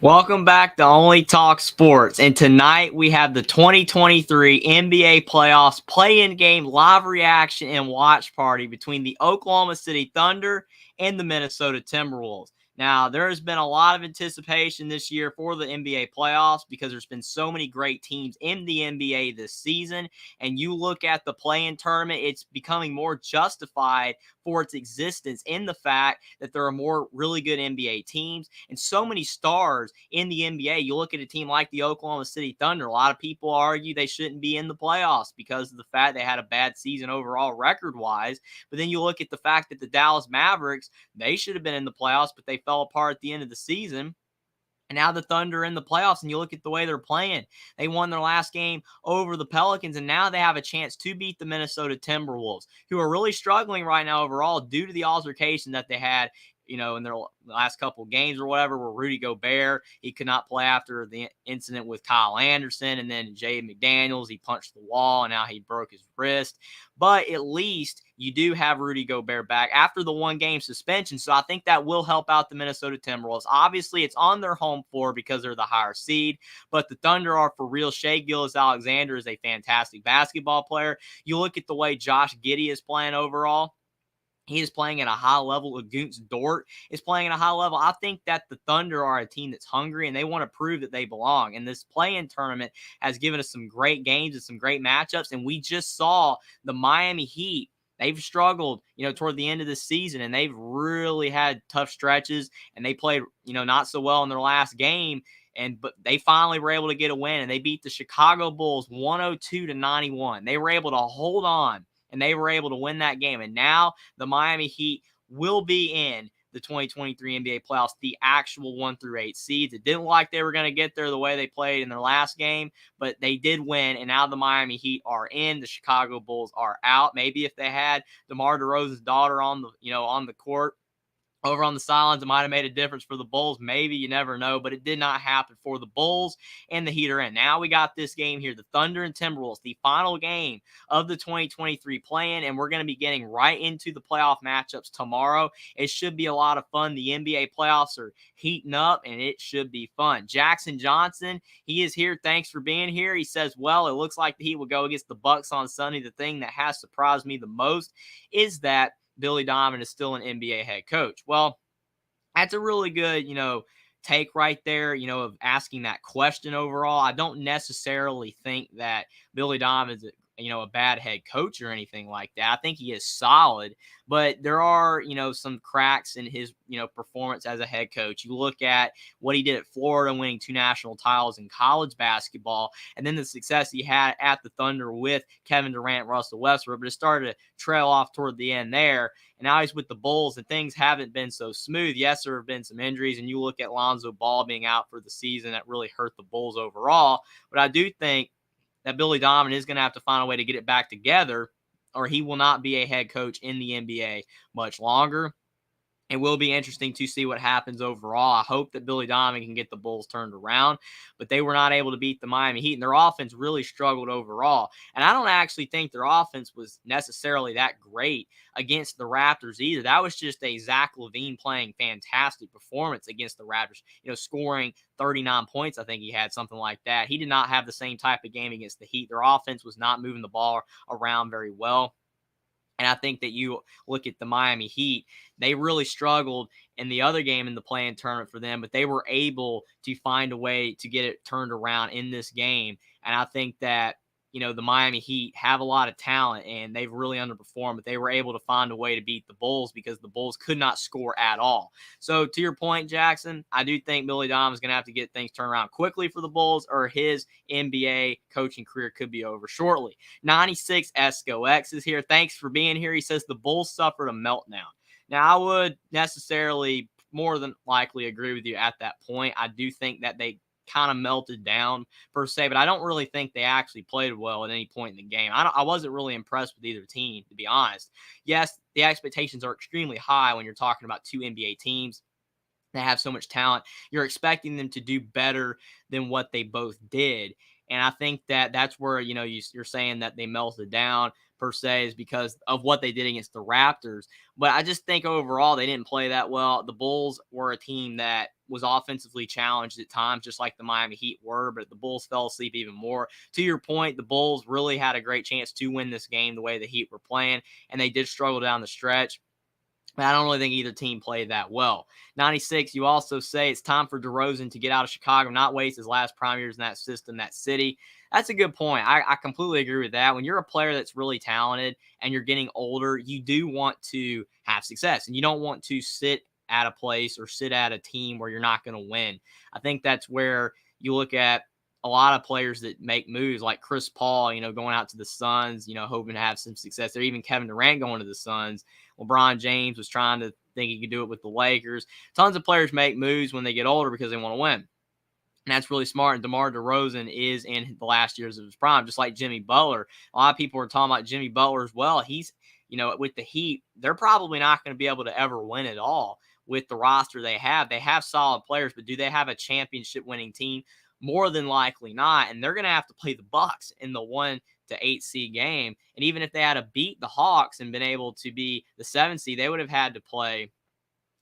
Welcome back to Only Talk Sports. And tonight we have the 2023 NBA playoffs play-in game live reaction and watch party between the Oklahoma City Thunder and the Minnesota Timberwolves. Now, there has been a lot of anticipation this year for the NBA playoffs because there's been so many great teams in the NBA this season. And you look at the play-in tournament, it's becoming more justified for its existence in the fact that there are more really good NBA teams and so many stars in the NBA. You look at a team like the Oklahoma City Thunder, a lot of people argue they shouldn't be in the playoffs because of the fact they had a bad season overall record-wise. But then you look at the fact that the Dallas Mavericks, they should have been in the playoffs, but they fell apart at the end of the season. And now the Thunder are in the playoffs, and you look at the way they're playing. They won their last game over the Pelicans, and now they have a chance to beat the Minnesota Timberwolves, who are really struggling right now overall due to the altercation that they had, in their last couple of games or whatever, where Rudy Gobert, he could not play after the incident with Kyle Anderson, and then Jay McDaniels, he punched the wall, and now he broke his wrist. But at least you do have Rudy Gobert back after the one-game suspension, so I think that will help out the Minnesota Timberwolves. Obviously, it's on their home floor because they're the higher seed, but the Thunder are for real. Shai Gilgeous-Alexander is a fantastic basketball player. You look at the way Josh Giddey is playing overall. He is playing at a high level. Agunst Dort is playing at a high level. I think that the Thunder are a team that's hungry, and they want to prove that they belong. And this play-in tournament has given us some great games and some great matchups. And we just saw the Miami Heat. They've struggled, toward the end of the season, and they've really had tough stretches, and they played, not so well in their last game. But they finally were able to get a win, and they beat the Chicago Bulls 102-91. They were able to hold on, and they were able to win that game. And now the Miami Heat will be in the 2023 NBA playoffs, the actual 1-8 seeds. It didn't look like they were going to get there the way they played in their last game, but they did win, and now the Miami Heat are in. The Chicago Bulls are out. Maybe if they had DeMar DeRozan's daughter on the court, over on the sidelines, it might have made a difference for the Bulls. Maybe, you never know, but it did not happen for the Bulls, and the Heat are in. Now we got this game here, the Thunder and Timberwolves, the final game of the 2023 play-in, and we're going to be getting right into the playoff matchups tomorrow. It should be a lot of fun. The NBA playoffs are heating up, and it should be fun. Jackson Johnson, he is here. Thanks for being here. He says, well, it looks like the Heat will go against the Bucks on Sunday. The thing that has surprised me the most is that Billy Donovan is still an NBA head coach. Well, that's a really good, take right there, of asking that question overall. I don't necessarily think that Billy Donovan is a bad head coach or anything like that. I think he is solid, but there are, some cracks in his, performance as a head coach. You look at what he did at Florida, winning 2 national titles in college basketball, and then the success he had at the Thunder with Kevin Durant, Russell Westbrook, but it started to trail off toward the end there. And now he's with the Bulls, and things haven't been so smooth. Yes, there have been some injuries, and you look at Lonzo Ball being out for the season, that really hurt the Bulls overall. But I do think that Billy Donovan is going to have to find a way to get it back together, or he will not be a head coach in the NBA much longer. It will be interesting to see what happens overall. I hope that Billy Donovan can get the Bulls turned around, but they were not able to beat the Miami Heat, and their offense really struggled overall. And I don't actually think their offense was necessarily that great against the Raptors either. That was just a Zach LaVine playing fantastic performance against the Raptors, scoring 39 points. I think he had something like that. He did not have the same type of game against the Heat. Their offense was not moving the ball around very well. And I think that you look at the Miami Heat, they really struggled in the other game in the play-in tournament for them, but they were able to find a way to get it turned around in this game. And I think that, the Miami Heat have a lot of talent, and they've really underperformed, but they were able to find a way to beat the Bulls because the Bulls could not score at all. So to your point, Jackson, I do think Billy Donovan is going to have to get things turned around quickly for the Bulls, or his NBA coaching career could be over shortly. 96 Esco X is here. Thanks for being here. He says the Bulls suffered a meltdown. Now, I would necessarily more than likely agree with you at that point. I do think that they kind of melted down per se, but I don't really think they actually played well at any point in the game. I wasn't really impressed with either team, to be honest. Yes, the expectations are extremely high when you're talking about 2 NBA teams that have so much talent. You're expecting them to do better than what they both did. And I think that that's where, you're saying that they melted down. per se is because of what they did against the Raptors. But I just think overall they didn't play that well. The Bulls were a team that was offensively challenged at times, just like the Miami Heat were, but the Bulls fell asleep even more. To your point, the Bulls really had a great chance to win this game the way the Heat were playing, and they did struggle down the stretch. But I don't really think either team played that well. 96, you also say it's time for DeRozan to get out of Chicago, not waste his last prime years in that system, that city. That's a good point. I completely agree with that. When you're a player that's really talented and you're getting older, you do want to have success, and you don't want to sit at a place or sit at a team where you're not going to win. I think that's where you look at a lot of players that make moves like Chris Paul, going out to the Suns, hoping to have some success there. Even Kevin Durant going to the Suns. LeBron James was trying to think he could do it with the Lakers. Tons of players make moves when they get older because they want to win. And that's really smart. And DeMar DeRozan is in the last years of his prime, just like Jimmy Butler. A lot of people are talking about Jimmy Butler as well. He's, with the Heat, they're probably not going to be able to ever win at all with the roster they have. They have solid players, but do they have a championship winning team? More than likely not. And they're going to have to play the Bucks in the 1-8 seed game. And even if they had to beat the Hawks and been able to be the 7 seed, they would have had to play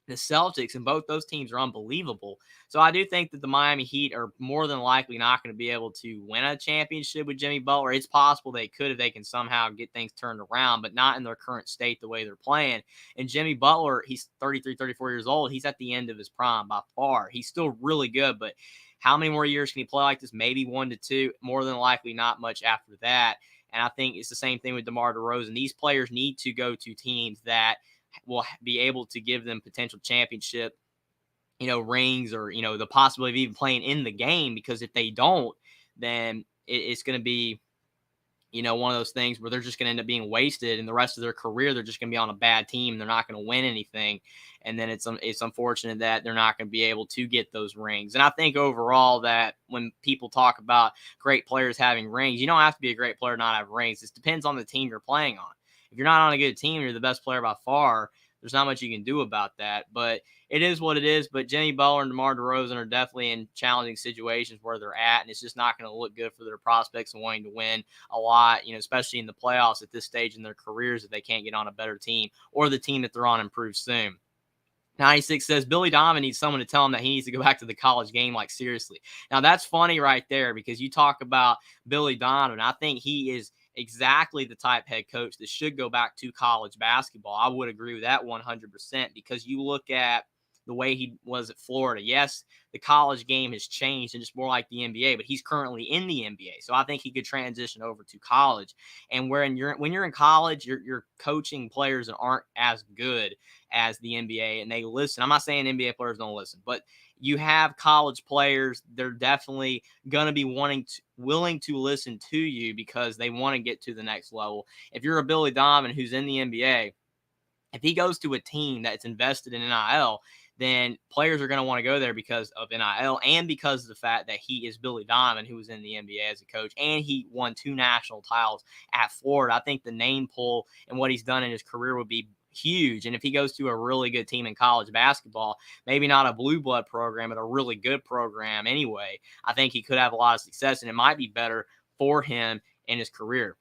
the Celtics, and both those teams are unbelievable. So I do think that the Miami Heat are more than likely not going to be able to win a championship with Jimmy Butler. It's possible they could if they can somehow get things turned around, but not in their current state the way they're playing. And Jimmy Butler, he's 33, 34 years old. He's at the end of his prime by far. He's still really good, but how many more years can he play like this? Maybe 1 to 2. More than likely not much after that. And I think it's the same thing with DeMar DeRozan. These players need to go to teams that will be able to give them potential championship, rings, or, the possibility of even playing in the game. Because if they don't, then it's going to be, one of those things where they're just going to end up being wasted, and the rest of their career, they're just going to be on a bad team and they're not going to win anything. And then it's unfortunate that they're not going to be able to get those rings. And I think overall that when people talk about great players having rings, you don't have to be a great player to not have rings. It depends on the team you're playing on. If you're not on a good team, you're the best player by far, there's not much you can do about that. But it is what it is. But Jimmy Butler and DeMar DeRozan are definitely in challenging situations where they're at, and it's just not going to look good for their prospects and wanting to win a lot, especially in the playoffs at this stage in their careers if they can't get on a better team or the team that they're on improves soon. 96 says Billy Donovan needs someone to tell him that he needs to go back to the college game, like seriously. Now, that's funny right there because you talk about Billy Donovan. I think he is exactly the type head coach that should go back to college basketball. I would agree with that 100% because you look at the way he was at Florida. Yes, the college game has changed and it's more like the NBA, but he's currently in the NBA. So I think he could transition over to college. And when you're in college, you're coaching players that aren't as good as the NBA, and they listen. I'm not saying NBA players don't listen, but you have college players. They're definitely going to be willing to listen to you because they want to get to the next level. If you're a Billy Donovan who's in the NBA, if he goes to a team that's invested in NIL, then players are going to want to go there because of NIL and because of the fact that he is Billy Donovan, who was in the NBA as a coach, and he won 2 national titles at Florida. I think the name pull and what he's done in his career would be huge. And if he goes to a really good team in college basketball, maybe not a blue blood program, but a really good program anyway, I think he could have a lot of success, and it might be better for him in his career.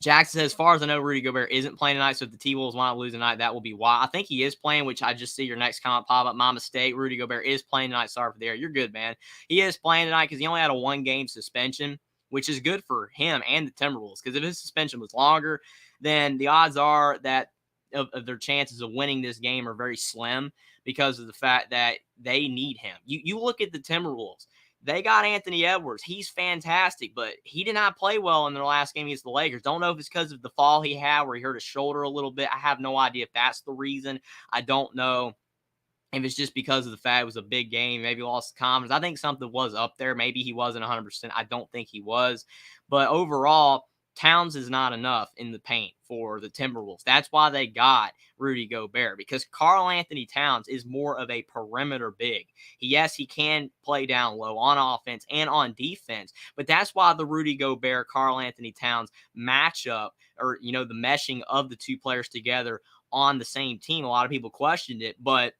Jackson says, as far as I know, Rudy Gobert isn't playing tonight, so if the T-Wolves want to lose tonight, that will be why. I think he is playing, which I just see your next comment pop up. My mistake. Rudy Gobert is playing tonight. Sorry for the error. You're good, man. He is playing tonight because he only had a 1-game suspension, which is good for him and the Timberwolves, because if his suspension was longer, then the odds are that of their chances of winning this game are very slim because of the fact that they need him. You look at the Timberwolves. They got Anthony Edwards. He's fantastic, but he did not play well in their last game against the Lakers. Don't know if it's because of the fall he had where he hurt his shoulder a little bit. I have no idea if that's the reason. I don't know if it's just because of the fact it was a big game. Maybe lost the confidence. I think something was up there. Maybe he wasn't 100%. I don't think he was. But overall, Towns is not enough in the paint for the Timberwolves. That's why they got Rudy Gobert, because Karl Anthony Towns is more of a perimeter big. Yes, he can play down low on offense and on defense, but that's why the Rudy Gobert, Karl Anthony Towns matchup, or, the meshing of the two players together on the same team, a lot of people questioned it, but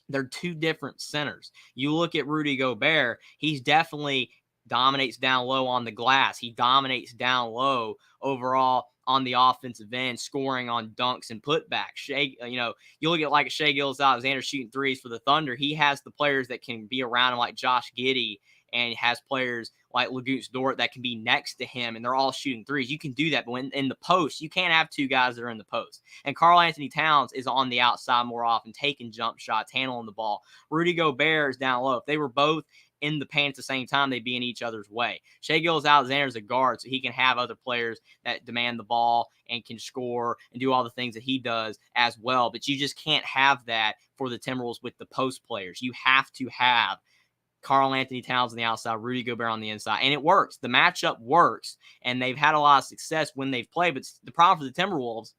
they're two different centers. You look at Rudy Gobert, he's definitely dominates down low on the glass. He dominates down low overall on the offensive end, scoring on dunks and putbacks. You look at like Shai Gilgeous-Alexander shooting threes for the Thunder. He has the players that can be around him, like Josh Giddey, and has players like Lagoons Dort that can be next to him, and they're all shooting threes. You can do that, but when in the post, you can't have two guys that are in the post. And Karl-Anthony Towns is on the outside more often, taking jump shots, handling the ball. Rudy Gobert is down low. If they were both in the paint at the same time, they'd be in each other's way. Shai Gilgeous-Alexander is a guard, so he can have other players that demand the ball and can score and do all the things that he does as well. But you just can't have that for the Timberwolves with the post players. You have to have Karl-Anthony Towns on the outside, Rudy Gobert on the inside. And it works. The matchup works, and they've had a lot of success when they've played. But the problem for the Timberwolves,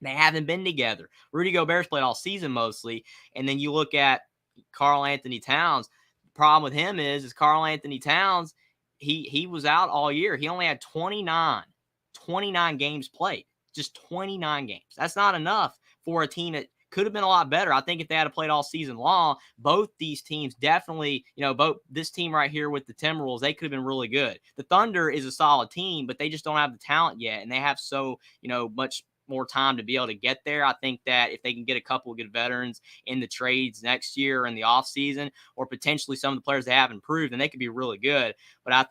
they haven't been together. Rudy Gobert's played all season mostly. And then you look at Karl-Anthony Towns. The problem with him is Karl-Anthony Towns, he was out all year. He only had 29 games played. Just 29 games. That's not enough for a team that could have been a lot better. I think if they had played all season long, both these teams definitely, both this team right here with the Timberwolves, they could have been really good. The Thunder is a solid team, but they just don't have the talent yet, and they have so, much more time to be able to get there. I think that if they can get a couple of good veterans in the trades next year or in the offseason, or potentially some of the players they have improved, then they could be really good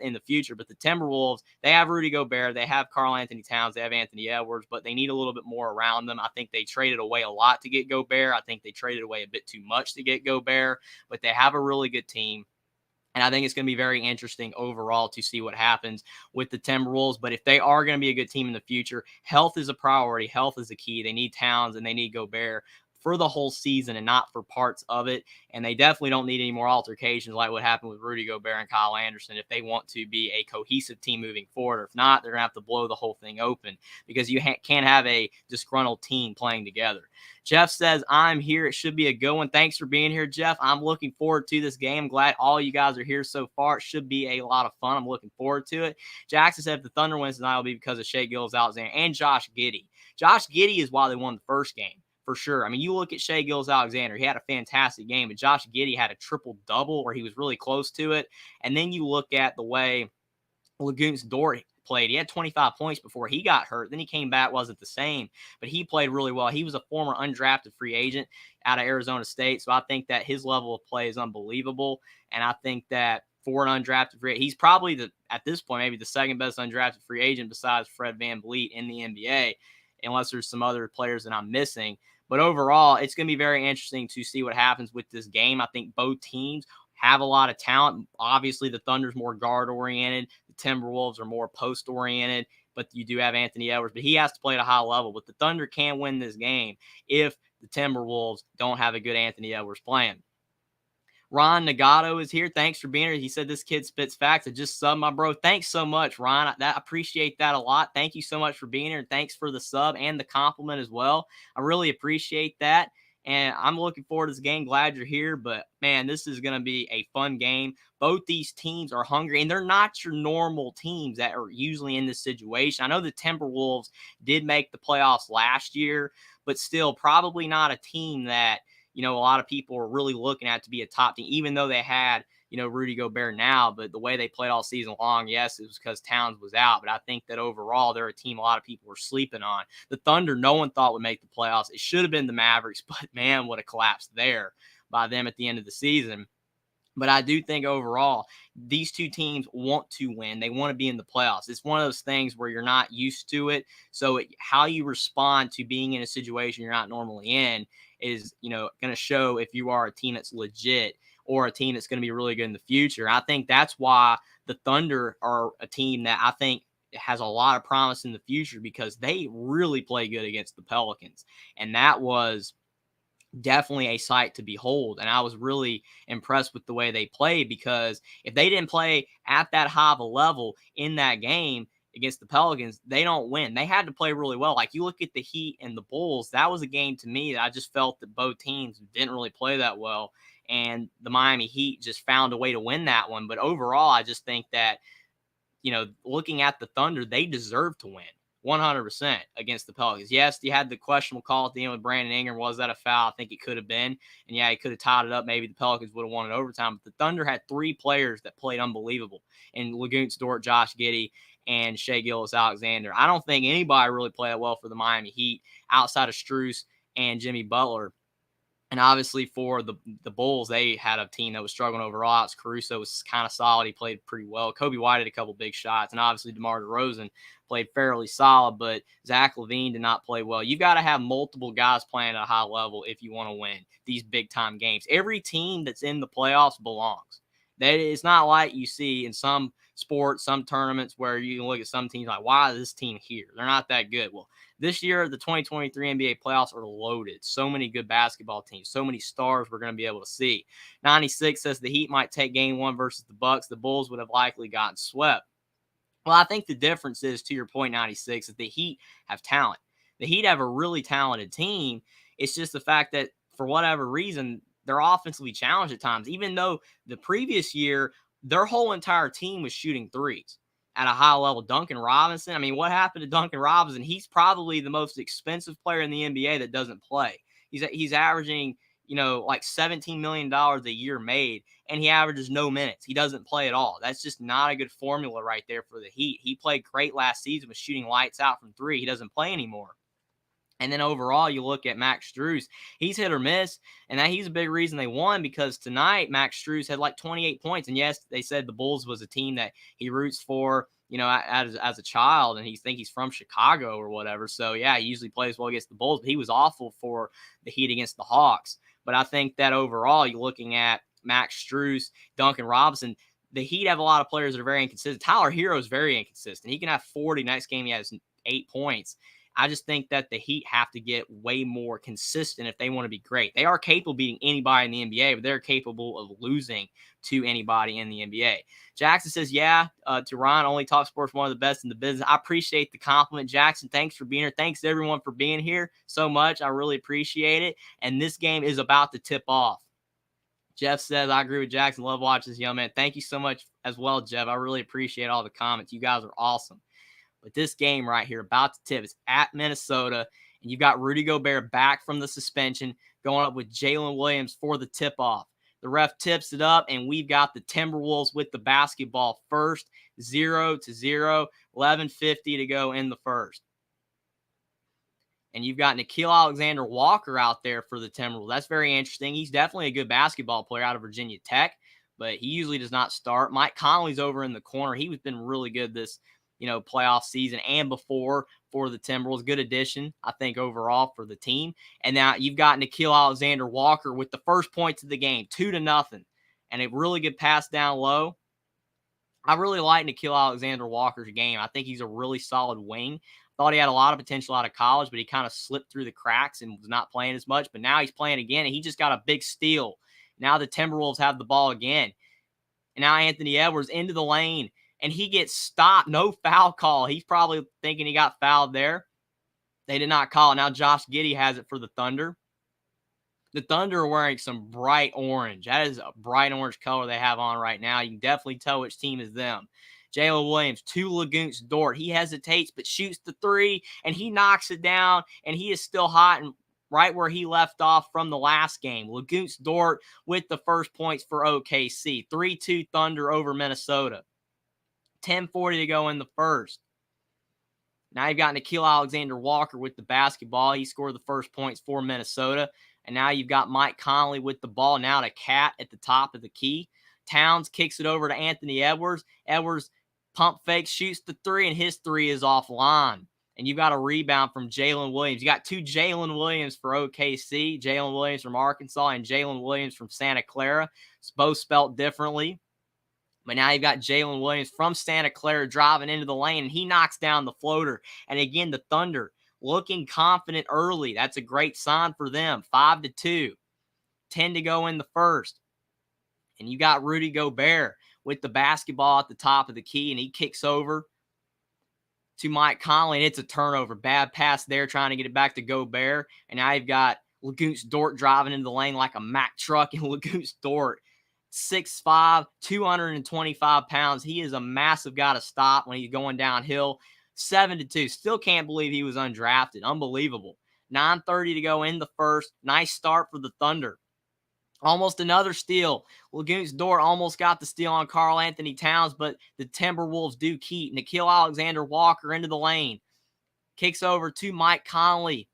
in the future. But the Timberwolves, they have Rudy Gobert, they have Karl-Anthony Towns, they have Anthony Edwards, but they need a little bit more around them. I think they traded away a lot to get Gobert. I think they traded away a bit too much to get Gobert, but they have a really good team. And I think it's going to be very interesting overall to see what happens with the Timberwolves. But if they are going to be a good team in the future, health is a priority. Health is the key. They need Towns and they need Gobert for the whole season and not for parts of it. And they definitely don't need any more altercations like what happened with Rudy Gobert and Kyle Anderson if they want to be a cohesive team moving forward. Or if not, they're going to have to blow the whole thing open because you can't have a disgruntled team playing together. Jeff says, I'm here. It should be a good one. Thanks for being here, Jeff. I'm looking forward to this game. I'm glad all you guys are here so far. It should be a lot of fun. I'm looking forward to it. Jackson said if the Thunder wins tonight, it'll be because of Shai Gilgeous-Alexander and Josh Giddey. Josh Giddey is why they won the first game. For sure. I mean, you look at Shai Gilgeous-Alexander, he had a fantastic game, but Josh Giddey had a triple-double where he was really close to it. And then you look at the way Lagoons Dort played. He had 25 points before he got hurt. Then he came back, wasn't the same, but he played really well. He was a former undrafted free agent out of Arizona State, so I think that his level of play is unbelievable, and I think that for an undrafted free agent, he's probably, at this point, maybe the second best undrafted free agent besides Fred VanVleet in the NBA, unless there's some other players that I'm missing. But overall, it's going to be very interesting to see what happens with this game. I think both teams have a lot of talent. Obviously, the Thunder's more guard-oriented. The Timberwolves are more post-oriented. But you do have Anthony Edwards. But he has to play at a high level. But the Thunder can win this game if the Timberwolves don't have a good Anthony Edwards playing. Ron Nagato is here. Thanks for being here. He said this kid spits facts. I just subbed my bro. Thanks so much, Ron. I appreciate that a lot. Thank you so much for being here. And thanks for the sub and the compliment as well. I really appreciate that. And I'm looking forward to this game. Glad you're here. But, man, this is going to be a fun game. Both these teams are hungry, and they're not your normal teams that are usually in this situation. I know the Timberwolves did make the playoffs last year, but still probably not a team that, a lot of people are really looking at to be a top team, even though they had, Rudy Gobert now. But the way they played all season long, yes, it was because Towns was out. But I think that overall, they're a team a lot of people were sleeping on. The Thunder, no one thought would make the playoffs. It should have been the Mavericks, but man, what a collapse there by them at the end of the season. But I do think overall, these two teams want to win. They want to be in the playoffs. It's one of those things where you're not used to it. So how you respond to being in a situation you're not normally in is, going to show if you are a team that's legit or a team that's going to be really good in the future. I think that's why the Thunder are a team that I think has a lot of promise in the future because they really play good against the Pelicans. And that was definitely a sight to behold. And I was really impressed with the way they played because if they didn't play at that high of a level in that game against the Pelicans, they don't win. They had to play really well. Like you look at the Heat and the Bulls, that was a game to me that I just felt that both teams didn't really play that well. And the Miami Heat just found a way to win that one. But overall, I just think that, looking at the Thunder, they deserve to win 100% against the Pelicans. Yes, you had the questionable call at the end with Brandon Ingram. Was that a foul? I think it could have been. And yeah, he could have tied it up. Maybe the Pelicans would have won it overtime. But the Thunder had three players that played unbelievable. And Lagoons Dort, Josh Giddey, and Shai Gilgeous-Alexander. I don't think anybody really played that well for the Miami Heat outside of Strus and Jimmy Butler. And obviously for the Bulls, they had a team that was struggling overall. Caruso was kind of solid. He played pretty well. Kobe White had a couple big shots. And obviously DeMar DeRozan played fairly solid, but Zach LaVine did not play well. You've got to have multiple guys playing at a high level if you want to win these big-time games. Every team that's in the playoffs belongs. It's not like you see in some sports, some tournaments where you can look at some teams like, why is this team here? They're not that good. Well, this year, the 2023 NBA playoffs are loaded. So many good basketball teams, so many stars we're going to be able to see. 96 says the Heat might take game one versus the Bucks. The Bulls would have likely gotten swept. Well, I think the difference is, to your point, 96, is the Heat have talent. The Heat have a really talented team. It's just the fact that for whatever reason, they're offensively challenged at times, even though the previous year, their whole entire team was shooting threes at a high level. Duncan Robinson, I mean, what happened to Duncan Robinson? He's probably the most expensive player in the NBA that doesn't play. He's averaging, like $17 million a year made, and he averages no minutes. He doesn't play at all. That's just not a good formula right there for the Heat. He played great last season with shooting lights out from three. He doesn't play anymore. And then overall, you look at Max Strus, he's hit or miss, and he's a big reason they won, because tonight Max Strus had like 28 points. And yes, they said the Bulls was a team that he roots for, as a child, and he's from Chicago or whatever. So yeah, he usually plays well against the Bulls, but he was awful for the Heat against the Hawks. But I think that overall, you're looking at Max Strus, Duncan Robinson. The Heat have a lot of players that are very inconsistent. Tyler Hero is very inconsistent. He can have 40. Next game, he has 8 points. I just think that the Heat have to get way more consistent if they want to be great. They are capable of beating anybody in the NBA, but they're capable of losing to anybody in the NBA. Jackson says, yeah, to Ron, Only Talk Sports, one of the best in the business. I appreciate the compliment, Jackson. Thanks for being here. Thanks to everyone for being here so much. I really appreciate it. And this game is about to tip off. Jeff says, I agree with Jackson. Love watching this young man. Thank you so much as well, Jeff. I really appreciate all the comments. You guys are awesome. But this game right here, about to tip, is at Minnesota, and you've got Rudy Gobert back from the suspension, going up with Jalen Williams for the tip-off. The ref tips it up, and we've got the Timberwolves with the basketball first, 0-0, 11:50 to go in the first. And you've got Nickeil Alexander-Walker out there for the Timberwolves. That's very interesting. He's definitely a good basketball player out of Virginia Tech, but he usually does not start. Mike Conley's over in the corner. He's been really good this playoff season and before for the Timberwolves. Good addition, I think, overall for the team. And now you've got Nickeil Alexander-Walker with the first points of the game, 2-0, and a really good pass down low. I really like Nickeil Alexander-Walker's game. I think he's a really solid wing. Thought he had a lot of potential out of college, but he kind of slipped through the cracks and was not playing as much. But now he's playing again, and he just got a big steal. Now the Timberwolves have the ball again. And now Anthony Edwards into the lane, and he gets stopped. No foul call. He's probably thinking he got fouled there. They did not call it. Now Josh Giddey has it for the Thunder. The Thunder are wearing some bright orange. That is a bright orange color they have on right now. You can definitely tell which team is them. Jalen Williams to Lagoons Dort. He hesitates but shoots the three, and he knocks it down, and he is still hot and right where he left off from the last game. Lagoons Dort with the first points for OKC. 3-2 Thunder over Minnesota. 10:40 to go in the first. Now you've got Nickeil Alexander-Walker with the basketball. He scored the first points for Minnesota. And now you've got Mike Conley with the ball. Now to Cat at the top of the key. Towns kicks it over to Anthony Edwards. Edwards pump fakes, shoots the three, and his three is offline. And you've got a rebound from Jalen Williams. You got 2 Jalen Williams for OKC. Jalen Williams from Arkansas and Jalen Williams from Santa Clara. It's both spelt differently. But now you've got Jalen Williams from Santa Clara driving into the lane, and he knocks down the floater. And again, the Thunder looking confident early. That's a great sign for them. 5-2. 10 to go in the first. And you got Rudy Gobert with the basketball at the top of the key, and he kicks over to Mike Conley, and it's a turnover. Bad pass there, trying to get it back to Gobert. And now you've got Lagoons Dort driving into the lane like a Mack truck, and Lagoons Dort, 6'5", 225 pounds. He is a massive guy to stop when he's going downhill. 7-2. Still can't believe he was undrafted. Unbelievable. 9:30 to go in the first. Nice start for the Thunder. Almost another steal. Lagoons Dort almost got the steal on Karl Anthony Towns, but the Timberwolves do keep. Nickeil Alexander-Walker into the lane. Kicks over to Mike Conley.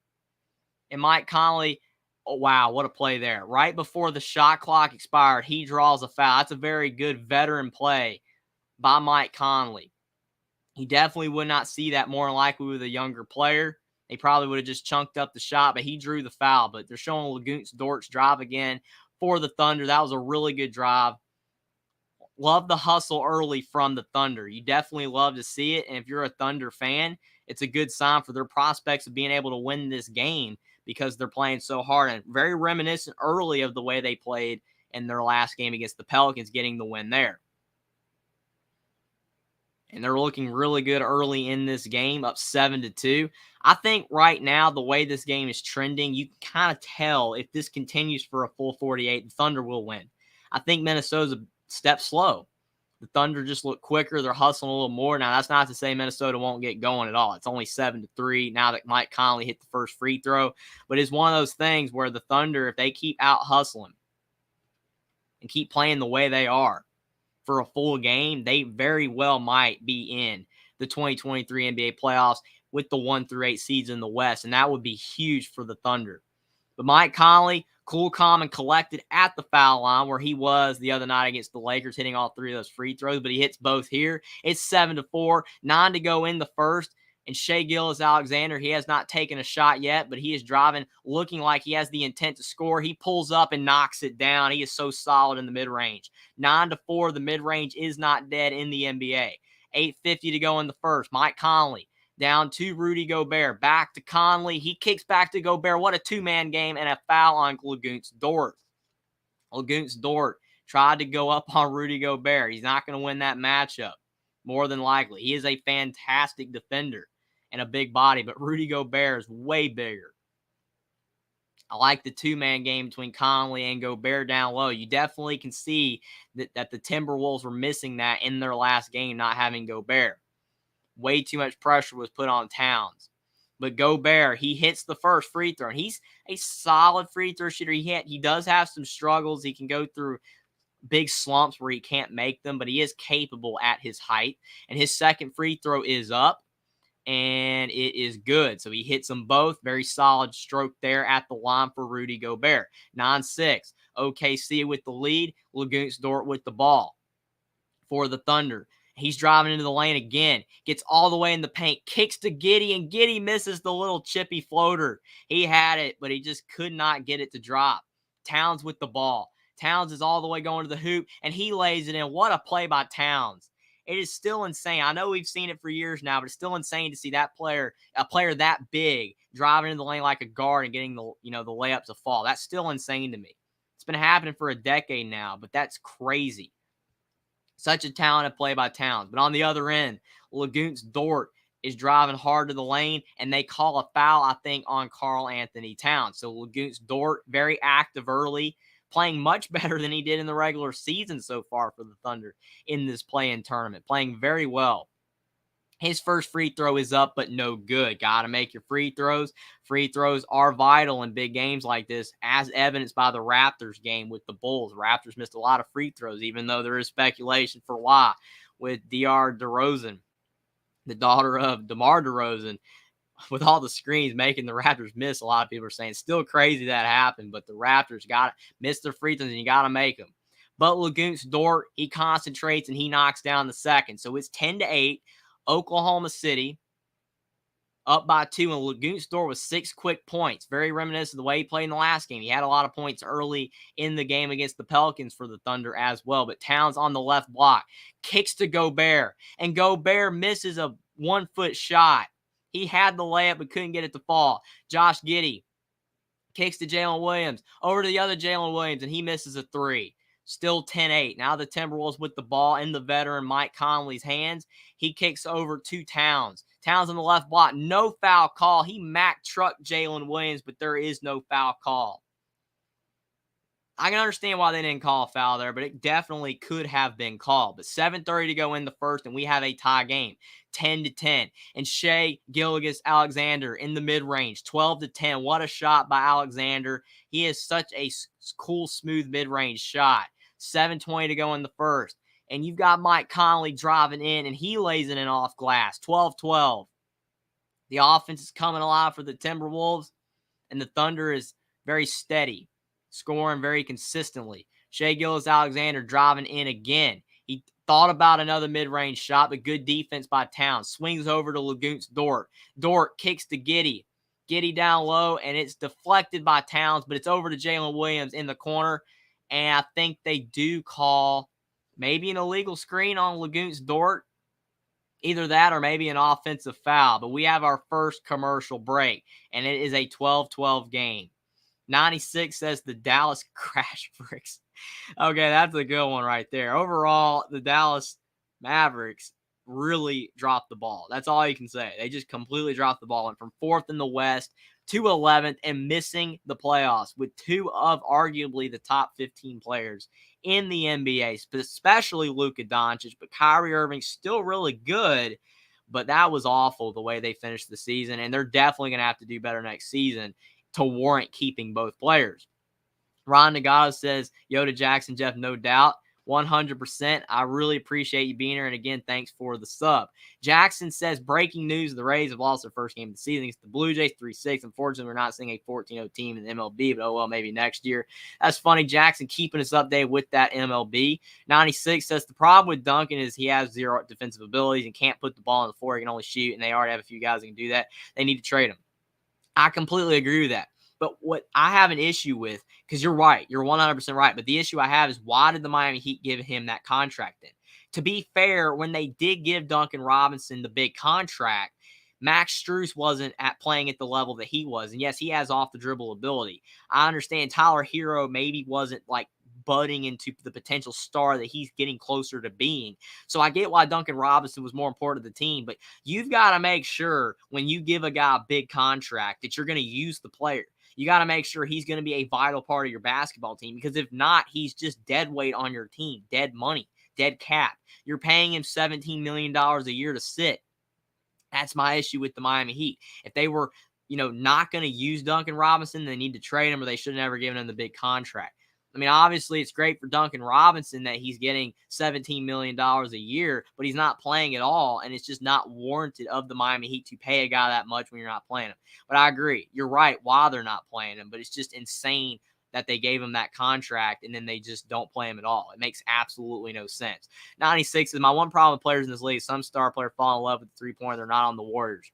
And Mike Conley, oh, wow, what a play there. Right before the shot clock expired, he draws a foul. That's a very good veteran play by Mike Conley. He definitely would not see that more than likely with a younger player. They probably would have just chunked up the shot, but he drew the foul. But they're showing Lagoons Dort's drive again for the Thunder. That was a really good drive. Love the hustle early from the Thunder. You definitely love to see it. And if you're a Thunder fan, it's a good sign for their prospects of being able to win this game because they're playing so hard, and very reminiscent early of the way they played in their last game against the Pelicans, getting the win there. And they're looking really good early in this game, up 7-2. I think right now, the way this game is trending, you can kind of tell if this continues for a full 48, the Thunder will win. I think Minnesota's a step slow. The Thunder just look quicker. They're hustling a little more. Now, that's not to say Minnesota won't get going at all. It's only 7-3 now that Mike Conley hit the first free throw. But it's one of those things where the Thunder, if they keep out hustling and keep playing the way they are for a full game, they very well might be in the 2023 NBA playoffs with the 1-8 seeds in the West. And that would be huge for the Thunder. But Mike Conley, cool, calm, and collected at the foul line where he was the other night against the Lakers, hitting all three of those free throws, but he hits both here. It's 7-4, 9 to go in the first. And Shai Gilgeous-Alexander, he has not taken a shot yet, but he is driving, looking like he has the intent to score. He pulls up and knocks it down. He is so solid in the mid-range. 9-4, the mid-range is not dead in the NBA. 8:50 to go in the first. Mike Conley down to Rudy Gobert. Back to Conley. He kicks back to Gobert. What a two-man game, and a foul on Lagoons Dort. Lagoons Dort tried to go up on Rudy Gobert. He's not going to win that matchup, more than likely. He is a fantastic defender and a big body, but Rudy Gobert is way bigger. I like the two-man game between Conley and Gobert down low. You definitely can see that the Timberwolves were missing that in their last game, not having Gobert. Way too much pressure was put on Towns. But Gobert, he hits the first free throw, and he's a solid free throw shooter. He does have some struggles. He can go through big slumps where he can't make them, but he is capable at his height. And his second free throw is up, and it is good. So he hits them both. Very solid stroke there at the line for Rudy Gobert. 9-6. OKC with the lead. Lagoons Dort with the ball for the Thunder. He's driving into the lane again. Gets all the way in the paint. Kicks to Giddey, and Giddey misses the little chippy floater. He had it, but he just could not get it to drop. Towns with the ball. Towns is all the way going to the hoop, and he lays it in. What a play by Towns. It is still insane. I know we've seen it for years now, but it's still insane to see that player, a player that big, driving in the lane like a guard and getting the layups to fall. That's still insane to me. It's been happening for a decade now, but that's crazy. Such a talented play by Towns. But on the other end, Lagoons Dort is driving hard to the lane, and they call a foul, I think, on Karl Anthony Towns. So Lagoons Dort, very active early, playing much better than he did in the regular season so far for the Thunder in this play-in tournament. Playing very well. His first free throw is up, but no good. Got to make your free throws. Free throws are vital in big games like this, as evidenced by the Raptors game with the Bulls. Raptors missed a lot of free throws, even though there is speculation for why, with DeAndre DeRozan, the daughter of DeMar DeRozan, with all the screens making the Raptors miss. A lot of people are saying still crazy that happened, but the Raptors got to miss their free throws, and you got to make them. But Lagoons Dort, he concentrates, and he knocks down the second. So it's 10-8. Oklahoma City up by 2, and Lagoons Dort with 6 quick points. Very reminiscent of the way he played in the last game. He had a lot of points early in the game against the Pelicans for the Thunder as well. But Towns on the left block kicks to Gobert, and Gobert misses a 1-foot shot. He had the layup but couldn't get it to fall. Josh Giddey kicks to Jalen Williams, over to the other Jalen Williams, and he misses a 3. Still 10-8. Now the Timberwolves with the ball in the veteran Mike Conley's hands. He kicks over to Towns. Towns on the left block. No foul call. He Mack trucked Jalen Williams, but there is no foul call. I can understand why they didn't call a foul there, but it definitely could have been called. But 7:30 to go in the first, and we have a tie game, 10-10. And Shea Gilgeous-Alexander in the mid-range, 12-10. What a shot by Alexander. He is such a cool, smooth mid-range shot. 7:20 to go in the first. And you've got Mike Conley driving in, and he lays it in off glass, 12-12. The offense is coming alive for the Timberwolves, and the Thunder is very steady, scoring very consistently. Shea Gilgeous-Alexander driving in again. He thought about another mid-range shot, but good defense by Towns. Swings over to Lagunt's Dort. Dort kicks to Giddey. Giddey down low, and it's deflected by Towns, but it's over to Jalen Williams in the corner. And I think they do call maybe an illegal screen on Lagunt's Dort. Either that or maybe an offensive foul. But we have our first commercial break, and it is a 12-12 game. 96 says the Dallas Crash Bricks. Okay, that's a good one right there. Overall, the Dallas Mavericks really dropped the ball. That's all you can say. They just completely dropped the ball. Went from 4th in the West to 11th and missing the playoffs with 2 of arguably the top 15 players in the NBA, especially Luka Doncic. But Kyrie Irving's still really good, but that was awful the way they finished the season, and they're definitely going to have to do better next season to warrant keeping both players. Ron Nagata says, Yoda Jackson, Jeff, no doubt. 100%. I really appreciate you being here. And again, thanks for the sub. Jackson says, breaking news, the Rays have lost their first game of the season against the Blue Jays 3-6. Unfortunately, we're not seeing a 14-0 team in the MLB, but oh well, maybe next year. That's funny. Jackson keeping us updated with that MLB. 96 says, the problem with Duncan is he has 0 defensive abilities and can't put the ball on the floor. He can only shoot, and they already have a few guys that can do that. They need to trade him. I completely agree with that. But what I have an issue with, because you're right, you're 100% right, but the issue I have is why did the Miami Heat give him that contract then? To be fair, when they did give Duncan Robinson the big contract, Max Strus wasn't playing at the level that he was. And yes, he has off the dribble ability. I understand Tyler Hero maybe wasn't like budding into the potential star that he's getting closer to being. So I get why Duncan Robinson was more important to the team, but you've got to make sure when you give a guy a big contract that you're going to use the player. You got to make sure he's going to be a vital part of your basketball team, because if not, he's just dead weight on your team, dead money, dead cap. You're paying him $17 million a year to sit. That's my issue with the Miami Heat. If they were, not going to use Duncan Robinson, they need to trade him, or they should have never given him the big contract. I mean, obviously, it's great for Duncan Robinson that he's getting $17 million a year, but he's not playing at all, and it's just not warranted of the Miami Heat to pay a guy that much when you're not playing him. But I agree. You're right why they're not playing him, but it's just insane that they gave him that contract and then they just don't play him at all. It makes absolutely no sense. 96 is my one problem with players in this league. Some star player fall in love with the three-pointer. They're not on the Warriors.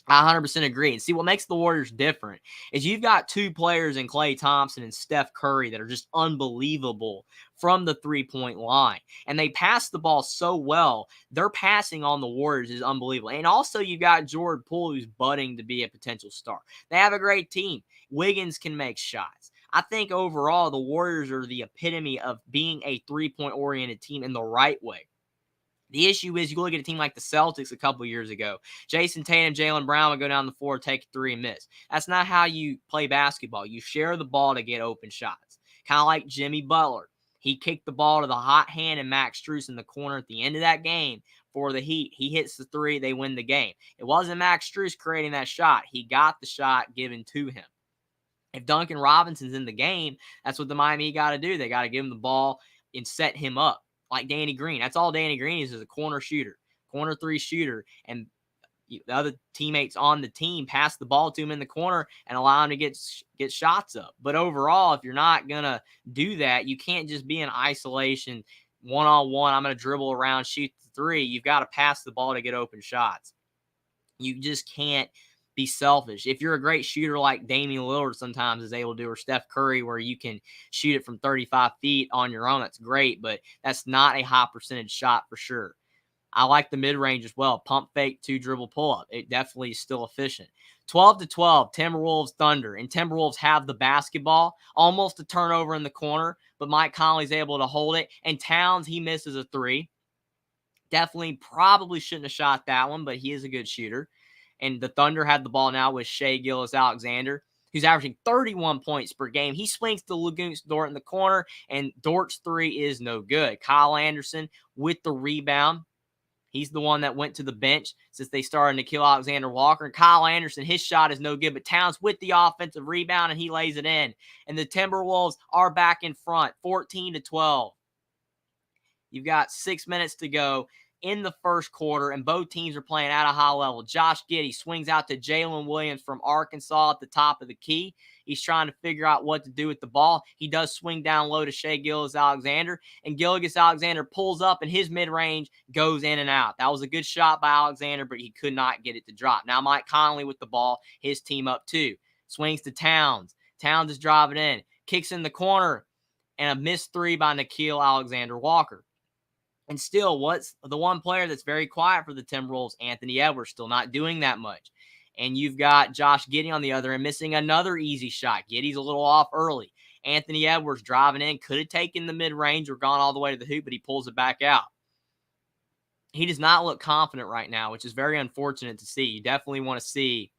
I 100% agree. And see, what makes the Warriors different is you've got 2 players in Klay Thompson and Steph Curry that are just unbelievable from the three-point line. And they pass the ball so well. Their passing on the Warriors is unbelievable. And also, you've got Jordan Poole, who's budding to be a potential star. They have a great team. Wiggins can make shots. I think overall, the Warriors are the epitome of being a three-point oriented team in the right way. The issue is you look at a team like the Celtics a couple years ago. Jason Tatum, Jaylen Brown would go down the floor, take a 3 and miss. That's not how you play basketball. You share the ball to get open shots. Kind of like Jimmy Butler. He kicked the ball to the hot hand and Max Strus in the corner at the end of that game for the Heat. He hits the 3, they win the game. It wasn't Max Strus creating that shot. He got the shot given to him. If Duncan Robinson's in the game, that's what the Miami got to do. They got to give him the ball and set him up. Like Danny Green. That's all Danny Green is a corner shooter, corner 3 shooter. And the other teammates on the team pass the ball to him in the corner and allow him to get shots up. But overall, if you're not going to do that, you can't just be in isolation, one-on-one. I'm going to dribble around, shoot the 3. You've got to pass the ball to get open shots. You just can't be selfish. If you're a great shooter like Damian Lillard sometimes is able to do, or Steph Curry, where you can shoot it from 35 feet on your own, that's great, but that's not a high percentage shot for sure. I like the mid-range as well. Pump fake, 2 dribble pull-up. It definitely is still efficient. 12-12, Timberwolves Thunder. And Timberwolves have the basketball. Almost a turnover in the corner, but Mike Conley's able to hold it. And Towns, he misses a 3. Definitely probably shouldn't have shot that one, but he is a good shooter. And the Thunder had the ball now with Shea Gilgeous-Alexander, who's averaging 31 points per game. He swings to Lagoon's Dort in the corner, and Dort's three is no good. Kyle Anderson with the rebound. He's the one that went to the bench since they started Nickeil Alexander-Walker. And Kyle Anderson, his shot is no good, but Towns with the offensive rebound, and he lays it in. And the Timberwolves are back in front, 14-12. You've got 6 minutes to go in the first quarter, and both teams are playing at a high level. Josh Giddey swings out to Jalen Williams from Arkansas at the top of the key. He's trying to figure out what to do with the ball. He does swing down low to Shai Gilgeous-Alexander, and Gilgeous-Alexander pulls up, and his mid-range goes in and out. That was a good shot by Alexander, but he could not get it to drop. Now Mike Conley with the ball, his team up two. Swings to Towns. Towns is driving in. Kicks in the corner, and a missed three by Nickeil Alexander-Walker. And still, what's the one player that's very quiet for the Timberwolves? Anthony Edwards, still not doing that much. And you've got Josh Giddey on the other end missing another easy shot. Giddey's a little off early. Anthony Edwards driving in, could have taken the mid-range or gone all the way to the hoop, but he pulls it back out. He does not look confident right now, which is very unfortunate to see. You definitely want to see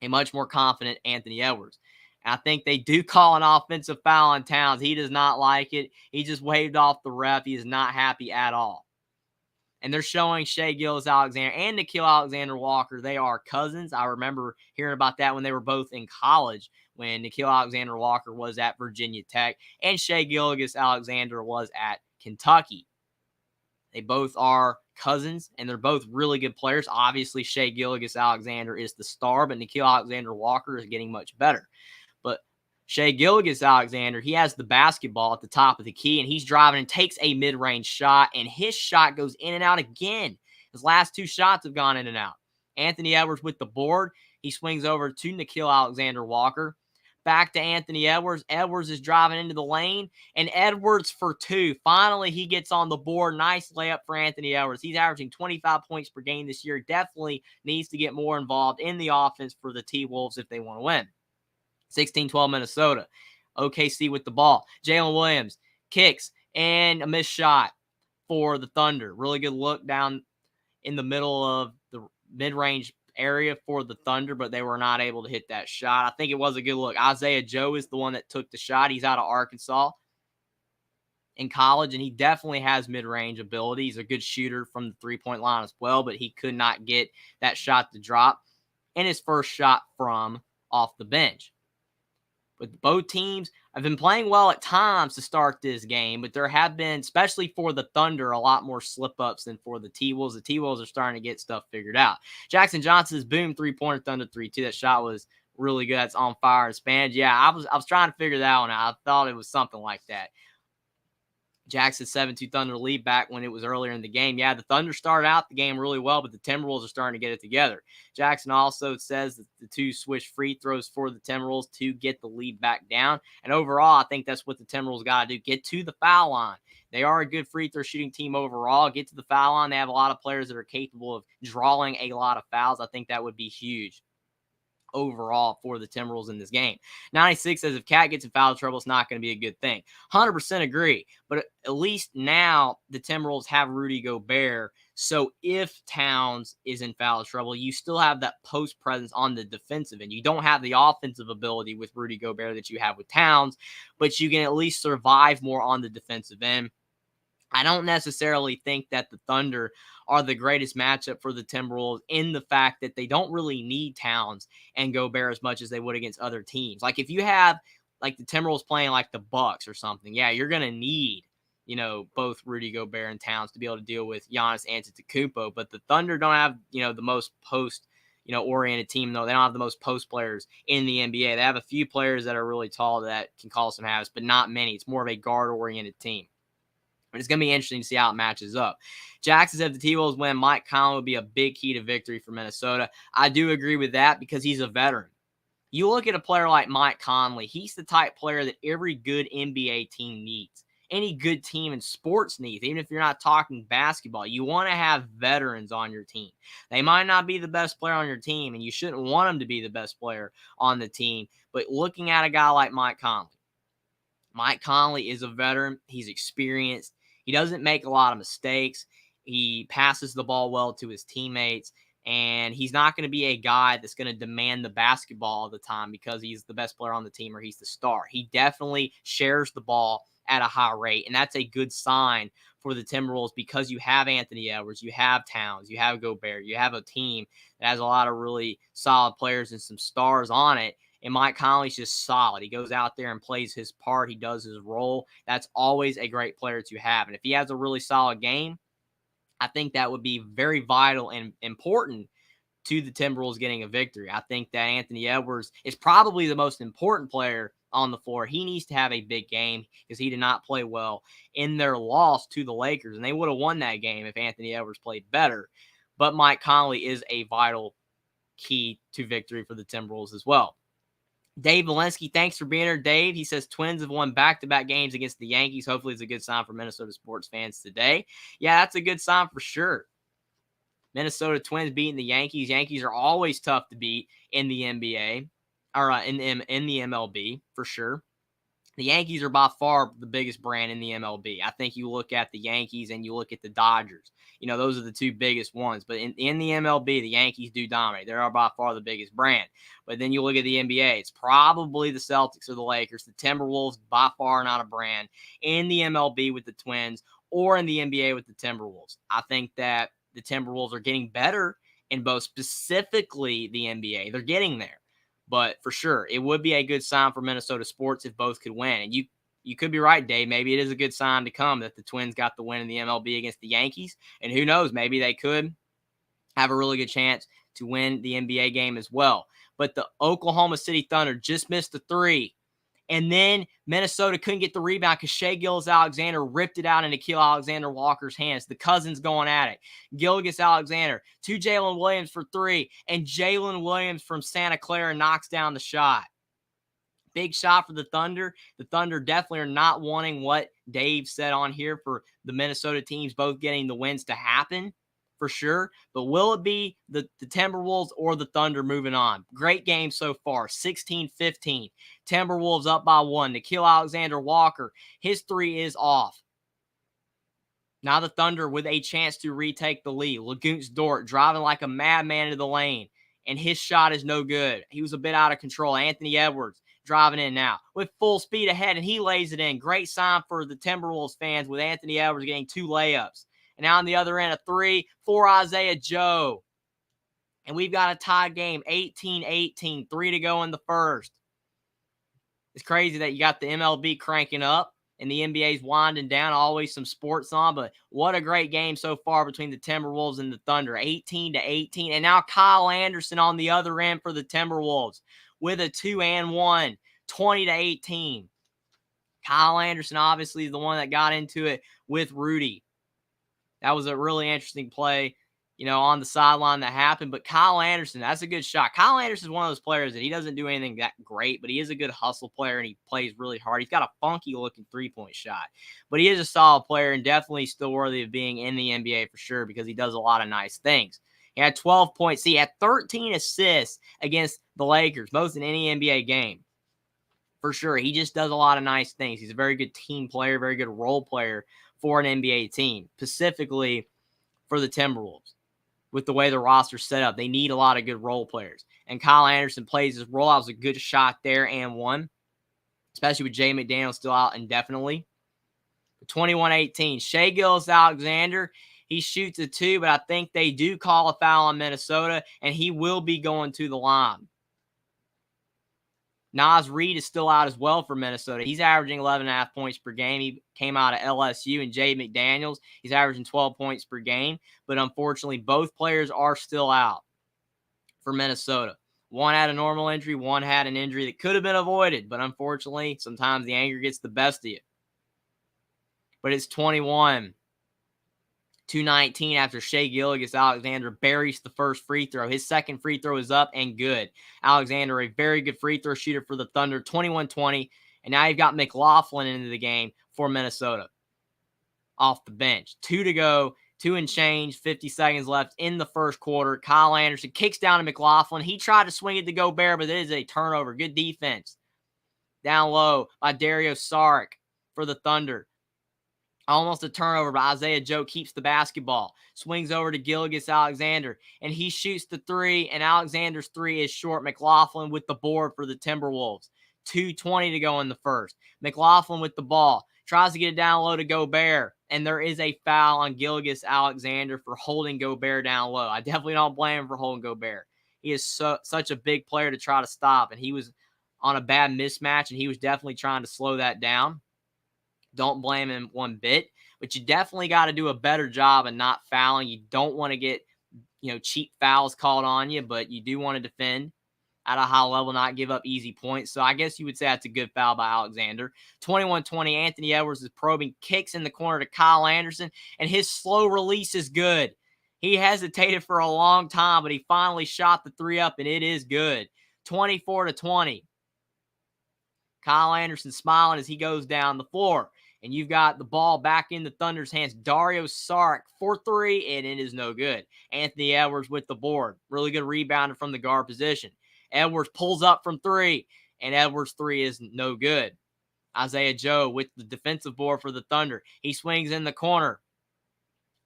a much more confident Anthony Edwards. I think they do call an offensive foul on Towns. He does not like it. He just waved off the ref. He is not happy at all. And they're showing Shai Gilgeous-Alexander and Nickeil Alexander-Walker. They are cousins. I remember hearing about that when they were both in college, when Nickeil Alexander-Walker was at Virginia Tech and Shai Gilgeous-Alexander was at Kentucky. They both are cousins, and they're both really good players. Obviously, Shai Gilgeous-Alexander is the star, but Nickeil Alexander-Walker is getting much better. But Shai Gilgeous-Alexander, he has the basketball at the top of the key, and he's driving and takes a mid-range shot, and his shot goes in and out again. His last two shots have gone in and out. Anthony Edwards with the board. He swings over to Nickeil Alexander-Walker. Back to Anthony Edwards. Edwards is driving into the lane, and Edwards for two. Finally, he gets on the board. Nice layup for Anthony Edwards. He's averaging 25 points per game this year. Definitely needs to get more involved in the offense for the T-Wolves if they want to win. 16-12 Minnesota. OKC with the ball. Jalen Williams kicks and a missed shot for the Thunder. Really good look down in the middle of the mid-range area for the Thunder, but they were not able to hit that shot. I think it was a good look. Isaiah Joe is the one that took the shot. He's out of Arkansas in college, and he definitely has mid-range ability. He's a good shooter from the three-point line as well, but he could not get that shot to drop in his first shot from off the bench. But both teams have been playing well at times to start this game, but there have been, especially for the Thunder, a lot more slip-ups than for the T-Wolves. The T-Wolves are starting to get stuff figured out. Jackson Johnson's boom three-pointer, Thunder 3-2. That shot was really good. That's on fire in Spanish. Yeah, I was trying to figure that one out. I thought it was something like that. Jackson's 7-2 Thunder lead back when it was earlier in the game. Yeah, the Thunder started out the game really well, but the Timberwolves are starting to get it together. Jackson also says that the two swish free throws for the Timberwolves to get the lead back down. And overall, I think that's what the Timberwolves got to do. Get to the foul line. They are a good free throw shooting team overall. Get to the foul line. They have a lot of players that are capable of drawing a lot of fouls. I think that would be huge overall for the Timberwolves in this game. 96 says if Cat gets in foul trouble, it's not going to be a good thing. 100% agree, but at least now the Timberwolves have Rudy Gobert, so if Towns is in foul trouble, you still have that post presence on the defensive end. You don't have the offensive ability with Rudy Gobert that you have with Towns, but you can at least survive more on the defensive end. I don't necessarily think that the Thunder are the greatest matchup for the Timberwolves in the fact that they don't really need Towns and Gobert as much as they would against other teams. Like if you have like the Timberwolves playing like the Bucks or something, yeah, you're going to need, both Rudy Gobert and Towns to be able to deal with Giannis Antetokounmpo. But the Thunder don't have, the most oriented team, though. They don't have the most post players in the NBA. They have a few players that are really tall that can cause some havoc, but not many. It's more of a guard-oriented team. But it's going to be interesting to see how it matches up. Jackson said if the T-Wolves win, Mike Conley would be a big key to victory for Minnesota. I do agree with that because he's a veteran. You look at a player like Mike Conley, he's the type player that every good NBA team needs. Any good team in sports needs, even if you're not talking basketball. You want to have veterans on your team. They might not be the best player on your team, and you shouldn't want them to be the best player on the team. But looking at a guy like Mike Conley is a veteran. He's experienced. He doesn't make a lot of mistakes. He passes the ball well to his teammates. And he's not going to be a guy that's going to demand the basketball all the time because he's the best player on the team or he's the star. He definitely shares the ball at a high rate, and that's a good sign for the Timberwolves because you have Anthony Edwards, you have Towns, you have Gobert, you have a team that has a lot of really solid players and some stars on it. And Mike Conley's just solid. He goes out there and plays his part. He does his role. That's always a great player to have. And if he has a really solid game, I think that would be very vital and important to the Timberwolves getting a victory. I think that Anthony Edwards is probably the most important player on the floor. He needs to have a big game because he did not play well in their loss to the Lakers. And they would have won that game if Anthony Edwards played better. But Mike Conley is a vital key to victory for the Timberwolves as well. Dave Valensky, thanks for being here, Dave. He says Twins have won back-to-back games against the Yankees. Hopefully it's a good sign for Minnesota sports fans today. Yeah, that's a good sign for sure. Minnesota Twins beating the Yankees. Yankees are always tough to beat in the NBA or in the MLB for sure. The Yankees are by far the biggest brand in the MLB. I think you look at the Yankees and you look at the Dodgers. Those are the two biggest ones. But in the MLB, the Yankees do dominate. They are by far the biggest brand. But then you look at the NBA, it's probably the Celtics or the Lakers. The Timberwolves, by far not a brand. In the MLB with the Twins or in the NBA with the Timberwolves. I think that the Timberwolves are getting better in both, specifically the NBA. They're getting there. But for sure, it would be a good sign for Minnesota sports if both could win. And you could be right, Dave. Maybe it is a good sign to come that the Twins got the win in the MLB against the Yankees. And who knows, maybe they could have a really good chance to win the NBA game as well. But the Oklahoma City Thunder just missed a three. And then Minnesota couldn't get the rebound because Shai Gilgeous-Alexander ripped it out into Nickeil Alexander-Walker's hands. The cousins going at it. Gilgeous-Alexander to Jalen Williams for three. And Jalen Williams from Santa Clara knocks down the shot. Big shot for the Thunder. The Thunder definitely are not wanting what Dave said on here for the Minnesota teams both getting the wins to happen. For sure. But will it be the Timberwolves or the Thunder moving on? Great game so far. 16-15. Timberwolves up by one. Nickeil Alexander-Walker, his three is off. Now the Thunder with a chance to retake the lead. Laguntz Dort driving like a madman into the lane. And his shot is no good. He was a bit out of control. Anthony Edwards driving in now with full speed ahead, and he lays it in. Great sign for the Timberwolves fans with Anthony Edwards getting two layups. And now on the other end, a three for Isaiah Joe. And we've got a tie game, 18-18, 3 to go in the first. It's crazy that you got the MLB cranking up and the NBA's winding down, always some sports on. But what a great game so far between the Timberwolves and the Thunder, 18-18. And now Kyle Anderson on the other end for the Timberwolves with a 2-1, 20-18. Kyle Anderson obviously is the one that got into it with Rudy. That was a really interesting play, on the sideline that happened. But Kyle Anderson, that's a good shot. Kyle Anderson is one of those players that he doesn't do anything that great, but he is a good hustle player and he plays really hard. He's got a funky-looking three-point shot. But he is a solid player and definitely still worthy of being in the NBA for sure because he does a lot of nice things. He had 12 points. He had 13 assists against the Lakers, most in any NBA game. For sure. He just does a lot of nice things. He's a very good team player, very good role player for an NBA team, specifically for the Timberwolves. With the way the roster's set up, they need a lot of good role players. And Kyle Anderson plays his role. That was a good shot there and one, especially with Jay McDaniels still out indefinitely. 21-18. Shai Gilgeous-Alexander, he shoots a two, but I think they do call a foul on Minnesota, and he will be going to the line. Naz Reid is still out as well for Minnesota. He's averaging 11.5 points per game. He came out of LSU. And Jay McDaniels, he's averaging 12 points per game. But unfortunately, both players are still out for Minnesota. One had a normal injury. One had an injury that could have been avoided. But unfortunately, sometimes the anger gets the best of you. But it's 21-19 after Shai Gilgeous-Alexander buries the first free throw. His second free throw is up and good. Alexander, a very good free throw shooter for the Thunder, 21-20. And now you've got McLaughlin into the game for Minnesota off the bench. 2 to go, 2 and change, 50 seconds left in the first quarter. Kyle Anderson kicks down to McLaughlin. He tried to swing it to Gobert, but it is a turnover. Good defense. Down low by Dario Saric for the Thunder. Almost a turnover, but Isaiah Joe keeps the basketball. Swings over to Gilgeous-Alexander, and he shoots the three, and Alexander's three is short. McLaughlin with the board for the Timberwolves. 2:20 to go in the first. McLaughlin with the ball. Tries to get it down low to Gobert, and there is a foul on Gilgeous-Alexander for holding Gobert down low. I definitely don't blame him for holding Gobert. He is such a big player to try to stop, and he was on a bad mismatch, and he was definitely trying to slow that down. Don't blame him one bit, but you definitely got to do a better job of not fouling. You don't want to get, cheap fouls called on you, but you do want to defend at a high level, not give up easy points. So I guess you would say that's a good foul by Alexander. 21-20, Anthony Edwards is probing, kicks in the corner to Kyle Anderson, and his slow release is good. He hesitated for a long time, but he finally shot the three up, and it is good. 24-20. Kyle Anderson smiling as he goes down the floor. And you've got the ball back in the Thunder's hands. Dario Saric for three, and it is no good. Anthony Edwards with the board. Really good rebounding from the guard position. Edwards pulls up from three, and Edwards' three is no good. Isaiah Joe with the defensive board for the Thunder. He swings in the corner.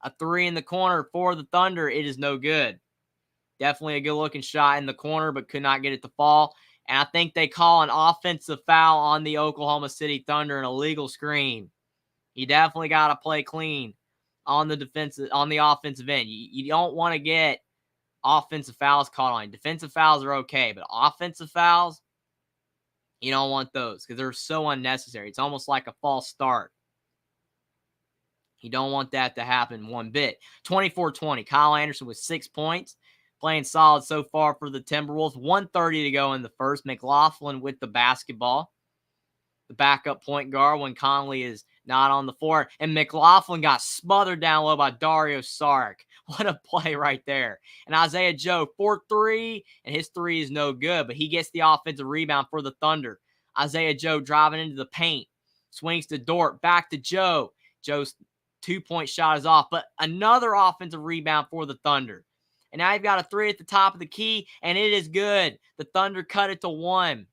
A three in the corner for the Thunder. It is no good. Definitely a good-looking shot in the corner, but could not get it to fall. And I think they call an offensive foul on the Oklahoma City Thunder, an illegal screen. You definitely got to play clean on the offensive end. You don't want to get offensive fouls called on you. Defensive fouls are okay, but offensive fouls, you don't want those because they're so unnecessary. It's almost like a false start. You don't want that to happen one bit. 24-20. Kyle Anderson with 6 points. Playing solid so far for the Timberwolves. 1:30 to go in the first. McLaughlin with the basketball. The backup point guard when Conley is not on the floor. And McLaughlin got smothered down low by Dario Saric. What a play right there. And Isaiah Joe, 4-3, and his three is no good, but he gets the offensive rebound for the Thunder. Isaiah Joe driving into the paint. Swings to Dort, back to Joe. Joe's 2-point shot is off, but another offensive rebound for the Thunder. And now you've got a three at the top of the key, and it is good. The Thunder cut it to 1.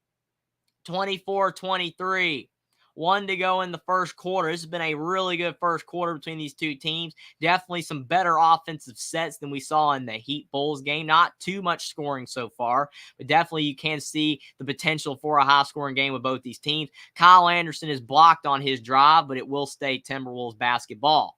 24-23. 1 to go in the first quarter. This has been a really good first quarter between these two teams. Definitely some better offensive sets than we saw in the Heat Bulls game. Not too much scoring so far, but definitely you can see the potential for a high-scoring game with both these teams. Kyle Anderson is blocked on his drive, but it will stay Timberwolves basketball.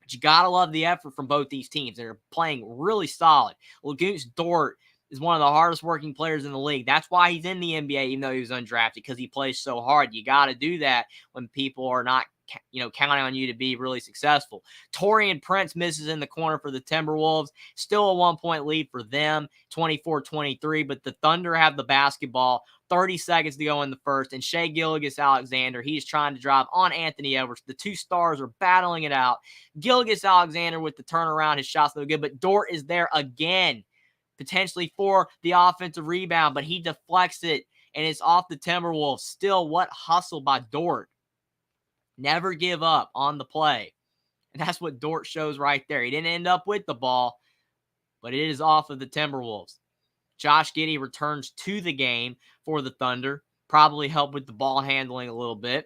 But you got to love the effort from both these teams. They're playing really solid. Lagoons Dort is one of the hardest working players in the league. That's why he's in the NBA, even though he was undrafted, because he plays so hard. You got to do that when people are not, counting on you to be really successful. Taurean Prince misses in the corner for the Timberwolves. Still a 1-point lead for them, 24-23, but the Thunder have the basketball. 30 seconds to go in the first, and Shai Gilgeous-Alexander, he's trying to drive on Anthony Edwards. The two stars are battling it out. Gilgeous-Alexander with the turnaround, his shot's no good, but Dort is there again, potentially for the offensive rebound, but he deflects it, and it's off the Timberwolves. Still, what hustle by Dort. Never give up on the play. And that's what Dort shows right there. He didn't end up with the ball, but it is off of the Timberwolves. Josh Giddey returns to the game for the Thunder. Probably helped with the ball handling a little bit.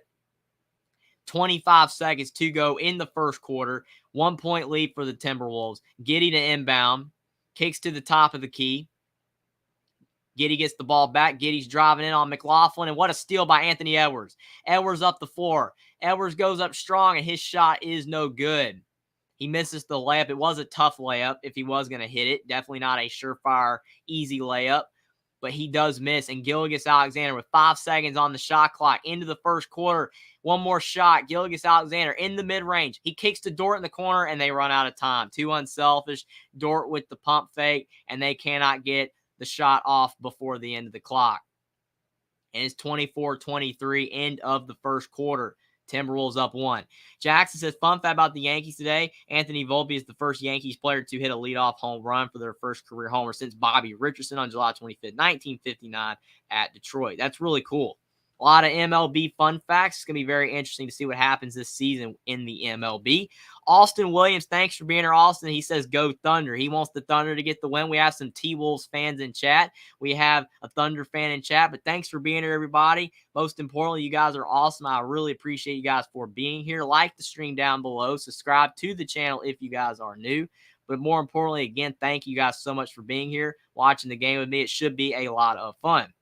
25 seconds to go in the first quarter. 1-point lead for the Timberwolves. Giddey to inbound. Kicks to the top of the key. Giddey gets the ball back. Giddey's driving in on McLaughlin, and what a steal by Anthony Edwards. Edwards up the floor. Edwards goes up strong, and his shot is no good. He misses the layup. It was a tough layup if he was going to hit it. Definitely not a surefire, easy layup, but he does miss. And Gilgeous-Alexander with 5 seconds on the shot clock into the first quarter. One more shot. Gilgeous-Alexander in the mid-range. He kicks to Dort in the corner, and they run out of time. Too unselfish. Dort with the pump fake, and they cannot get the shot off before the end of the clock. And it's 24-23, end of the first quarter. Timberwolves up 1. Jackson says, fun fact about the Yankees today, Anthony Volpe is the first Yankees player to hit a leadoff home run for their first career homer since Bobby Richardson on July 25th, 1959 at Detroit. That's really cool. A lot of MLB fun facts. It's going to be very interesting to see what happens this season in the MLB. Austin Williams, thanks for being here, Austin. He says, go Thunder. He wants the Thunder to get the win. We have some T-Wolves fans in chat. We have a Thunder fan in chat, but thanks for being here, everybody. Most importantly, you guys are awesome. I really appreciate you guys for being here. Like the stream down below. Subscribe to the channel if you guys are new. But more importantly, again, thank you guys so much for being here, watching the game with me. It should be a lot of fun.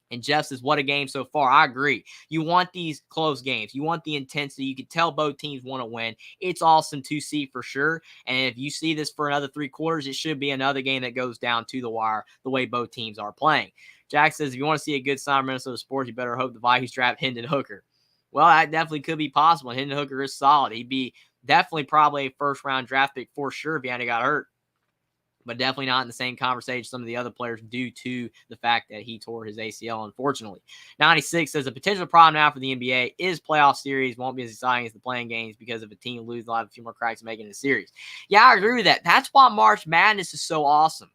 And Jeff says, what a game so far. I agree. You want these close games. You want the intensity. You can tell both teams want to win. It's awesome to see for sure. And if you see this for another 3 quarters, it should be another game that goes down to the wire the way both teams are playing. Jack says, if you want to see a good sign of Minnesota sports, you better hope the Vikings draft Hendon Hooker. Well, that definitely could be possible. Hendon Hooker is solid. He'd be definitely probably a first-round draft pick for sure if he hadn't got hurt, but definitely not in the same conversation some of the other players due to the fact that he tore his ACL, unfortunately. 96 says, a potential problem now for the NBA is playoff series won't be as exciting as the playing games because if a team loses, they'll have a few more cracks making the series. Yeah, I agree with that. That's why March Madness is so awesome,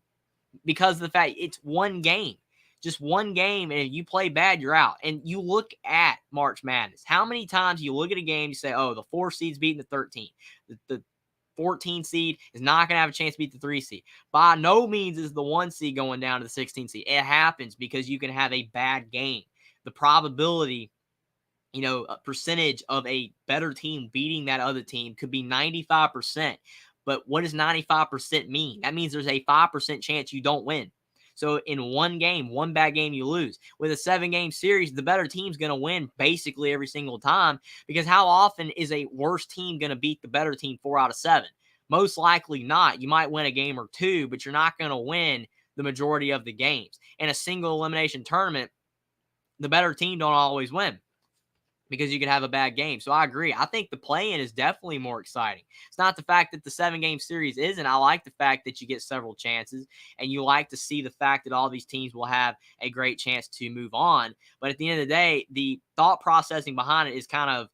because of the fact it's one game. Just one game, and if you play bad, you're out. And you look at March Madness. How many times you look at a game, you say, oh, the 4 seed's beating the 13. The 14 seed is not going to have a chance to beat the 3 seed. By no means is the 1 seed going down to the 16 seed. It happens because you can have a bad game. The probability, a percentage of a better team beating that other team could be 95%. But what does 95% mean? That means there's a 5% chance you don't win. So in one game, one bad game, you lose. With a 7-game series, the better team's going to win basically every single time, because how often is a worse team going to beat the better team 4 out of 7? Most likely not. You might win a game or 2, but you're not going to win the majority of the games. In a single elimination tournament, the better team don't always win, because you can have a bad game. So I agree. I think the play-in is definitely more exciting. It's not the fact that the 7-game series isn't. I like the fact that you get several chances, and you like to see the fact that all these teams will have a great chance to move on. But at the end of the day, the thought processing behind it is kind of,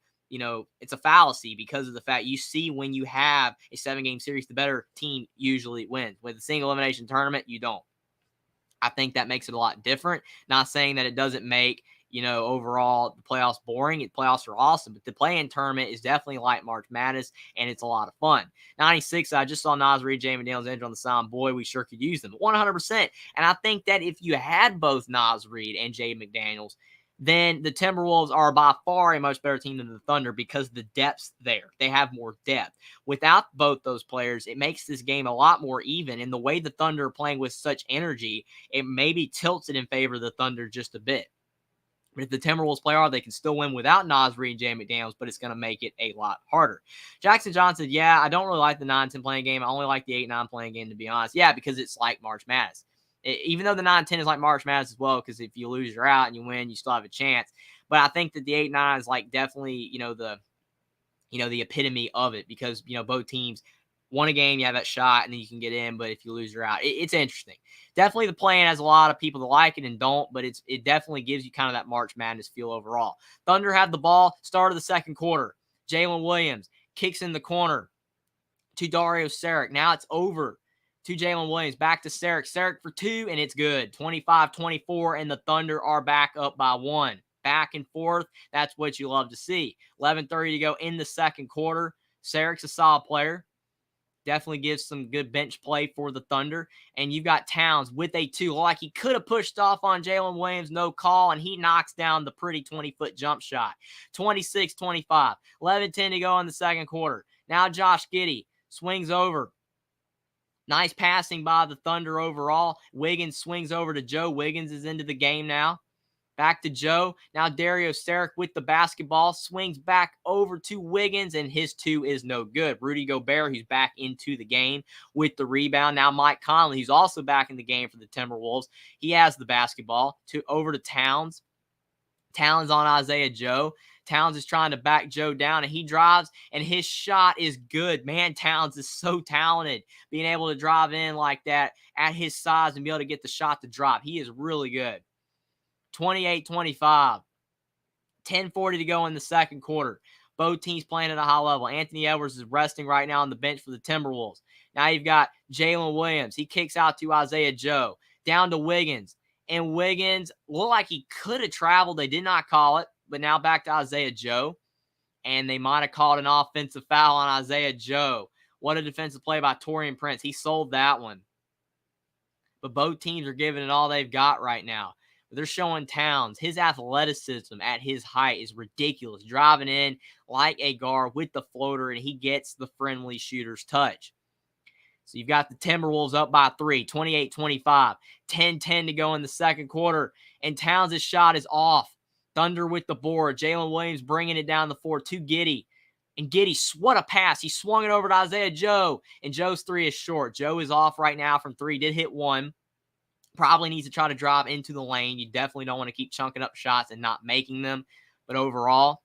it's a fallacy, because of the fact you see when you have a 7-game series, the better team usually wins. With a single elimination tournament, you don't. I think that makes it a lot different. Not saying that it doesn't make overall the playoffs boring. The playoffs are awesome, but the play-in tournament is definitely like March Madness, and it's a lot of fun. 96, I just saw Nas Reed, Jay McDaniels injured on the sound. Boy, we sure could use them. 100%. And I think that if you had both Nas Reed and Jay McDaniels, then the Timberwolves are by far a much better team than the Thunder, because the depth's there. They have more depth. Without both those players, it makes this game a lot more even. And the way the Thunder are playing with such energy, it maybe tilts it in favor of the Thunder just a bit. But if the Timberwolves play hard, they can still win without Nas Reed and Jay McDaniels, but it's going to make it a lot harder. Jackson Johnson said, yeah, I don't really like the 9-10 playing game. I only like the 8-9 playing game, to be honest. Yeah, because it's like March Madness. Even though the 9-10 is like March Madness as well, because if you lose, you're out, and you win, you still have a chance. But I think that the 8-9 is like definitely, the epitome of it, because, both teams won a game, you have that shot, and then you can get in, but if you lose, you're out. It's interesting. Definitely the play-in has a lot of people that like it and don't, but it definitely gives you kind of that March Madness feel overall. Thunder had the ball, start of the second quarter. Jalen Williams kicks in the corner to Dario Saric. Now it's over to Jalen Williams. Back to Saric. Saric for 2, and it's good. 25-24, and the Thunder are back up by 1. Back and forth. That's what you love to see. 11:30 to go in the second quarter. Saric's a solid player. Definitely gives some good bench play for the Thunder. And you've got Towns with a 2. Like he could have pushed off on Jalen Williams, no call, and he knocks down the pretty 20-foot jump shot. 26-25. 11:10 to go in the second quarter. Now Josh Giddey swings over. Nice passing by the Thunder overall. Wiggins swings over to Joe. Wiggins is into the game now. Back to Joe. Now Dario Saric with the basketball. Swings back over to Wiggins, and his 2 is no good. Rudy Gobert, who's back into the game with the rebound. Now Mike Conley, who's also back in the game for the Timberwolves. He has the basketball. Over to Towns. Towns on Isaiah Joe. Towns is trying to back Joe down, and he drives, and his shot is good. Man, Towns is so talented, being able to drive in like that at his size and be able to get the shot to drop. He is really good. 28-25. 10:40 to go in the second quarter. Both teams playing at a high level. Anthony Edwards is resting right now on the bench for the Timberwolves. Now you've got Jalen Williams. He kicks out to Isaiah Joe. Down to Wiggins. And Wiggins looked like he could have traveled. They did not call it, but now back to Isaiah Joe. And they might have called an offensive foul on Isaiah Joe. What a defensive play by Taurean Prince. He sold that one. But both teams are giving it all they've got right now. They're showing Towns. His athleticism at his height is ridiculous. Driving in like a guard with the floater, and he gets the friendly shooter's touch. So you've got the Timberwolves up by 3, 28-25. 10-10 to go in the second quarter, and Towns' shot is off. Thunder with the board. Jalen Williams bringing it down the floor to Giddey. And Giddey, what a pass. He swung it over to Isaiah Joe, and Joe's three is short. Joe is off right now from 3. Did hit 1. Probably needs to try to drive into the lane. You definitely don't want to keep chunking up shots and not making them. But overall,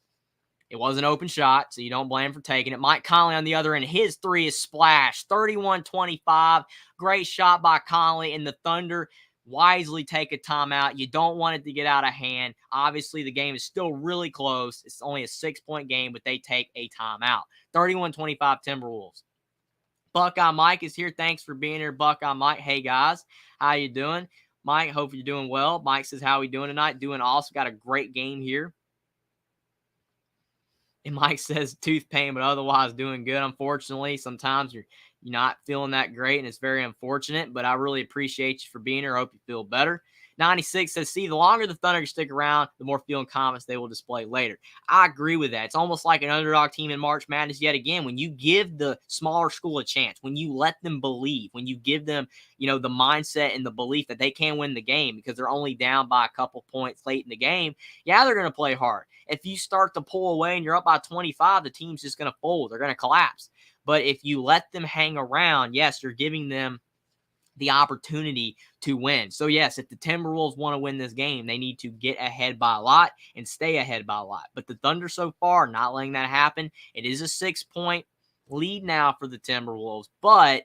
it was an open shot, so you don't blame him for taking it. Mike Conley on the other end. His 3 is splashed. 31-25. Great shot by Conley, and the Thunder wisely take a timeout. You don't want it to get out of hand. Obviously, the game is still really close. It's only a 6-point game, but they take a timeout. 31-25 Timberwolves. Buckeye Mike is here. Thanks for being here, Buckeye Mike. Hey, guys. How you doing? Mike, hope you're doing well. Mike says, how are we doing tonight? Doing awesome. Got a great game here. And Mike says, tooth pain, but otherwise doing good. Unfortunately, sometimes you're not feeling that great, and it's very unfortunate. But I really appreciate you for being here. I hope you feel better. 96 says, see, the longer the Thunder stick around, the more feeling confidence they will display later. I agree with that. It's almost like an underdog team in March Madness yet again. When you give the smaller school a chance, when you let them believe, when you give them, the mindset and the belief that they can win the game because they're only down by a couple points late in the game, yeah, they're going to play hard. If you start to pull away and you're up by 25, the team's just going to fold. They're going to collapse. But if you let them hang around, yes, you're giving them the opportunity to win. So yes, if the Timberwolves want to win this game, they need to get ahead by a lot and stay ahead by a lot. But the Thunder so far, not letting that happen. It is a 6-point lead now for the Timberwolves, but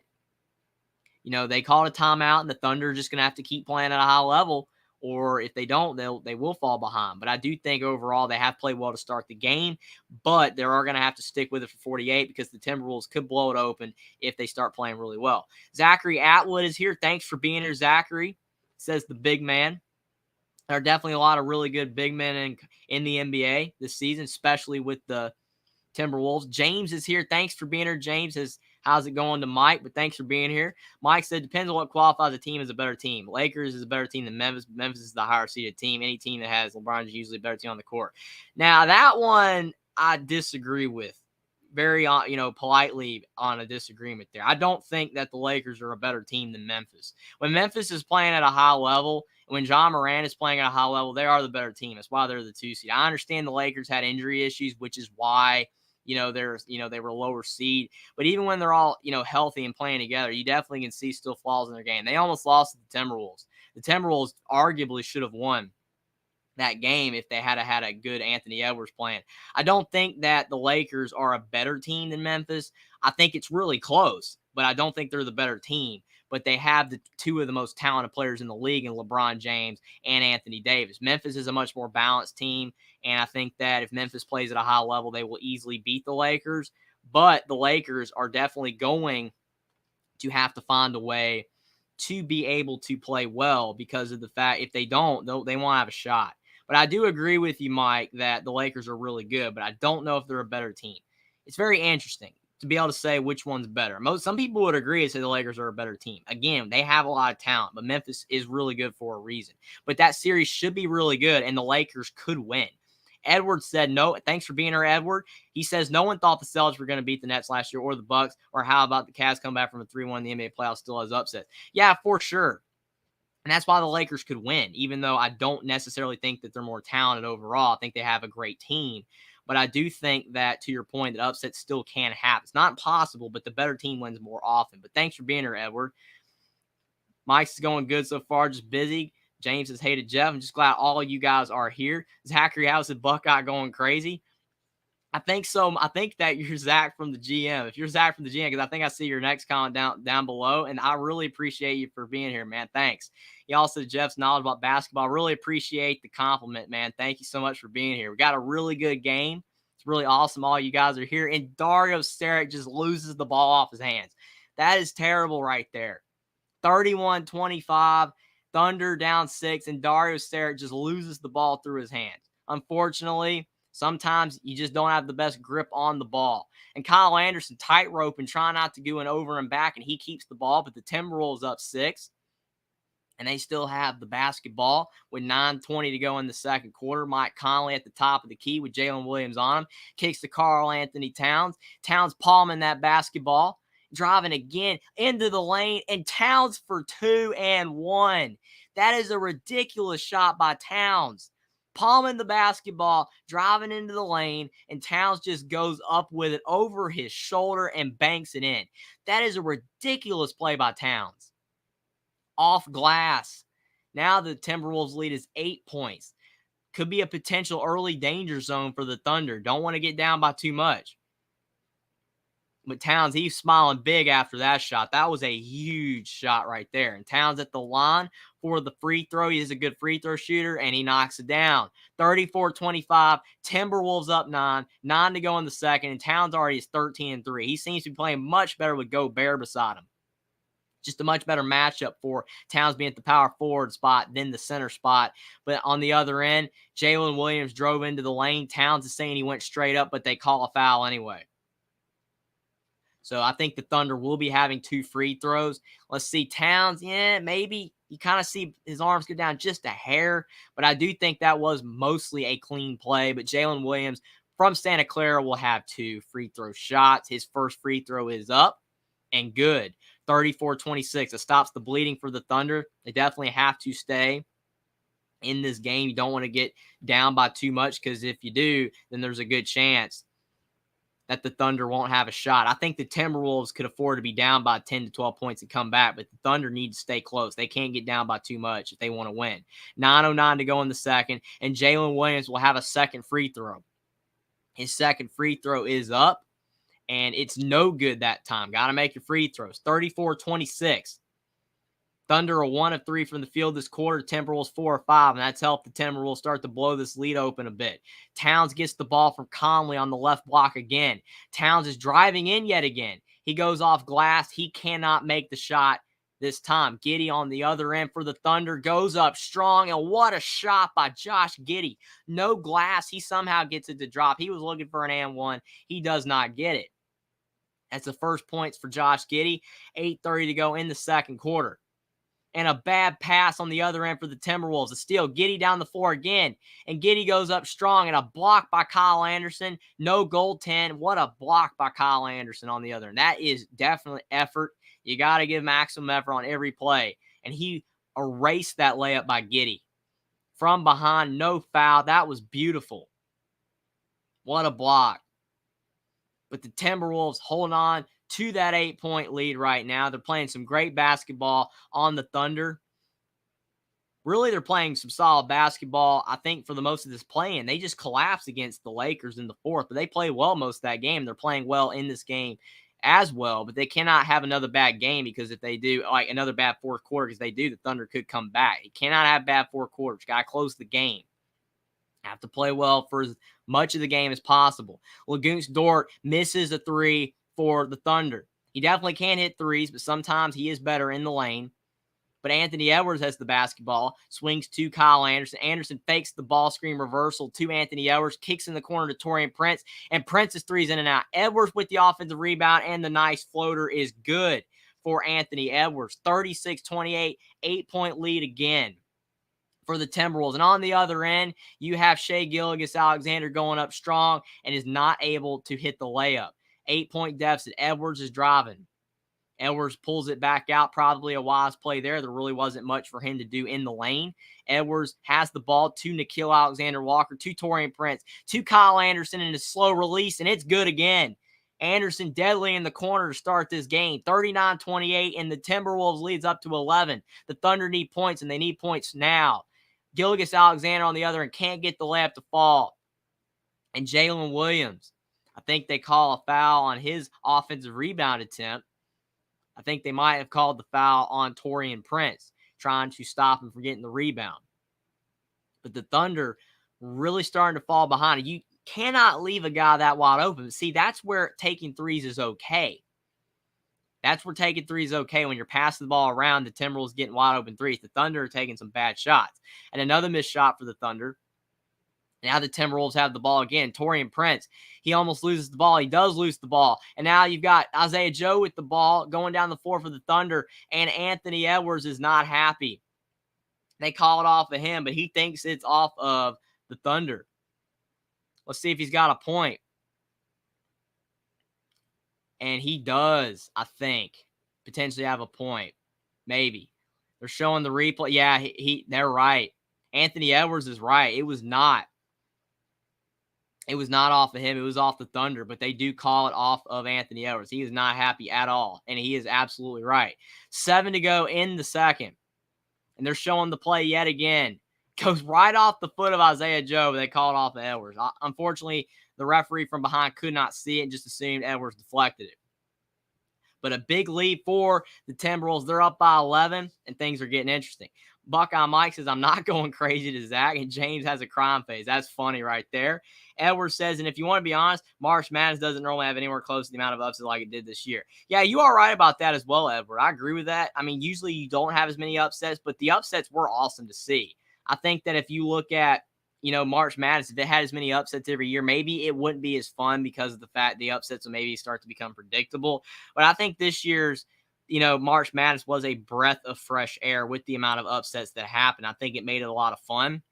they called a timeout, and the Thunder are just going to have to keep playing at a high level, or if they don't, they will fall behind. But I do think overall they have played well to start the game, but they are going to have to stick with it for 48 because the Timberwolves could blow it open if they start playing really well. Zachary Atwood is here. Thanks for being here, Zachary, says the big man. There are definitely a lot of really good big men in the NBA this season, especially with the Timberwolves. James is here. Thanks for being here, James. How's it going to Mike? But thanks for being here. Mike said, depends on what qualifies a team as a better team. Lakers is a better team than Memphis. Memphis is the higher seeded team. Any team that has LeBron is usually a better team on the court. Now, that one I disagree with. Very, politely on a disagreement there. I don't think that the Lakers are a better team than Memphis. When Memphis is playing at a high level, when John Moran is playing at a high level, they are the better team. That's why they're the 2 seed. I understand the Lakers had injury issues, which is why they were a lower seed. But even when they're all, healthy and playing together, you definitely can see still flaws in their game. They almost lost to the Timberwolves. The Timberwolves arguably should have won that game if they had a good Anthony Edwards playing. I don't think that the Lakers are a better team than Memphis. I think it's really close, but I don't think they're the better team. But they have the 2 of the most talented players in the league in LeBron James and Anthony Davis. Memphis is a much more balanced team, and I think that if Memphis plays at a high level, they will easily beat the Lakers. But the Lakers are definitely going to have to find a way to be able to play well because of the fact if they don't, they won't have a shot. But I do agree with you, Mike, that the Lakers are really good, but I don't know if they're a better team. It's very interesting to be able to say which one's better. Some people would agree and say the Lakers are a better team. Again, they have a lot of talent, but Memphis is really good for a reason. But that series should be really good, and the Lakers could win. Edward said no. Thanks for being here, Edward. He says no one thought the Celtics were going to beat the Nets last year or the Bucks, or how about the Cavs come back from a 3-1 in the NBA playoffs still has upsets. Yeah, for sure. And that's why the Lakers could win, even though I don't necessarily think that they're more talented overall. I think they have a great team. But I do think that, to your point, that upsets still can happen. It's not impossible, but the better team wins more often. But thanks for being here, Edward. Mike's going good so far, just busy. James has hated Jeff. I'm just glad all of you guys are here. Zachary House and Buckeye going crazy. I think so. I think that you're Zach from the GM. If you're Zach from the GM, because I think I see your next comment down below, and I really appreciate you for being here, man. Thanks. He also Jeff's knowledge about basketball. I really appreciate the compliment, man. Thank you so much for being here. We got a really good game. It's really awesome. All you guys are here, and Dario Saric just loses the ball off his hands. That is terrible right there. 31-25. Thunder down 6, and Dario Saric just loses the ball through his hands. Unfortunately, sometimes you just don't have the best grip on the ball. And Kyle Anderson tightrope and trying not to go an over and back, and he keeps the ball, but the Timberwolves up 6. And they still have the basketball with 9:20 to go in the second quarter. Mike Conley at the top of the key with Jalen Williams on him. Kicks to Karl Anthony Towns. Towns palming that basketball. Driving again into the lane. And Towns for 2 and 1. That is a ridiculous shot by Towns. Palming the basketball, driving into the lane, and Towns just goes up with it over his shoulder and banks it in. That is a ridiculous play by Towns. Off glass. Now the Timberwolves lead is 8 points. Could be a potential early danger zone for the Thunder. Don't want to get down by too much. But Towns, he's smiling big after that shot. That was a huge shot right there. And Towns at the line for the free throw. He is a good free throw shooter, and he knocks it down. 34-25. Timberwolves up 9. 9 to go in the second, and Towns already is 13 and 3. He seems to be playing much better with Gobert beside him. Just a much better matchup for Towns being at the power forward spot than the center spot. But on the other end, Jalen Williams drove into the lane. Towns is saying he went straight up, but they call a foul anyway. So I think the Thunder will be having 2 free throws. Let's see. Towns, maybe you kind of see his arms go down just a hair, but I do think that was mostly a clean play. But Jalen Williams from Santa Clara will have 2 free throw shots. His first free throw is up and good. 34-26. It stops the bleeding for the Thunder. They definitely have to stay in this game. You don't want to get down by too much, because if you do, then there's a good chance that the Thunder won't have a shot. I think the Timberwolves could afford to be down by 10 to 12 points and come back, but the Thunder need to stay close. They can't get down by too much if they want to win. 9:09 to go in the second, and Jalen Williams will have a second free throw. His second free throw is up, and it's no good that time. Got to make your free throws. 34-26. Thunder are 1 of 3 from the field this quarter. Timberwolves 4 of 5, and that's helped the Timberwolves start to blow this lead open a bit. Towns gets the ball from Conley on the left block again. Towns is driving in yet again. He goes off glass. He cannot make the shot this time. Giddey on the other end for the Thunder goes up strong, and what a shot by Josh Giddey. No glass. He somehow gets it to drop. He was looking for an and one. He does not get it. That's the first points for Josh Giddey. 8:30 to go in the second quarter. And a bad pass on the other end for the Timberwolves. A steal. Giddey down the floor again. And Giddey goes up strong, and a block by Kyle Anderson. No goaltend. What a block by Kyle Anderson on the other end. That is definitely effort. You got to give maximum effort on every play. And he erased that layup by Giddey. From behind, no foul. That was beautiful. What a block. But the Timberwolves hold on to that 8-point lead right now. They're playing some great basketball on the Thunder. Really, they're playing some solid basketball, I think, for the most of this play-in. They just collapsed against the Lakers in the fourth, but they played well most of that game. They're playing well in this game as well, but they cannot have another bad game, because if they do, like another bad fourth quarter, because they do, the Thunder could come back. You cannot have bad fourth quarters. Got to close the game. Have to play well for as much of the game as possible. Lagoons Dort misses a 3 for the Thunder. He definitely can hit threes, but sometimes he is better in the lane. But Anthony Edwards has the basketball, swings to Kyle Anderson. Anderson fakes the ball screen reversal to Anthony Edwards, kicks in the corner to Taurean Prince, and Prince's three's in and out. Edwards with the offensive rebound, and the nice floater is good for Anthony Edwards. 36-28, 8-point lead again for the Timberwolves. And on the other end, you have Shai Gilgeous-Alexander going up strong and is not able to hit the layup. 8-point deficit. Edwards is driving. Edwards pulls it back out. Probably a wise play there. There really wasn't much for him to do in the lane. Edwards has the ball to Nickeil Alexander-Walker, to Taurean Prince, to Kyle Anderson in a slow release, and it's good again. Anderson deadly in the corner to start this game. 39-28, and the Timberwolves leads up to 11. The Thunder need points, and they need points now. Gilgeous-Alexander on the other end can't get the layup to fall. And Jalen Williams, I think they call a foul on his offensive rebound attempt. I think they might have called the foul on Taurean Prince, trying to stop him from getting the rebound. But the Thunder really starting to fall behind. You cannot leave a guy that wide open. See, that's where taking threes is okay. That's where taking threes is okay. When you're passing the ball around, the Timberwolves getting wide open threes. The Thunder are taking some bad shots. And another missed shot for the Thunder. Now the Timberwolves have the ball again. Taurean Prince, he almost loses the ball. He does lose the ball. And now you've got Isaiah Joe with the ball going down the floor for the Thunder, and Anthony Edwards is not happy. They call it off of him, but he thinks it's off of the Thunder. Let's see if he's got a point. And he does, I think, potentially have a point. Maybe. They're showing the replay. Yeah, they're right. Anthony Edwards is right. It was not. It was not off of him. It was off the Thunder, but they do call it off of Anthony Edwards. He is not happy at all, and he is absolutely right. 7 to go in the second, and they're showing the play yet again. Goes right off the foot of Isaiah Joe, but they call it off of Edwards. Unfortunately, the referee from behind could not see it and just assumed Edwards deflected it. But a big lead for the Timberwolves. They're up by 11, and things are getting interesting. Buckeye Mike says, I'm not going crazy to Zach, and James has a crime face. That's funny right there. Edwards says, and if you want to be honest, March Madness doesn't normally have anywhere close to the amount of upsets like it did this year. Yeah, you are right about that as well, Edward. I agree with that. I mean, usually you don't have as many upsets, but the upsets were awesome to see. I think that if you look at, March Madness, if it had as many upsets every year, maybe it wouldn't be as fun because of the fact the upsets will maybe start to become predictable. But I think this year's, March Madness was a breath of fresh air with the amount of upsets that happened. I think it made it a lot of fun.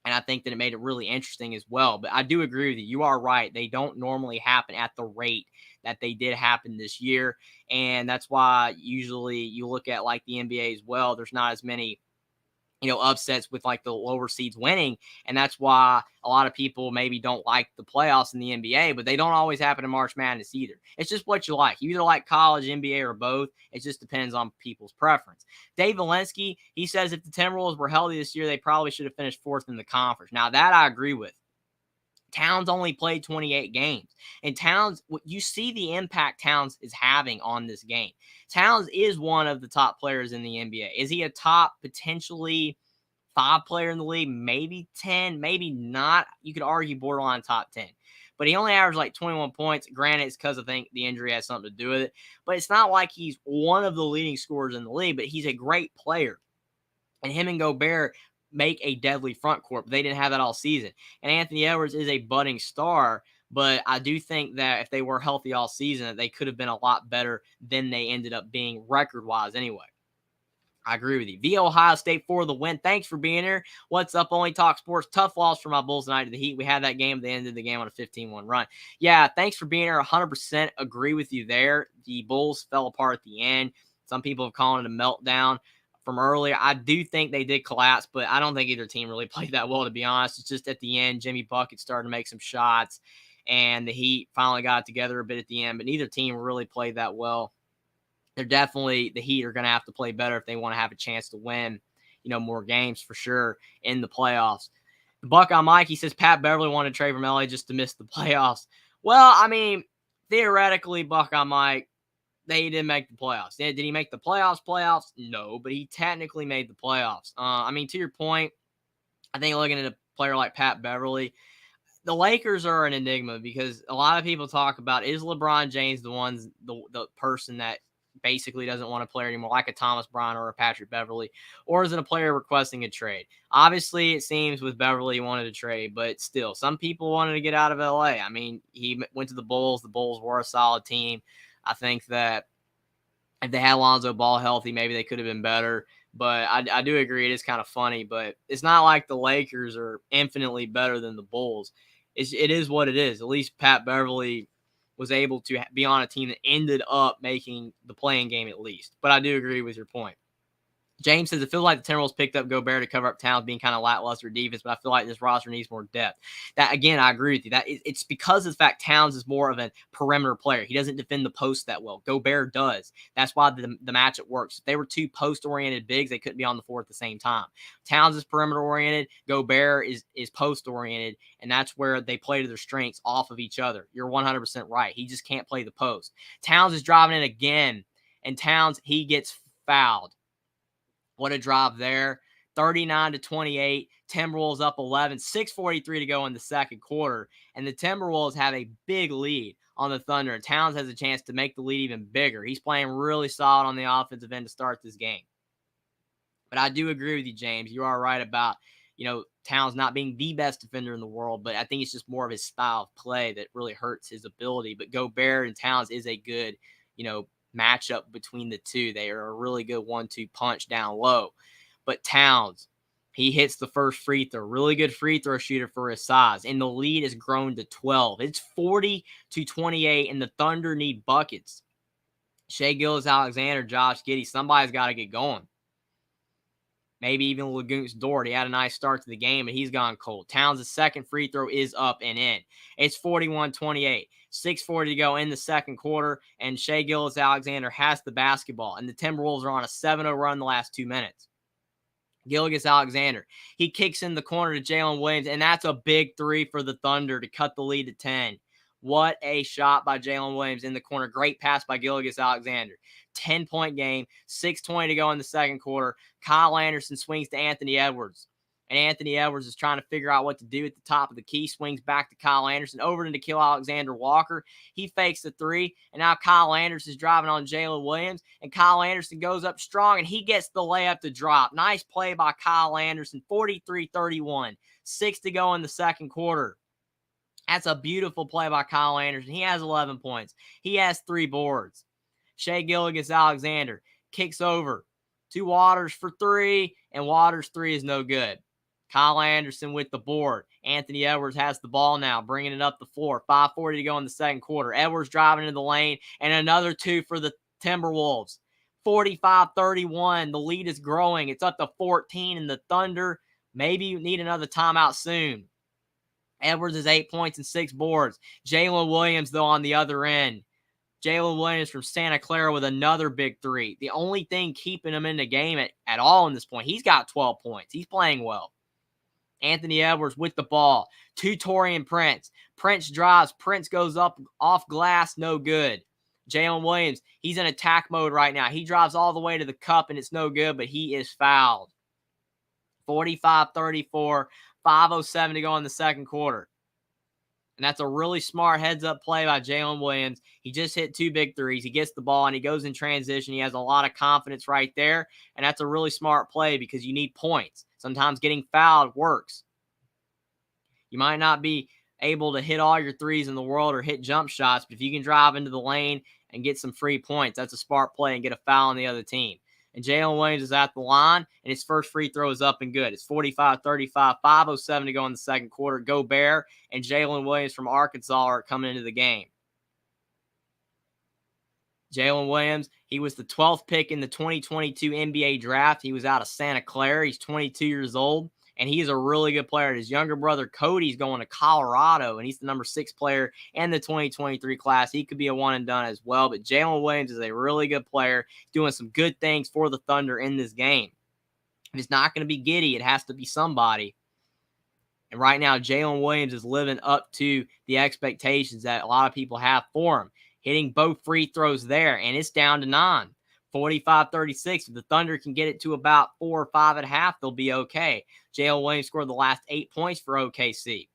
And I think that it made it really interesting as well. But I do agree with you. You are right. They don't normally happen at the rate that they did happen this year. And that's why usually you look at like the NBA as well. There's not as many upsets with like the lower seeds winning. And that's why a lot of people maybe don't like the playoffs in the NBA, but they don't always happen in March Madness either. It's just what you like. You either like college, NBA, or both. It just depends on people's preference. Dave Valensky, he says if the Timberwolves were healthy this year, they probably should have finished fourth in the conference. Now that I agree with. Towns only played 28 games. And Towns, you see the impact Towns is having on this game. Towns is one of the top players in the NBA. Is he a top potentially 5 player in the league? Maybe 10, maybe not. You could argue borderline top 10. But he only averaged like 21 points. Granted, it's because I think the injury has something to do with it. But it's not like he's one of the leading scorers in the league, but he's a great player. And him and Gobert make a deadly front court. But they didn't have that all season. And Anthony Edwards is a budding star, but I do think that if they were healthy all season, that they could have been a lot better than they ended up being record-wise anyway. I agree with you. Via Ohio State for the win. Thanks for being here. What's up, Only Talk Sports? Tough loss for my Bulls tonight to the Heat. We had that game at the end of the game on a 15-1 run. Yeah, thanks for being here. 100% agree with you there. The Bulls fell apart at the end. Some people have called it a meltdown from earlier. I do think they did collapse, but I don't think either team really played that well, to be honest. It's just at the end, Jimmy Bucket started to make some shots, and the Heat finally got together a bit at the end, but neither team really played that well. They're definitely, the Heat are going to have to play better if they want to have a chance to win, more games for sure in the playoffs. The Buckeye Mike, he says Pat Beverly wanted to trade from LA just to miss the playoffs. Well, I mean, theoretically, Buckeye Mike, they didn't make the playoffs. Did he make the playoffs? No, but he technically made the playoffs. To your point, I think looking at a player like Pat Beverly, the Lakers are an enigma because a lot of people talk about, is LeBron James the person that basically doesn't want to play anymore, like a Thomas Bryant or a Patrick Beverly, or is it a player requesting a trade? Obviously, it seems with Beverly he wanted to trade, but still, some people wanted to get out of LA. I mean, he went to the Bulls. The Bulls were a solid team. I think that if they had Lonzo Ball healthy, maybe they could have been better. But I do agree it is kind of funny. But it's not like the Lakers are infinitely better than the Bulls. It is what it is. At least Pat Beverly was able to be on a team that ended up making the playing game at least. But I do agree with your point. James says, it feels like the Timberwolves picked up Gobert to cover up Towns being kind of lackluster defense, but I feel like this roster needs more depth. That, again, I agree with you. It's because of the fact Towns is more of a perimeter player. He doesn't defend the post that well. Gobert does. That's why the matchup works. If they were two post-oriented bigs, they couldn't be on the floor at the same time. Towns is perimeter-oriented. Gobert is post-oriented, and that's where they play to their strengths off of each other. You're 100% right. He just can't play the post. Towns is driving in again, and Towns, he gets fouled. What a drive there. 39-28. Timberwolves up 11. 6:43 to go in the second quarter. And the Timberwolves have a big lead on the Thunder, and Towns has a chance to make the lead even bigger. He's playing really solid on the offensive end to start this game. But I do agree with you, James. You are right about, Towns not being the best defender in the world, but I think it's just more of his style of play that really hurts his ability. But Gobert and Towns is a good, matchup between the two. They are a really good 1-2 punch down low. But Towns, he hits the first free throw. Really good free throw shooter for his size. And the lead has grown to 12. It's 40-28, and the Thunder need buckets. Shai Gilgeous-Alexander, Josh Giddey, somebody's got to get going. Maybe even Lagoons Dort. He had a nice start to the game, but he's gone cold. Towns' second free throw is up and in. It's 41-28. 6:40 to go in the second quarter, and Shai Gilgeous-Alexander has the basketball, and the Timberwolves are on a 7-0 run the last 2 minutes. Gilgeous-Alexander, he kicks in the corner to Jalen Williams, and that's a big three for the Thunder to cut the lead to 10. What a shot by Jalen Williams in the corner. Great pass by Gilgeous-Alexander. 10-point game, 6:20 to go in the second quarter. Kyle Anderson swings to Anthony Edwards. And Anthony Edwards is trying to figure out what to do at the top of the key. Swings back to Kyle Anderson. Over to Nickeil Alexander-Walker. He fakes the three. And now Kyle Anderson is driving on Jalen Williams. And Kyle Anderson goes up strong. And he gets the layup to drop. Nice play by Kyle Anderson. 43-31. 6 to go in the second quarter. That's a beautiful play by Kyle Anderson. He has 11 points. He has 3 boards. Shai Gilgeous-Alexander kicks over to Waters for 3, and Waters' 3 is no good. Kyle Anderson with the board. Anthony Edwards has the ball now, bringing it up the floor. 5:40 to go in the second quarter. Edwards driving into the lane, and another 2 for the Timberwolves. 45-31. The lead is growing. It's up to 14, and the Thunder maybe need another timeout soon. Edwards is 8 points and 6 boards. Jalen Williams, though, on the other end. Jalen Williams from Santa Clara with another big 3. The only thing keeping him in the game at all in this point, he's got 12 points. He's playing well. Anthony Edwards with the ball to Taurean Prince. Prince drives. Prince goes up off glass. No good. Jalen Williams, he's in attack mode right now. He drives all the way to the cup, and it's no good, but he is fouled. 45-34. 5:07 to go in the second quarter. And that's a really smart heads-up play by Jalen Williams. He just hit 2 big threes. He gets the ball, and he goes in transition. He has a lot of confidence right there, and that's a really smart play because you need points. Sometimes getting fouled works. You might not be able to hit all your threes in the world or hit jump shots, but if you can drive into the lane and get some free points, that's a smart play and get a foul on the other team. And Jalen Williams is at the line, and his first free throw is up and good. It's 45-35, 5:07 to go in the second quarter. Gobert and Jalen Williams from Arkansas are coming into the game. Jalen Williams, he was the 12th pick in the 2022 NBA draft. He was out of Santa Clara. He's 22 years old, and he is a really good player. His younger brother, Cody's going to Colorado, and he's the number 6 player in the 2023 class. He could be a one-and-done as well, but Jalen Williams is a really good player, doing some good things for the Thunder in this game. If it's not going to be Giddey, it has to be somebody. And right now, Jalen Williams is living up to the expectations that a lot of people have for him, hitting both free throws there, and it's down to 9. 45-36. If the Thunder can get it to about 4 or 5 at half, they'll be okay. Jalen Williams scored the last 8 points for OKC.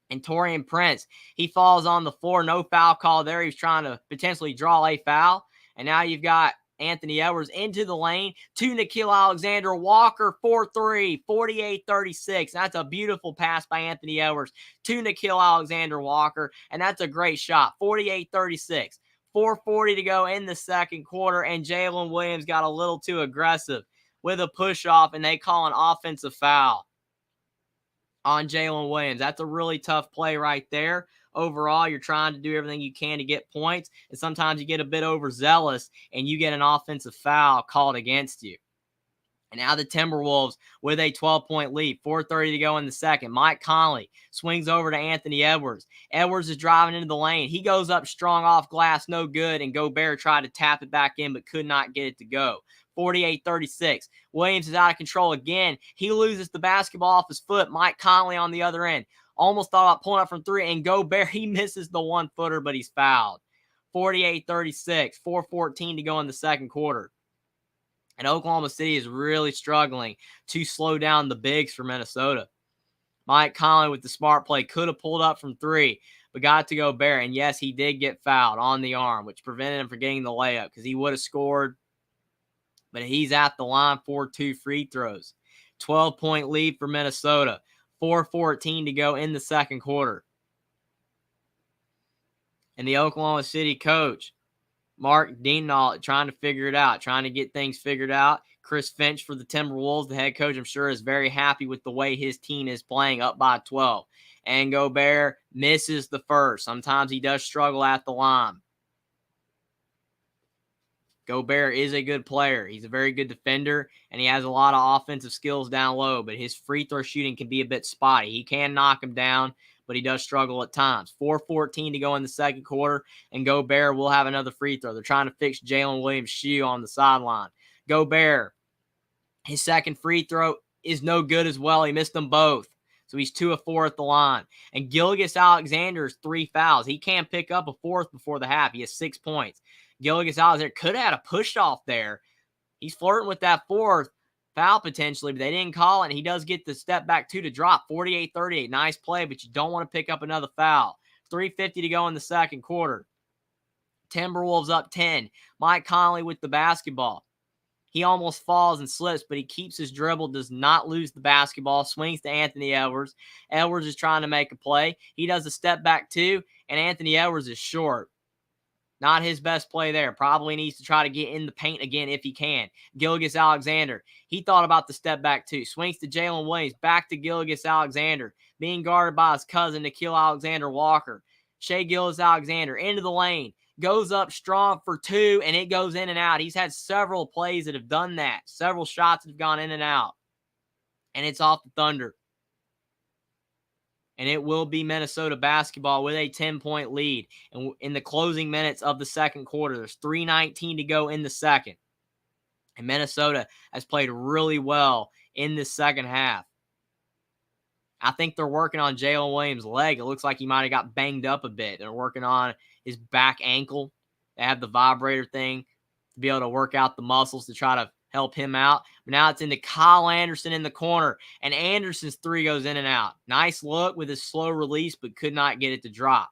And Taurean Prince, he falls on the floor. No foul call there. He was trying to potentially draw a foul. And now you've got Anthony Edwards into the lane to Nickeil Alexander-Walker for 3, 48-36. That's a beautiful pass by Anthony Edwards to Nickeil Alexander-Walker, and that's a great shot. 48-36. 4:40 to go in the second quarter, and Jalen Williams got a little too aggressive with a push-off, and they call an offensive foul on Jalen Williams. That's a really tough play right there. Overall, you're trying to do everything you can to get points, and sometimes you get a bit overzealous, and you get an offensive foul called against you. And now the Timberwolves with a 12-point lead. 4:30 to go in the second. Mike Conley swings over to Anthony Edwards. Edwards is driving into the lane. He goes up strong off glass, no good, and Gobert tried to tap it back in but could not get it to go. 48-36. Williams is out of control again. He loses the basketball off his foot. Mike Conley on the other end. Almost thought about pulling up from 3, and Gobert, he misses the one-footer, but he's fouled. 48-36. 4:14 to go in the second quarter. And Oklahoma City is really struggling to slow down the bigs for Minnesota. Mike Conley with the smart play could have pulled up from 3, but got to Gobert. And yes, he did get fouled on the arm, which prevented him from getting the layup because he would have scored. But he's at the line for 2 free throws. 12-point lead for Minnesota. 4:14 to go in the second quarter. And the Oklahoma City coach, Mark Dienault, trying to figure it out, trying to get things figured out. Chris Finch for the Timberwolves, the head coach, I'm sure is very happy with the way his team is playing, up by 12. And Gobert misses the first. Sometimes he does struggle at the line. Gobert is a good player. He's a very good defender, and he has a lot of offensive skills down low, but his free throw shooting can be a bit spotty. He can knock him down, but he does struggle at times. 4:14 to go in the second quarter, and Gobert will have another free throw. They're trying to fix Jalen Williams' shoe on the sideline. Gobert, his second free throw is no good as well. He missed them both. So he's 2 of 4 at the line. And Gilgeous-Alexander's 3 fouls. He can't pick up a fourth before the half. He has 6 points. Gilgeous-Alexander could have had a push off there. He's flirting with that fourth foul potentially, but they didn't call it. And he does get the step back 2 to drop. 48-38. Nice play, but you don't want to pick up another foul. 3:50 to go in the second quarter. Timberwolves up 10. Mike Conley with the basketball. He almost falls and slips, but he keeps his dribble, does not lose the basketball, swings to Anthony Edwards. Edwards is trying to make a play. He does a step back 2, and Anthony Edwards is short. Not his best play there. Probably needs to try to get in the paint again if he can. Gilgeous-Alexander, he thought about the step back 2. Swings to Jalen Williams, back to Gilgeous-Alexander, being guarded by his cousin, Nickeil Alexander-Walker. Shai Gilgeous-Alexander into the lane. Goes up strong for 2, and it goes in and out. He's had several plays that have done that. Several shots that have gone in and out. And it's off the Thunder. And it will be Minnesota basketball with a 10-point lead. And in the closing minutes of the second quarter, there's 3:19 to go in the second. And Minnesota has played really well in this second half. I think they're working on Jalen Williams' leg. It looks like he might have got banged up a bit. They're working on his back ankle. They have the vibrator thing to be able to work out the muscles to try to help him out. But now it's into Kyle Anderson in the corner, and Anderson's 3 goes in and out. Nice look with his slow release, but could not get it to drop.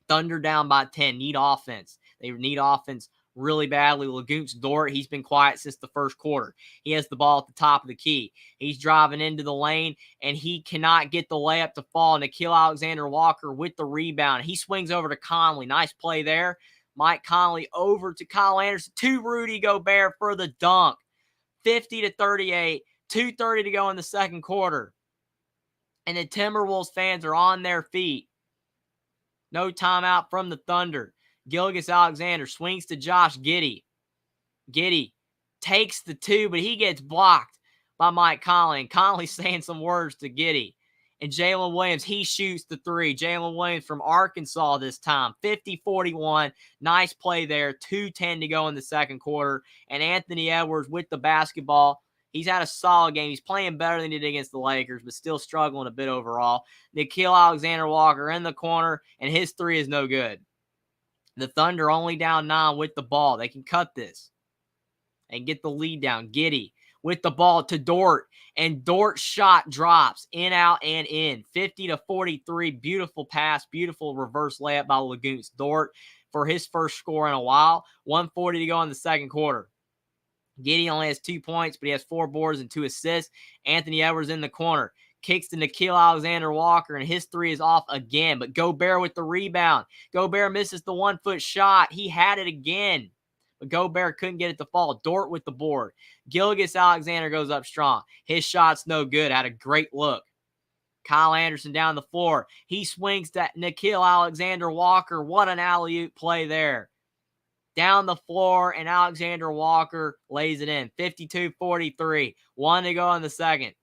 Thunder down by 10. Need offense. They need offense really badly. Lagoons Dort, he's been quiet since the first quarter. He has the ball at the top of the key. He's driving into the lane, and he cannot get the layup to fall. Nickeil Alexander-Walker with the rebound. He swings over to Conley. Nice play there. Mike Conley over to Kyle Anderson to Rudy Gobert for the dunk. 50-38. 2:30 to go in the second quarter. And the Timberwolves fans are on their feet. No timeout from the Thunder. Gilgeous-Alexander swings to Josh Giddey. Giddey takes the 2, but he gets blocked by Mike Conley. And Conley's saying some words to Giddey. And Jalen Williams, he shoots the 3. Jalen Williams from Arkansas this time. 50-41. Nice play there. 2:10 to go in the second quarter. And Anthony Edwards with the basketball. He's had a solid game. He's playing better than he did against the Lakers, but still struggling a bit overall. Nickeil Alexander-Walker in the corner, and his 3 is no good. The Thunder only down 9 with the ball. They can cut this and get the lead down. Giddey with the ball to Dort, and Dort's shot drops in, out, and in. 50-43. Beautiful pass, beautiful reverse layup by Lagoons Dort for his first score in a while. 1:40 to go in the second quarter. Giddey only has 2 points, but he has 4 boards and 2 assists. Anthony Edwards in the corner. Kicks to Nickeil Alexander-Walker, and his 3 is off again. But Gobert with the rebound. Gobert misses the 1-foot shot. He had it again, but Gobert couldn't get it to fall. Dort with the board. Gilgeous-Alexander goes up strong. His shot's no good. Had a great look. Kyle Anderson down the floor. He swings to Nickeil Alexander-Walker. What an alley-oop play there. Down the floor, and Alexander-Walker lays it in. 52-43. 1 to go in the second.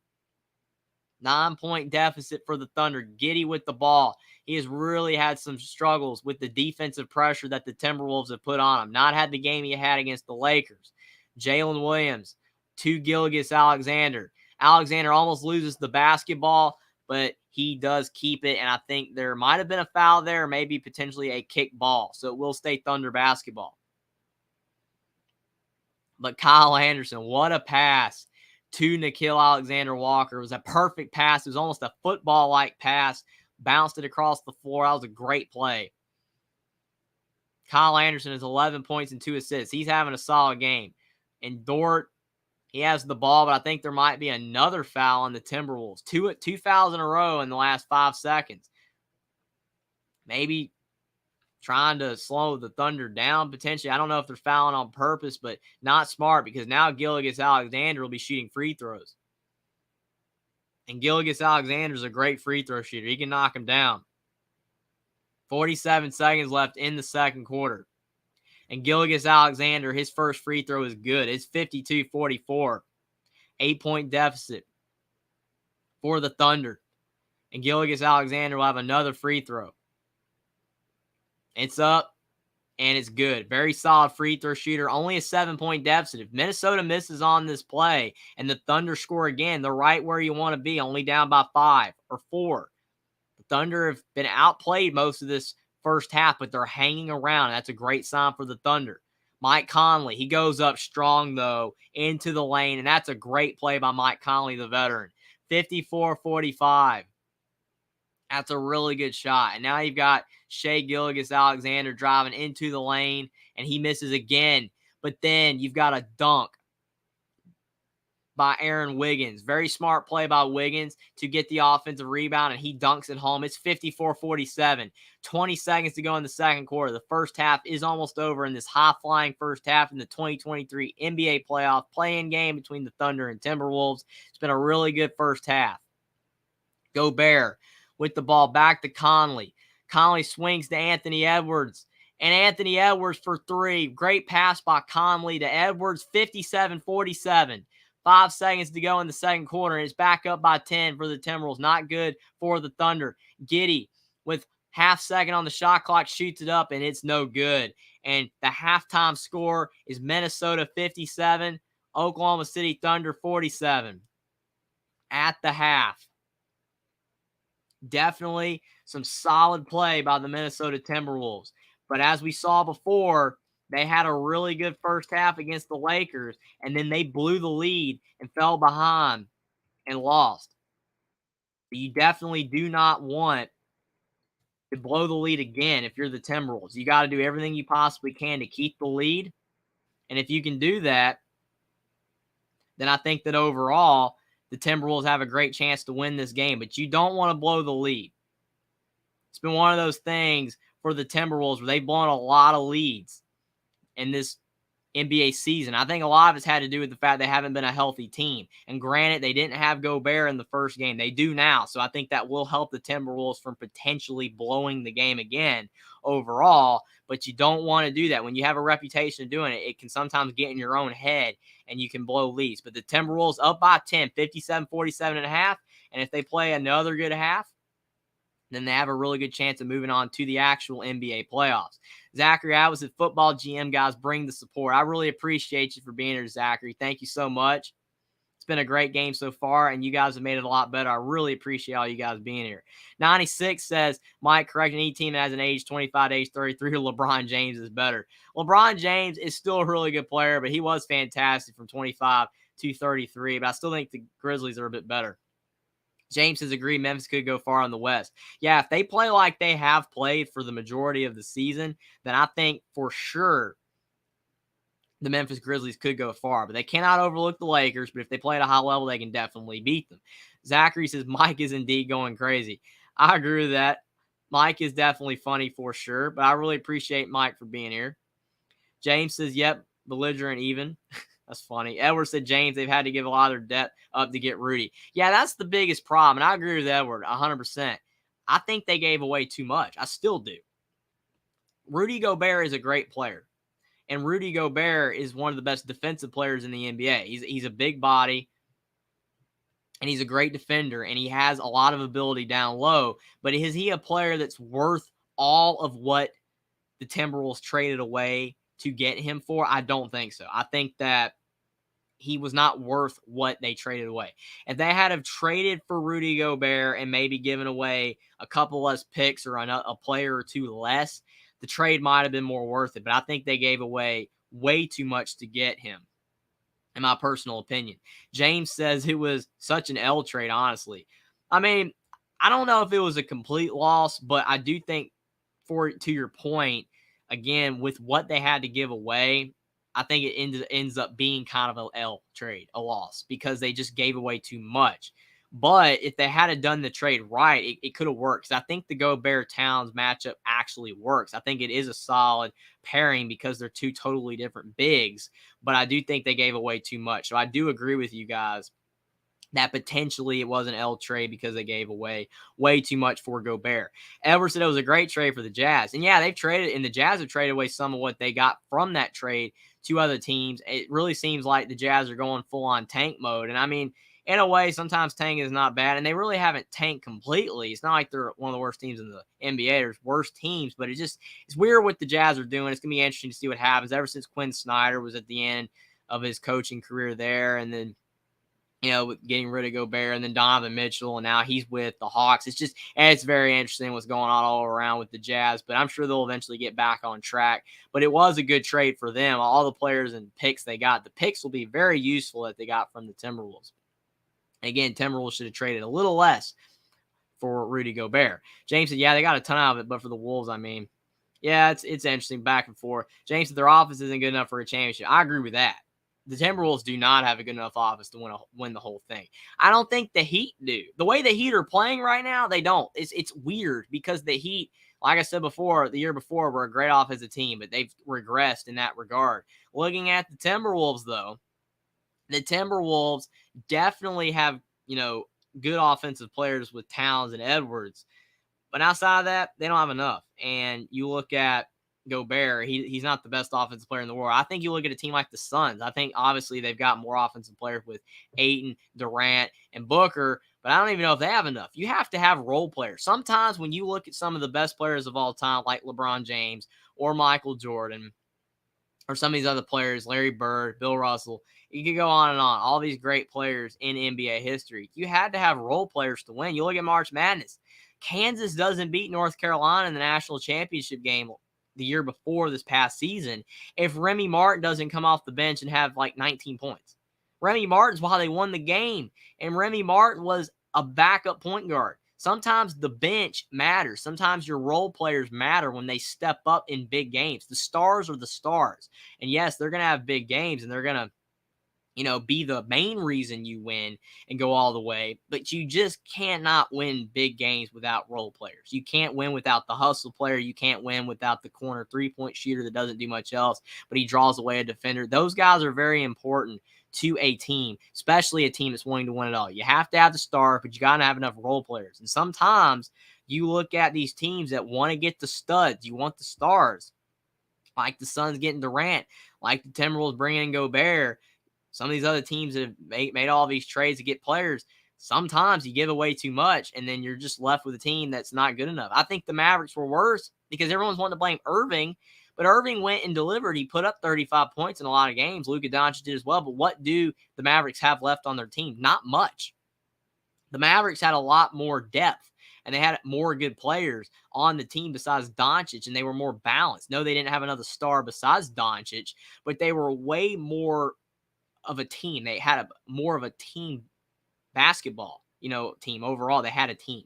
9-point deficit for the Thunder. Giddey with the ball. He has really had some struggles with the defensive pressure that the Timberwolves have put on him. Not had the game he had against the Lakers. Jalen Williams to Gilgeous-Alexander. Alexander almost loses the basketball, but he does keep it, and I think there might have been a foul there, or maybe potentially a kick ball. So it will stay Thunder basketball. But Kyle Anderson, what a pass to Nickeil Alexander-Walker. It was a perfect pass. It was almost a football-like pass. bounced it across the floor. That was a great play. Kyle Anderson has 11 points and 2 assists. He's having a solid game. And Dort, he has the ball, but I think there might be another foul on the Timberwolves. Two fouls in a row in the last 5 seconds. Maybe trying to slow the Thunder down potentially. I don't know if they're fouling on purpose, but not smart because now Gilgeous-Alexander will be shooting free throws. And Gilgeous-Alexander is a great free throw shooter. He can knock him down. 47 seconds left in the second quarter. And Gilgeous-Alexander, his first free throw is good. It's 52-44. 8-point deficit for the Thunder. And Gilgeous-Alexander will have another free throw. It's up, and it's good. Very solid free throw shooter. Only a 7-point deficit. If Minnesota misses on this play and the Thunder score again, they're right where you want to be, only down by 5 or 4. The Thunder have been outplayed most of this first half, but they're hanging around. That's a great sign for the Thunder. Mike Conley, he goes up strong, though, into the lane, and that's a great play by Mike Conley, the veteran. 54-45. That's a really good shot. And now you've got Shai Gilgeous-Alexander driving into the lane, and he misses again. But then you've got a dunk by Aaron Wiggins. Very smart play by Wiggins to get the offensive rebound, and he dunks it home. It's 54-47. 20 seconds to go in the second quarter. The first half is almost over in this high-flying first half in the 2023 NBA playoff play-in game between the Thunder and Timberwolves. It's been a really good first half. Gobert with the ball back to Conley. Conley swings to Anthony Edwards. And Anthony Edwards for 3. Great pass by Conley to Edwards. 57-47. 5 seconds to go in the second quarter. And it's back up by 10 for the Timberwolves. Not good for the Thunder. Giddey with half second on the shot clock shoots it up, and it's no good. And the halftime score is Minnesota 57, Oklahoma City Thunder 47 at the half. Definitely some solid play by the Minnesota Timberwolves. But as we saw before, they had a really good first half against the Lakers, and then they blew the lead and fell behind and lost. You definitely do not want to blow the lead again if you're the Timberwolves. You got to do everything you possibly can to keep the lead. And if you can do that, then I think that overall, the Timberwolves have a great chance to win this game, but you don't want to blow the lead. It's been one of those things for the Timberwolves where they've blown a lot of leads in this NBA season. I think a lot of it's had to do with the fact they haven't been a healthy team. And granted, they didn't have Gobert in the first game. They do now. So I think that will help the Timberwolves from potentially blowing the game again overall. But you don't want to do that. When you have a reputation of doing it, it can sometimes get in your own head and you can blow leads. But the Timberwolves up by 10, 57-47.5. And if they play another good half, then they have a really good chance of moving on to the actual NBA playoffs. Zachary, I was at Football GM, guys. Bring the support. I really appreciate you for being here, Zachary. Thank you so much. It's been a great game so far, and you guys have made it a lot better. I really appreciate all you guys being here. 96 says, Mike, correct, any team that has an age 25 to age 33, LeBron James is better. LeBron James is still a really good player, but he was fantastic from 25 to 33. But I still think the Grizzlies are a bit better. James has agreed Memphis could go far in the West. Yeah, if they play like they have played for the majority of the season, then I think for sure the Memphis Grizzlies could go far. But they cannot overlook the Lakers, but if they play at a high level, they can definitely beat them. Zachary says Mike is indeed going crazy. I agree with that. Mike is definitely funny for sure, but I really appreciate Mike for being here. James says, yep, belligerent even. That's funny. Edwards said, James, they've had to give a lot of their depth up to get Rudy. Yeah, that's the biggest problem. And I agree with Edward 100%. I think they gave away too much. I still do. Rudy Gobert is a great player. And Rudy Gobert is one of the best defensive players in the NBA. He's a big body. And he's a great defender. And he has a lot of ability down low. But is he a player that's worth all of what the Timberwolves traded away to get him for? I don't think so. I think that he was not worth what they traded away. If they had have traded for Rudy Gobert and maybe given away a couple less picks or a player or two less, the trade might have been more worth it. But I think they gave away way too much to get him, in my personal opinion. James says it was such an L trade, honestly. I mean, I don't know if it was a complete loss, but I do think, to your point, again, with what they had to give away, I think it ends up being kind of a L trade, a loss, because they just gave away too much. But if they had done the trade right, it could have worked. 'Cause I think the Gobert Towns matchup actually works. I think it is a solid pairing because they're two totally different bigs. But I do think they gave away too much. So I do agree with you guys that potentially it was an L trade because they gave away way too much for Gobert. Edwards said it was a great trade for the Jazz. And yeah, they've traded, and the Jazz have traded away some of what they got from that trade to other teams. It really seems like the Jazz are going full on tank mode. And I mean, in a way, sometimes tank is not bad, and they really haven't tanked completely. It's not like they're one of the worst teams in the NBA. There's worse teams, but it's weird what the Jazz are doing. It's going to be interesting to see what happens ever since Quinn Snyder was at the end of his coaching career there. And then, with getting rid of Gobert and then Donovan Mitchell, and now he's with the Hawks. It's very interesting what's going on all around with the Jazz, but I'm sure they'll eventually get back on track. But it was a good trade for them. All the players and picks they got, the picks will be very useful that they got from the Timberwolves. Again, Timberwolves should have traded a little less for Rudy Gobert. James said, yeah, they got a ton out of it, but for the Wolves, I mean, yeah, it's interesting back and forth. James said their offense isn't good enough for a championship. I agree with that. The Timberwolves do not have a good enough offense to win the whole thing. I don't think the Heat do. The way the Heat are playing right now, they don't. It's weird because the Heat, like I said before, the year before, were a great offensive team, but they've regressed in that regard. Looking at the Timberwolves, though, the Timberwolves definitely have, good offensive players with Towns and Edwards. But outside of that, they don't have enough. And you look at Gobert, he's not the best offensive player in the world. I think you look at a team like the Suns. I think obviously they've got more offensive players with Ayton, Durant, and Booker, but I don't even know if they have enough. You have to have role players. Sometimes when you look at some of the best players of all time, like LeBron James or Michael Jordan, or some of these other players, Larry Bird, Bill Russell, you could go on and on. All these great players in NBA history. You had to have role players to win. You look at March Madness. Kansas doesn't beat North Carolina in the national championship game the year before this past season if Remy Martin doesn't come off the bench and have like 19 points. Remy Martin's why they won the game, and Remy Martin was a backup point guard. Sometimes the bench matters. Sometimes your role players matter when they step up in big games. The stars are the stars. And yes, they're going to have big games, and they're going to be the main reason you win and go all the way. But you just cannot win big games without role players. You can't win without the hustle player. You can't win without the corner three-point shooter that doesn't do much else, but he draws away a defender. Those guys are very important to a team, especially a team that's wanting to win it all. You have to have the star, but you got to have enough role players. And sometimes you look at these teams that want to get the studs. You want the stars, like the Suns getting Durant, like the Timberwolves bringing in Gobert. Some of these other teams that have made all these trades to get players, sometimes you give away too much, and then you're just left with a team that's not good enough. I think the Mavericks were worse because everyone's wanting to blame Irving, but Irving went and delivered. He put up 35 points in a lot of games. Luka Doncic did as well, but what do the Mavericks have left on their team? Not much. The Mavericks had a lot more depth, and they had more good players on the team besides Doncic, and they were more balanced. No, they didn't have another star besides Doncic, but they were way more of a team. They had more of a team basketball, team overall. They had a team,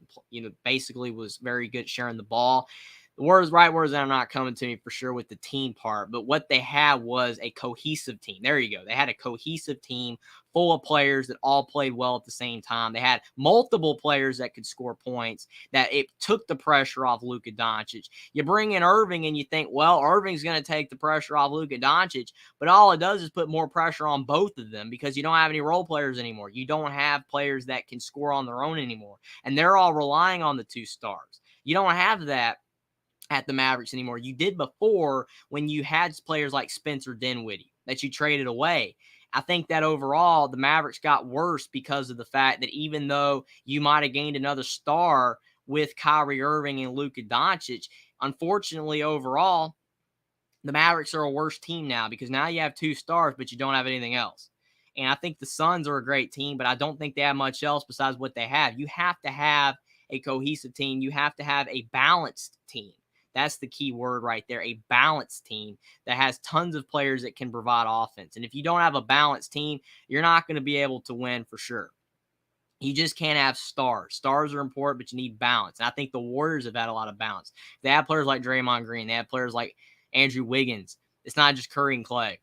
basically was very good sharing the ball. The right words that are not coming to me for sure with the team part, but what they had was a cohesive team. There you go. They had a cohesive team full of players that all played well at the same time. They had multiple players that could score points, that it took the pressure off Luka Doncic. You bring in Irving and you think, well, Irving's going to take the pressure off Luka Doncic, but all it does is put more pressure on both of them because you don't have any role players anymore. You don't have players that can score on their own anymore, and they're all relying on the two stars. You don't have that at the Mavericks anymore. You did before when you had players like Spencer Dinwiddie that you traded away. I think that overall the Mavericks got worse because of the fact that even though you might have gained another star with Kyrie Irving and Luka Doncic, unfortunately overall, the Mavericks are a worse team now because now you have two stars, but you don't have anything else. And I think the Suns are a great team, but I don't think they have much else besides what they have. You have to have a cohesive team. You have to have a balanced team. That's the key word right there, a balanced team that has tons of players that can provide offense. And if you don't have a balanced team, you're not going to be able to win for sure. You just can't have stars. Stars are important, but you need balance. And I think the Warriors have had a lot of balance. They have players like Draymond Green. They have players like Andrew Wiggins. It's not just Curry and Clay.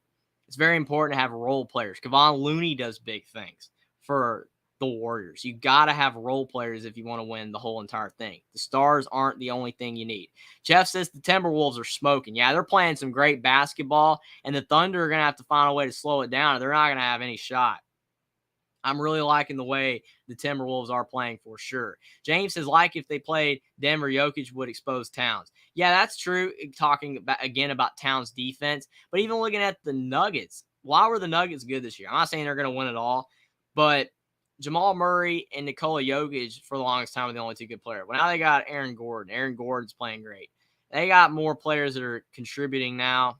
It's very important to have role players. Kevon Looney does big things for the Warriors. You got to have role players if you want to win the whole entire thing. The stars aren't the only thing you need. Jeff says the Timberwolves are smoking. Yeah, they're playing some great basketball, and the Thunder are going to have to find a way to slow it down, or they're not going to have any shot. I'm really liking the way the Timberwolves are playing for sure. James says, like if they played Denver, Jokic would expose Towns. Yeah, that's true. Talking about Towns' defense, but even looking at the Nuggets, why were the Nuggets good this year? I'm not saying they're going to win it all, but Jamal Murray and Nikola Jokic for the longest time were the only two good players. Well, now they got Aaron Gordon. Aaron Gordon's playing great. They got more players that are contributing now.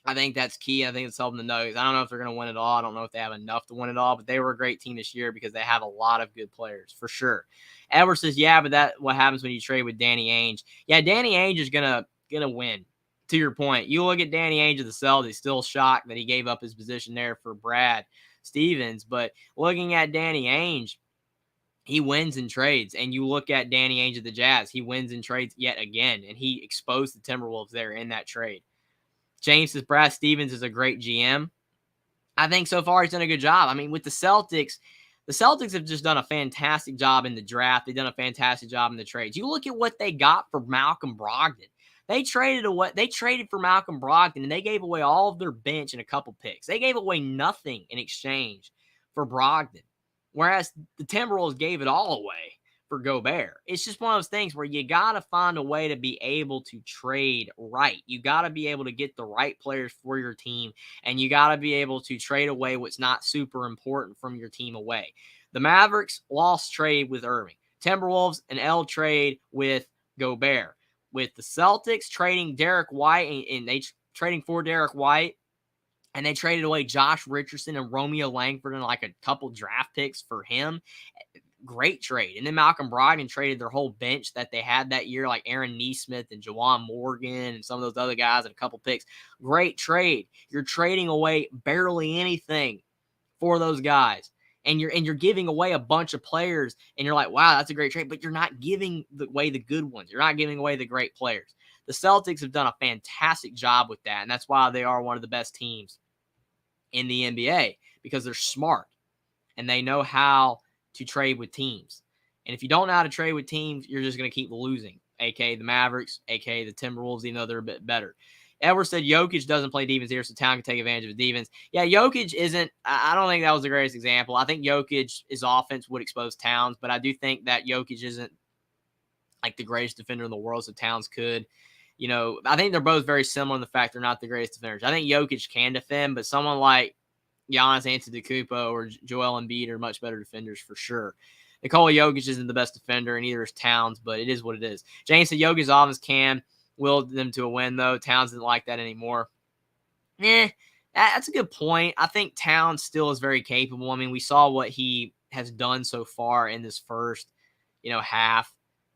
I think that's key. I think it's helping the Nuggets. I don't know if they're going to win it all. I don't know if they have enough to win it all, but they were a great team this year because they have a lot of good players for sure. Edward says, yeah, but that's what happens when you trade with Danny Ainge. Yeah, Danny Ainge is gonna win. To your point, you look at Danny Ainge of the Celtics, still shocked that he gave up his position there for Brad Stevens. But looking at Danny Ainge, he wins in trades. And you look at Danny Ainge of the Jazz, he wins in trades yet again, and he exposed the Timberwolves there in that trade. James says Brad Stevens is a great GM. I think so far he's done a good job. I mean, with the Celtics have just done a fantastic job in the draft. They've done a fantastic job in the trades. You look at what they got for Malcolm Brogdon. They traded for Malcolm Brogdon, and they gave away all of their bench and a couple picks. They gave away nothing in exchange for Brogdon, whereas the Timberwolves gave it all away for Gobert. It's just one of those things where you got to find a way to be able to trade right. You got to be able to get the right players for your team, and you got to be able to trade away what's not super important from your team away. The Mavericks lost trade with Irving. Timberwolves, an L trade with Gobert. With the Celtics trading Derek White, and they trading for Derek White, and they traded away Josh Richardson and Romeo Langford and like a couple draft picks for him. Great trade. And then Malcolm Brogdon traded their whole bench that they had that year, like Aaron Nesmith and Jawan Morgan and some of those other guys and a couple picks. Great trade. You're trading away barely anything for those guys. And you're giving away a bunch of players, and you're like, wow, that's a great trade, but you're not giving away the good ones. You're not giving away the great players. The Celtics have done a fantastic job with that, and that's why they are one of the best teams in the NBA, because they're smart and they know how to trade with teams. And if you don't know how to trade with teams, you're just going to keep losing, aka the Mavericks, aka the Timberwolves, even though they're a bit better. Edward said Jokic doesn't play defense here, so Town can take advantage of his defense. Yeah, Jokic isn't – I don't think that was the greatest example. I think Jokic's offense would expose Towns, but I do think that Jokic isn't like the greatest defender in the world, so Towns could. You know, I think they're both very similar in the fact they're not the greatest defenders. I think Jokic can defend, but someone like Giannis Antetokounmpo or Joel Embiid are much better defenders for sure. Nikola Jokic isn't the best defender, and neither is Towns, but it is what it is. James said Jokic's offense can will them to a win, though. Towns isn't like that anymore. That's a good point. I think Towns still is very capable. I mean, we saw what he has done so far in this first, half.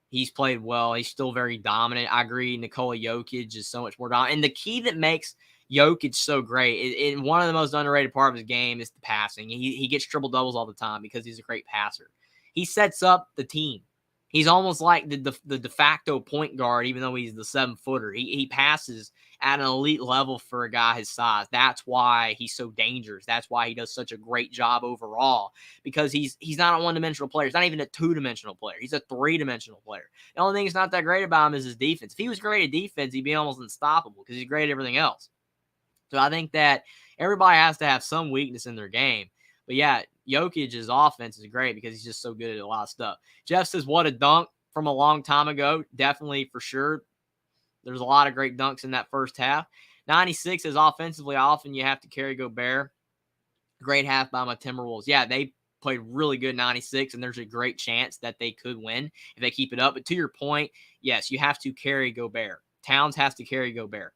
He's played well. He's still very dominant. I agree. Nikola Jokic is so much more dominant. And the key that makes Jokic so great, and one of the most underrated part of his game is the passing. He gets triple doubles all the time because he's a great passer. He sets up the team. He's almost like the de facto point guard, even though he's the 7-footer. He passes at an elite level for a guy his size. That's why he's so dangerous. That's why he does such a great job overall, because he's not a one-dimensional player. He's not even a two-dimensional player. He's a three-dimensional player. The only thing that's not that great about him is his defense. If he was great at defense, he'd be almost unstoppable because he's great at everything else. So I think that everybody has to have some weakness in their game. But yeah, Jokic's offense is great because he's just so good at a lot of stuff. Jeff says, what a dunk from a long time ago. Definitely, for sure. There's a lot of great dunks in that first half. 96 is offensively, often you have to carry Gobert. Great half by my Timberwolves. Yeah, they played really good 96, and there's a great chance that they could win if they keep it up. But to your point, yes, you have to carry Gobert. Towns has to carry Gobert.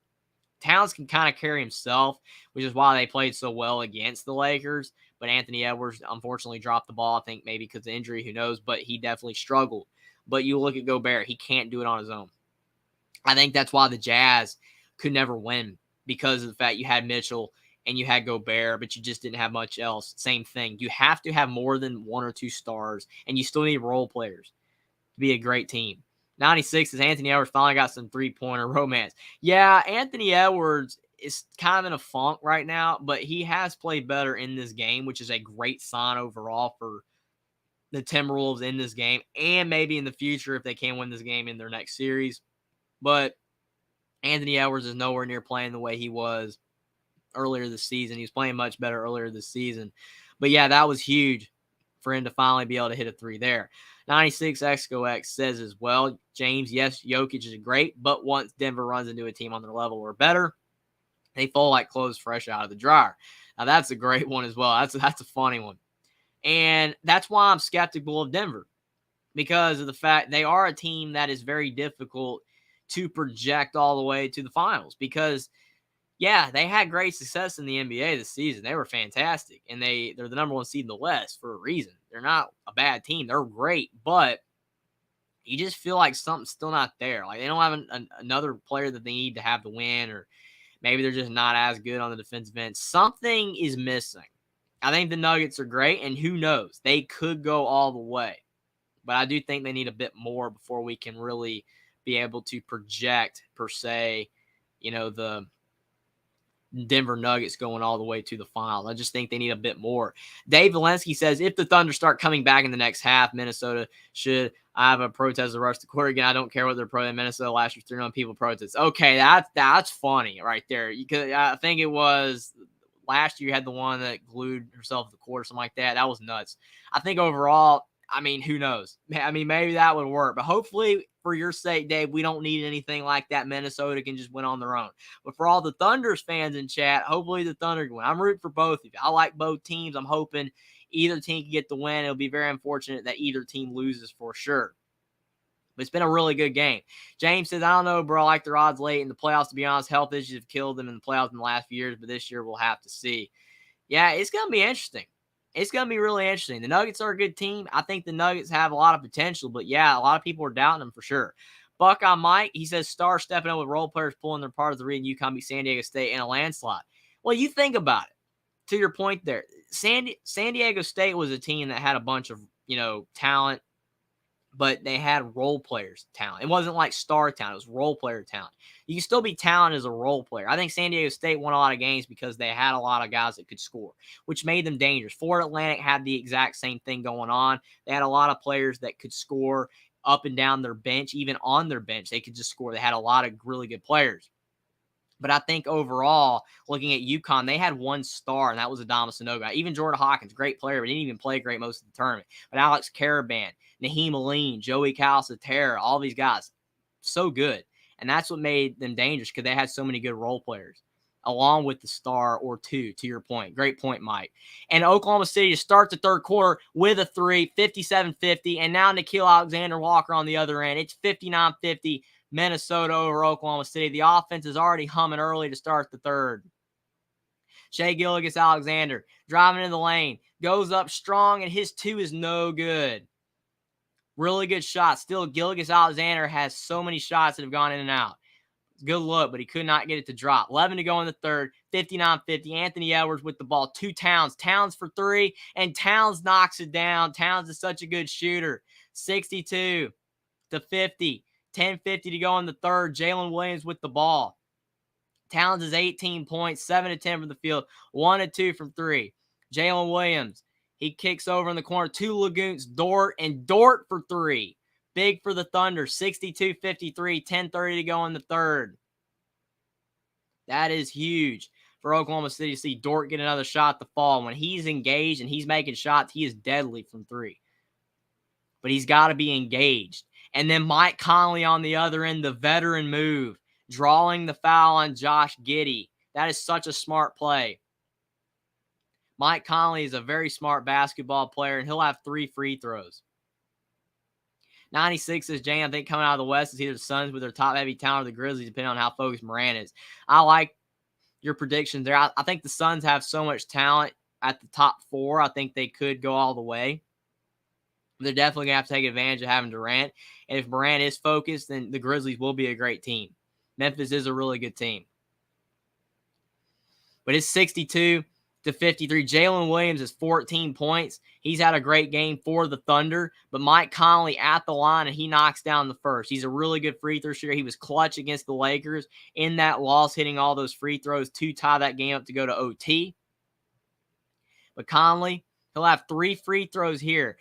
Towns can kind of carry himself, which is why they played so well against the Lakers. But Anthony Edwards, unfortunately, dropped the ball, I think maybe because of injury, who knows, but he definitely struggled. But you look at Gobert, he can't do it on his own. I think that's why the Jazz could never win, because of the fact you had Mitchell and you had Gobert, but you just didn't have much else. Same thing. You have to have more than 1 or 2 stars, and you still need role players to be a great team. 96 is Anthony Edwards finally got some three-pointer romance. Yeah, Anthony Edwards is kind of in a funk right now, but he has played better in this game, which is a great sign overall for the Timberwolves in this game, and maybe in the future if they can win this game in their next series. But Anthony Edwards is nowhere near playing the way he was earlier this season. He was playing much better earlier this season. But yeah, that was huge for him to finally be able to hit a three there. 96 XGoX says as well, James, yes, Jokic is great, but once Denver runs into a team on their level or better, they fold like clothes fresh out of the dryer. Now, that's a great one as well. That's a funny one. And that's why I'm skeptical of Denver, because of the fact they are a team that is very difficult to project all the way to the finals. Because, yeah, they had great success in the NBA this season. They were fantastic, and they're the number 1 seed in the West for a reason. They're not a bad team. They're great, but you just feel like something's still not there. Like they don't have another player that they need to have to win, or maybe they're just not as good on the defensive end. Something is missing. I think the Nuggets are great, and who knows? They could go all the way. But I do think they need a bit more before we can really be able to project, per se, the Denver Nuggets going all the way to the final. I just think they need a bit more. Dave Valensky says, if the Thunder start coming back in the next half, Minnesota should have a protest to rush the court again. I don't care what they're pro in Minnesota last year, 3 million people protest. Okay, that's funny right there. I think it was last year you had the one that glued herself to the court or something like that. That was nuts. I think overall, who knows? Maybe that would work. But hopefully, for your sake, Dave, we don't need anything like that. Minnesota can just win on their own. But for all the Thunder's fans in chat, hopefully the Thunder can win. I'm rooting for both of you. I like both teams. I'm hoping either team can get the win. It'll be very unfortunate that either team loses for sure. But it's been a really good game. James says, I don't know, bro. I like their odds late in the playoffs. To be honest, health issues have killed them in the playoffs in the last few years. But this year, we'll have to see. Yeah, it's going to be interesting. It's going to be really interesting. The Nuggets are a good team. I think the Nuggets have a lot of potential, but yeah, a lot of people are doubting them for sure. Buckeye Mike, he says, Star stepping up with role players pulling their part of the read, UConn beat San Diego State in a landslide. Well, you think about it. To your point there, San Diego State was a team that had a bunch of, talent, but they had role players talent. It wasn't like star talent. It was role player talent. You can still be talented as a role player. I think San Diego State won a lot of games because they had a lot of guys that could score, which made them dangerous. Florida Atlantic had the exact same thing going on. They had a lot of players that could score up and down their bench, even on their bench. They could just score. They had a lot of really good players. But I think overall, looking at UConn, they had one star, and that was Adama Sanogo. Even Jordan Hawkins, great player, but didn't even play great most of the tournament. But Alex Caravan, Naheem Aline, Joey Calcaterra, all these guys, so good. And that's what made them dangerous because they had so many good role players, along with the star or two, to your point. Great point, Mike. And Oklahoma City to start the third quarter with a 3, 57-50, and now Nickeil Alexander-Walker on the other end. It's 59-50. Minnesota over Oklahoma City. The offense is already humming early to start the third. Shai Gilgeous-Alexander driving in the lane. Goes up strong, and his 2 is no good. Really good shot. Still, Gilgeous-Alexander has so many shots that have gone in and out. Good look, but he could not get it to drop. 11 to go in the third. 59-50. Anthony Edwards with the ball. 2 Towns. Towns for 3, and Towns knocks it down. Towns is such a good shooter. 62-50. 10:50 to go in the third. Jalen Williams with the ball. Towns is 18 points, 7 to 10 from the field, 1 to 2 from 3. Jalen Williams, he kicks over in the corner. 2 Lagoons, Dort for 3. Big for the Thunder, 62-53, 10:30 to go in the third. That is huge for Oklahoma City to see Dort get another shot to fall. When he's engaged and he's making shots, he is deadly from 3. But he's got to be engaged. And then Mike Conley on the other end, the veteran move, drawing the foul on Josh Giddey. That is such a smart play. Mike Conley is a very smart basketball player, and he'll have 3 free throws. 96 is Jane, I think, coming out of the West is either the Suns with their top-heavy talent or the Grizzlies, depending on how focused Moran is. I like your predictions there. I think the Suns have so much talent at the top 4. I think they could go all the way. They're definitely going to have to take advantage of having Durant. And if Morant is focused, then the Grizzlies will be a great team. Memphis is a really good team. But it's 62-53. Jalen Williams is 14 points. He's had a great game for the Thunder, but Mike Conley at the line, and he knocks down the first. He's a really good free throw shooter. He was clutch against the Lakers in that loss, hitting all those free throws to tie that game up to go to OT. But Conley, he'll have 3 free throws here.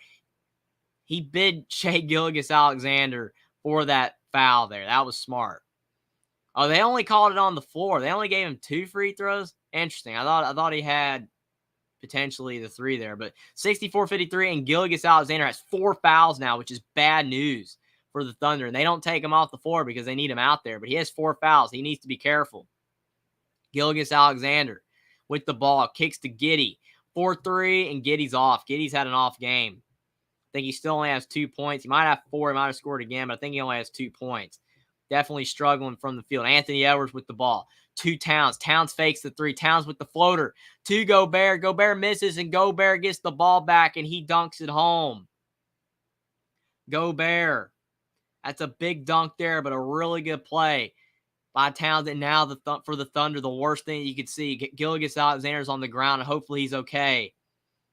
He bid Shai Gilgeous-Alexander for that foul there. That was smart. Oh, they only called it on the floor. They only gave him 2 free throws. Interesting. I thought he had potentially the 3 there, but 64-53, and Gilgeous-Alexander has 4 fouls now, which is bad news for the Thunder. And they don't take him off the floor because they need him out there, but he has 4 fouls. He needs to be careful. Gilgeous-Alexander with the ball, kicks to Giddey. 4-3, and Giddey's off. Giddey's had an off game. I think he still only has 2 points. He might have 4. He might have scored again, but I think he only has 2 points. Definitely struggling from the field. Anthony Edwards with the ball. To Towns. Towns fakes the 3. Towns with the floater. To Gobert. Gobert misses, and Gobert gets the ball back, and he dunks it home. Gobert. That's a big dunk there, but a really good play by Towns. And now for the Thunder, the worst thing you could see, Gilgeous-Alexander's on the ground, and hopefully he's okay.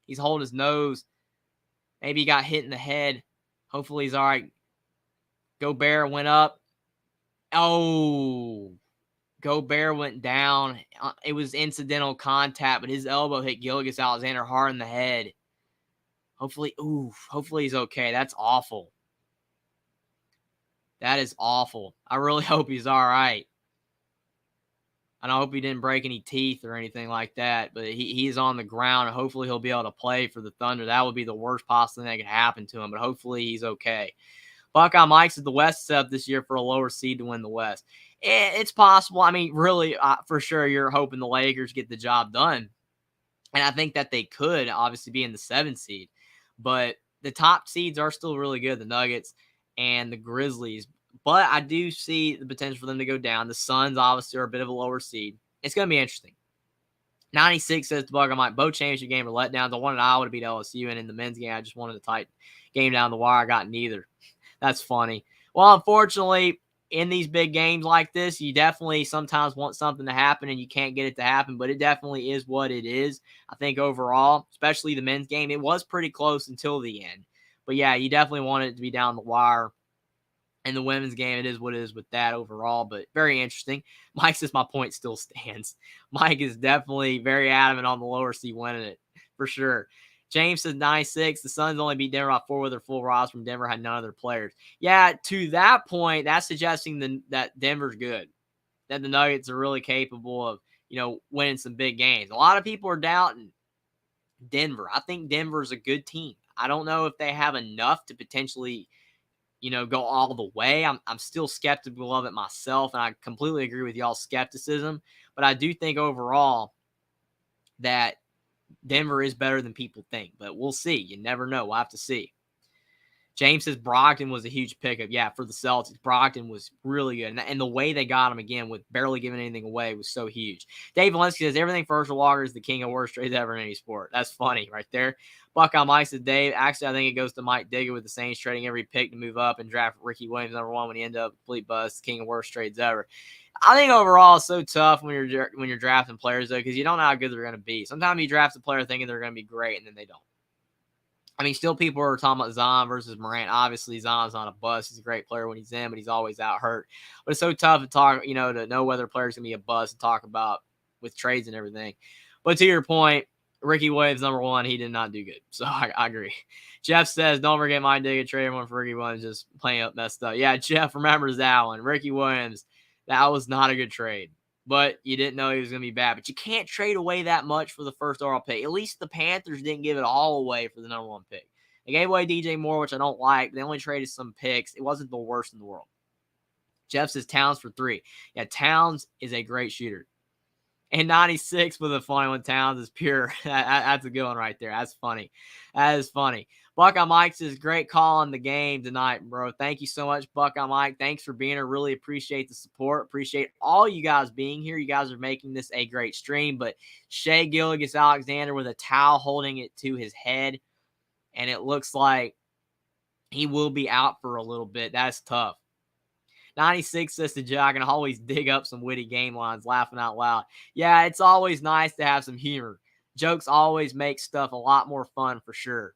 He's holding his nose. Maybe he got hit in the head. Hopefully he's all right. Gobert went up. Oh, Gobert went down. It was incidental contact, but his elbow hit Gilgeous-Alexander hard in the head. Hopefully he's okay. That's awful. That is awful. I really hope he's all right. And I hope he didn't break any teeth or anything like that. But he's on the ground, and hopefully he'll be able to play for the Thunder. That would be the worst possible thing that could happen to him, but hopefully he's okay. Buckeye Mike's is the West step this year for a lower seed to win the West. It's possible. I mean, really, for sure, you're hoping the Lakers get the job done. And I think that they could obviously be in the 7th seed. But the top seeds are still really good, the Nuggets and the Grizzlies. But I do see the potential for them to go down. The Suns obviously are a bit of a lower seed. It's going to be interesting. 96 says to Buckeye Mike, both championship game are letdowns. I wanted Iowa to beat LSU, and in the men's game, I just wanted a tight game down the wire. I got neither. That's funny. Well, unfortunately, in these big games like this, you definitely sometimes want something to happen and you can't get it to happen, but it definitely is what it is. I think overall, especially the men's game, it was pretty close until the end. But yeah, you definitely want it to be down the wire. In the women's game, it is what it is with that overall, but very interesting. Mike says my point still stands. Mike is definitely very adamant on the lower seed winning it, for sure. James says 96. The Suns only beat Denver by 4 with their full roster from Denver, had none of their players. Yeah, to that point, that's suggesting that Denver's good, that the Nuggets are really capable of, winning some big games. A lot of people are doubting Denver. I think Denver's a good team. I don't know if they have enough to potentially, go all the way. I'm still skeptical of it myself, and I completely agree with y'all's skepticism. But I do think overall that Denver is better than people think, but we'll see. You never know. We'll have to see. James says Brogdon was a huge pickup. Yeah, for the Celtics, Brogdon was really good. And the way they got him, again, with barely giving anything away, was so huge. Dave Valensky says everything for Herschel Walker is the king of worst trades ever in any sport. That's funny right there. Buckeye Mike says, Dave, actually, I think it goes to Mike Digger with the Saints trading every pick to move up and draft Ricky Williams #1 when he ended up complete bust, king of worst trades ever. I think overall it's so tough when you're drafting players, though, because you don't know how good they're going to be. Sometimes you draft a player thinking they're going to be great, and then they don't. I mean, still people are talking about Zion versus Morant. Obviously, Zion's not a bust. He's a great player when he's in, but he's always out hurt. But it's so tough to talk, to know whether a player's going to be a bust and talk about with trades and everything. But to your point, Ricky Williams, #1, he did not do good. So I agree. Jeff says, don't forget my dig and trade one for Ricky Williams, just playing up messed up. Yeah, Jeff remembers that one. Ricky Williams, that was not a good trade. But you didn't know he was going to be bad. But you can't trade away that much for the first overall pick. At least the Panthers didn't give it all away for the #1 pick. They gave away DJ Moore, which I don't like. They only traded some picks. It wasn't the worst in the world. Jeff says Towns for 3. Yeah, Towns is a great shooter. And 96 with a funny one. Towns is pure. That's a good one right there. That's funny. That is funny. Buckeye Mike says, great call on the game tonight, bro. Thank you so much, Buckeye Mike. Thanks for being here. Really appreciate the support. Appreciate all you guys being here. You guys are making this a great stream. But Shai Gilgeous-Alexander with a towel holding it to his head. And it looks like he will be out for a little bit. That's tough. 96 says to Joe, I can always dig up some witty game lines, laughing out loud. Yeah, it's always nice to have some humor. Jokes always make stuff a lot more fun for sure.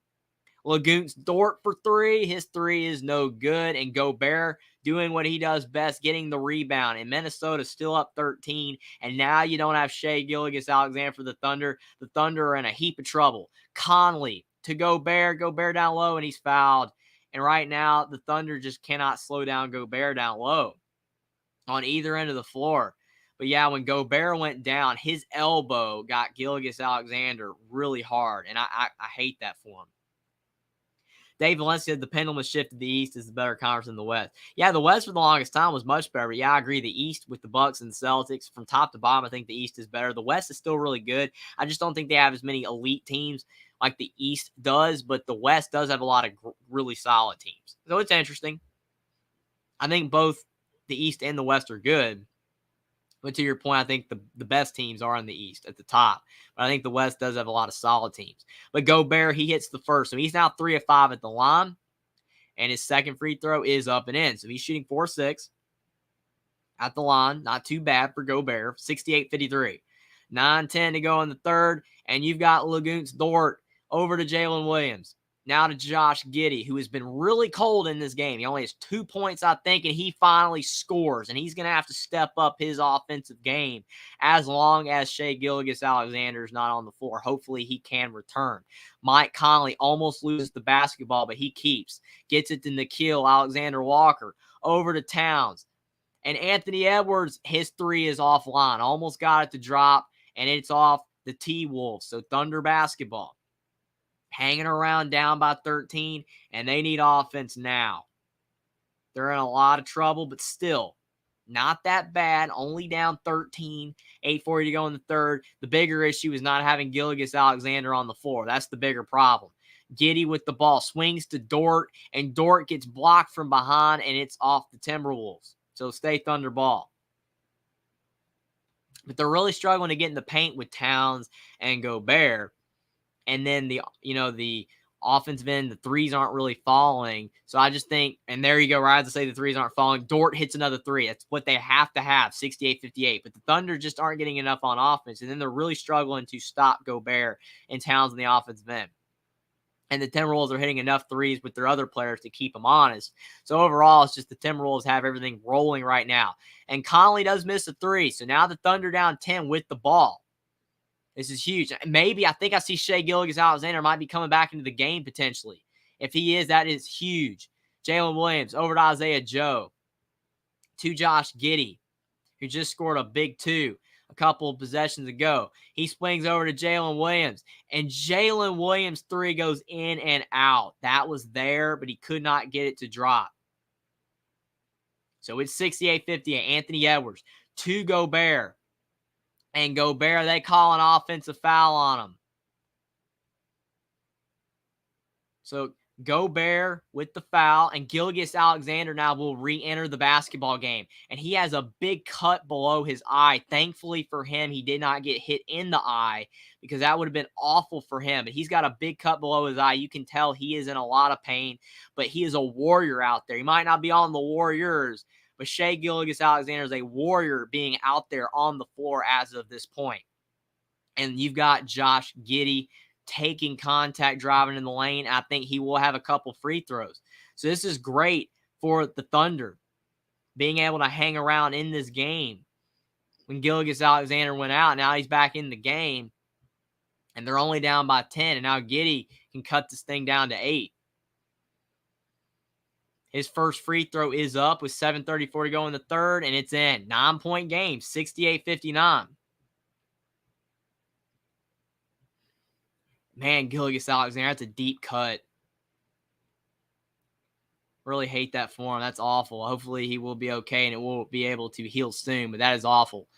Lagoon's Dort for three. His three is no good. And Gobert doing what he does best, getting the rebound. And Minnesota's still up 13. And now you don't have Shai Gilgeous-Alexander for the Thunder. The Thunder are in a heap of trouble. Conley to Gobert. Gobert down low, and he's fouled. And right now, the Thunder just cannot slow down Gobert down low on either end of the floor. But yeah, when Gobert went down, his elbow got Gilgeous-Alexander really hard. And I hate that for him. Dave Valencia, the pendulum has shifted. The East is the better conference than the West. Yeah, the West for the longest time was much better. Yeah, I agree. The East with the Bucks and the Celtics, from top to bottom, I think the East is better. The West is still really good. I just don't think they have as many elite teams like the East does, but the West does have a lot of really solid teams. So it's interesting. I think both the East and the West are good. But to your point, I think the best teams are in the East at the top. But I think the West does have a lot of solid teams. But Gobert, he hits the first. So he's now 3 of 5 at the line. And his second free throw is up and in. So he's shooting 4-6 at the line. Not too bad for Gobert. 68-53. 9-10 to go in the third. And you've got Lagoon's Dort over to Jalen Williams. Now to Josh Giddey, who has been really cold in this game. He only has 2 points, I think, and he finally scores. And he's going to have to step up his offensive game as long as Shai Gilgeous-Alexander is not on the floor. Hopefully, he can return. Mike Conley almost loses the basketball, but he keeps. Gets it to Nickeil Alexander-Walker. Over to Towns. And Anthony Edwards, his three is offline. Almost got it to drop, and it's off the T-Wolves. So Thunder basketball. Hanging around down by 13, and they need offense now. They're in a lot of trouble, but still not that bad. Only down 13, 8:40 to go in the third. The bigger issue is not having Gilgeous-Alexander on the floor. That's the bigger problem. Giddey with the ball swings to Dort, and Dort gets blocked from behind, and it's off the Timberwolves. So stay Thunder ball. But they're really struggling to get in the paint with Towns and Gobert. And then the offensive end, the threes aren't really falling. So I just think, and there you go, right? To say the threes aren't falling. Dort hits another three. That's what they have to have, 68-58. But the Thunder just aren't getting enough on offense. And then they're really struggling to stop Gobert and Towns in the offensive end. And the Timberwolves are hitting enough threes with their other players to keep them honest. So overall, it's just the Timberwolves have everything rolling right now. And Conley does miss a three. So now the Thunder down 10 with the ball. This is huge. Maybe I think I see Shai Gilgeous-Alexander might be coming back into the game potentially. If he is, that is huge. Jalen Williams over to Isaiah Joe. To Josh Giddey, who just scored a big two a couple of possessions ago. He swings over to Jalen Williams. And Jalen Williams' three goes in and out. That was there, but he could not get it to drop. So it's 68-58. Anthony Edwards to Gobert. And Gobert, they call an offensive foul on him. So Gobert with the foul, and Gilgeous-Alexander now will re-enter the basketball game. And he has a big cut below his eye. Thankfully for him, he did not get hit in the eye because that would have been awful for him. But he's got a big cut below his eye. You can tell he is in a lot of pain, but he is a warrior out there. He might not be on the Warriors, but Shai Gilgeous-Alexander is a warrior being out there on the floor as of this point. And you've got Josh Giddey taking contact, driving in the lane. I think he will have a couple free throws. So this is great for the Thunder, being able to hang around in this game. When Gilgeous-Alexander went out, now he's back in the game, and they're only down by 10, and now Giddey can cut this thing down to 8. His first free throw is up with 7:34 to go in the third, and it's in. 9-point game, 68-59. Man, Gilgeous-Alexander, that's a deep cut. Really hate that for him. That's awful. Hopefully he will be okay and it will be able to heal soon, but that is awful.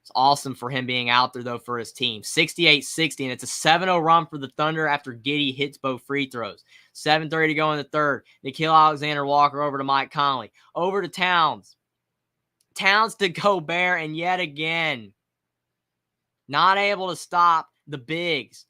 It's awesome for him being out there, though, for his team. 68-60, and it's a 7-0 run for the Thunder after Giddey hits both free throws. 7:30 to go in the third. Nickeil Alexander-Walker over to Mike Conley. Over to Towns. Towns to Gobert, and yet again, not able to stop the bigs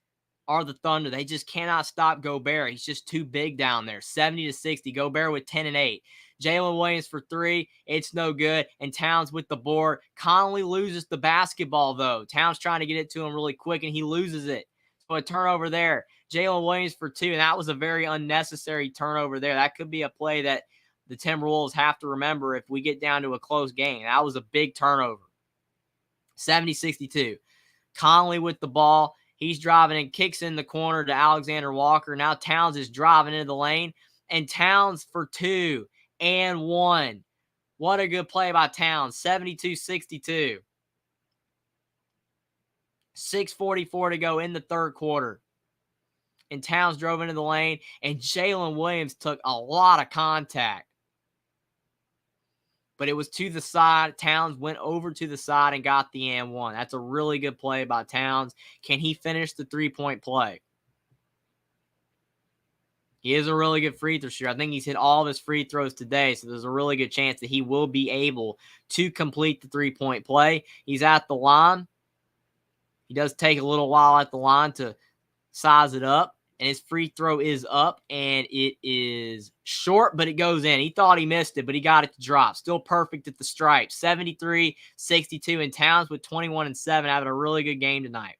are the Thunder. They just cannot stop Gobert. He's just too big down there. 70-60. Gobert with 10 and 8. Jalen Williams for three. It's no good. And Towns with the board. Conley loses the basketball, though. Towns trying to get it to him really quick, and he loses it. So a turnover there. Jalen Williams for two, and that was a very unnecessary turnover there. That could be a play that the Timberwolves have to remember if we get down to a close game. That was a big turnover. 70-62. Conley with the ball. He's driving and kicks in the corner to Alexander Walker. Now Towns is driving into the lane, and Towns for two and one. What a good play by Towns. 72-62. 6:44 to go in the third quarter. And Towns drove into the lane, and Jalen Williams took a lot of contact. But it was to the side. Towns went over to the side and got the and one. That's a really good play by Towns. Can he finish the three-point play? He is a really good free throw shooter. I think he's hit all of his free throws today, so there's a really good chance that he will be able to complete the three-point play. He's at the line. He does take a little while at the line to size it up, and his free throw is up, and it is short, but it goes in. He thought he missed it, but he got it to drop. Still perfect at the stripe. 73-62, and Towns with 21 and 7, having a really good game tonight.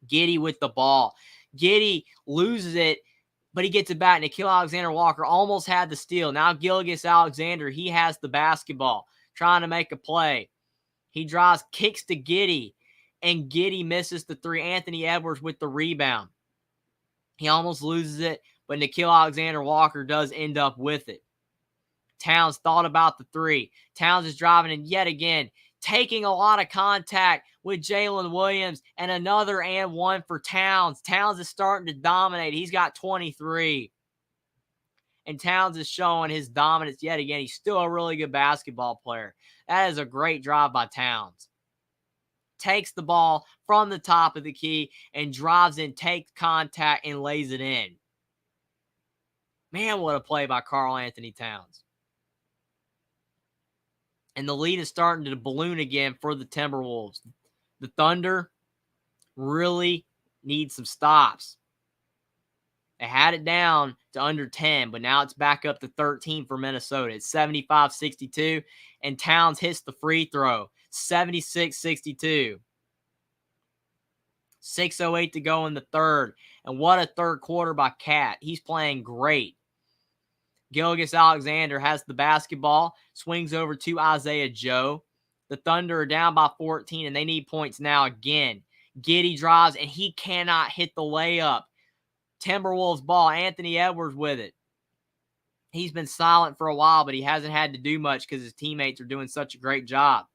Giddey with the ball. Giddey loses it, but he gets it back. Nickeil Alexander-Walker almost had the steal. Now Gilgeous-Alexander, he has the basketball, trying to make a play. He drives, kicks to Giddey, and Giddey misses the three. Anthony Edwards with the rebound. He almost loses it, but Nickeil Alexander-Walker does end up with it. Towns thought about the three. Towns is driving, and yet again, taking a lot of contact with Jalen Williams, and another and one for Towns. Towns is starting to dominate. He's got 23. And Towns is showing his dominance yet again. He's still a really good basketball player. That is a great drive by Towns. Takes the ball from the top of the key and drives in, takes contact, and lays it in. Man, what a play by Karl Anthony Towns. And the lead is starting to balloon again for the Timberwolves. The Thunder really need some stops. They had it down to under 10, but now it's back up to 13 for Minnesota. It's 75-62, and Towns hits the free throw. 76-62. 6:08 to go in the third. And what a third quarter by Cat. He's playing great. Gilgeous-Alexander has the basketball, swings over to Isaiah Joe. The Thunder are down by 14, and they need points now again. Giddey drives, and he cannot hit the layup. Timberwolves ball. Anthony Edwards with it. He's been silent for a while, but he hasn't had to do much because his teammates are doing such a great job.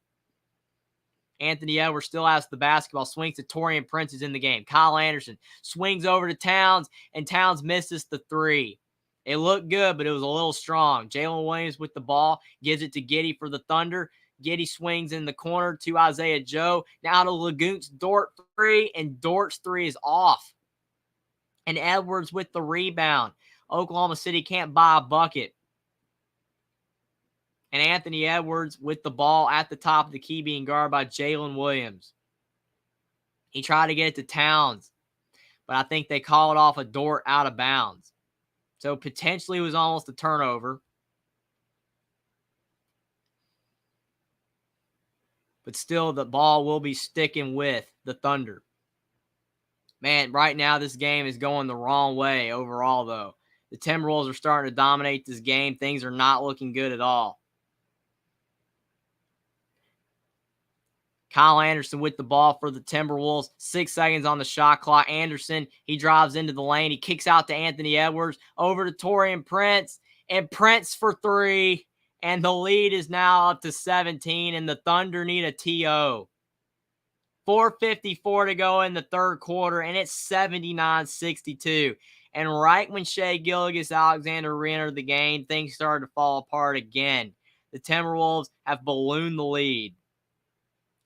Anthony Edwards still has the basketball. Swings to Taurean Prince is in the game. Kyle Anderson swings over to Towns, and Towns misses the three. It looked good, but it was a little strong. Jalen Williams with the ball. Gives it to Giddey for the Thunder. Giddey swings in the corner to Isaiah Joe. Now to Lagunt's Dort three, and Dort's three is off. And Edwards with the rebound. Oklahoma City can't buy a bucket. And Anthony Edwards with the ball at the top of the key, being guarded by Jalen Williams. He tried to get it to Towns, but I think they called off a Dort out of bounds. So potentially it was almost a turnover. But still, the ball will be sticking with the Thunder. Man, right now this game is going the wrong way overall, though. The Timberwolves are starting to dominate this game. Things are not looking good at all. Kyle Anderson with the ball for the Timberwolves. 6 seconds on the shot clock. Anderson, he drives into the lane. He kicks out to Anthony Edwards. Over to Taurean Prince. And Prince for three. And the lead is now up to 17. And the Thunder need a TO. 4:54 to go in the third quarter. And it's 79-62. And right when Shai Gilgeous-Alexander re-entered the game, things started to fall apart again. The Timberwolves have ballooned the lead.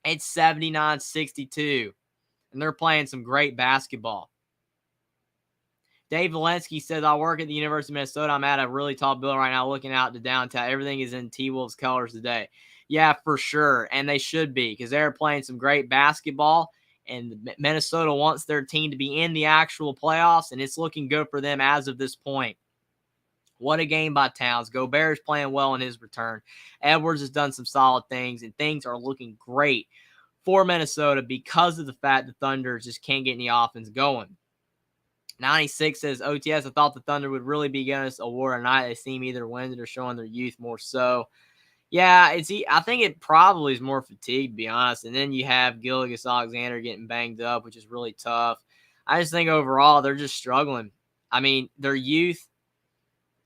It's 79-62, and they're playing some great basketball. Dave Valensky says, I work at the University of Minnesota. I'm at a really tall building right now looking out to downtown. Everything is in T-Wolves colors today. Yeah, for sure, and they should be because they're playing some great basketball, and Minnesota wants their team to be in the actual playoffs, and it's looking good for them as of this point. What a game by Towns. Gobert's playing well in his return. Edwards has done some solid things, and things are looking great for Minnesota because of the fact the Thunder just can't get any offense going. 96 says, OTS, I thought the Thunder would really be giving us a war tonight. They seem either winning or showing their youth more so. Yeah, I think it probably is more fatigue, to be honest. And then you have Gilgeous-Alexander getting banged up, which is really tough. I just think overall they're just struggling. I mean, their youth,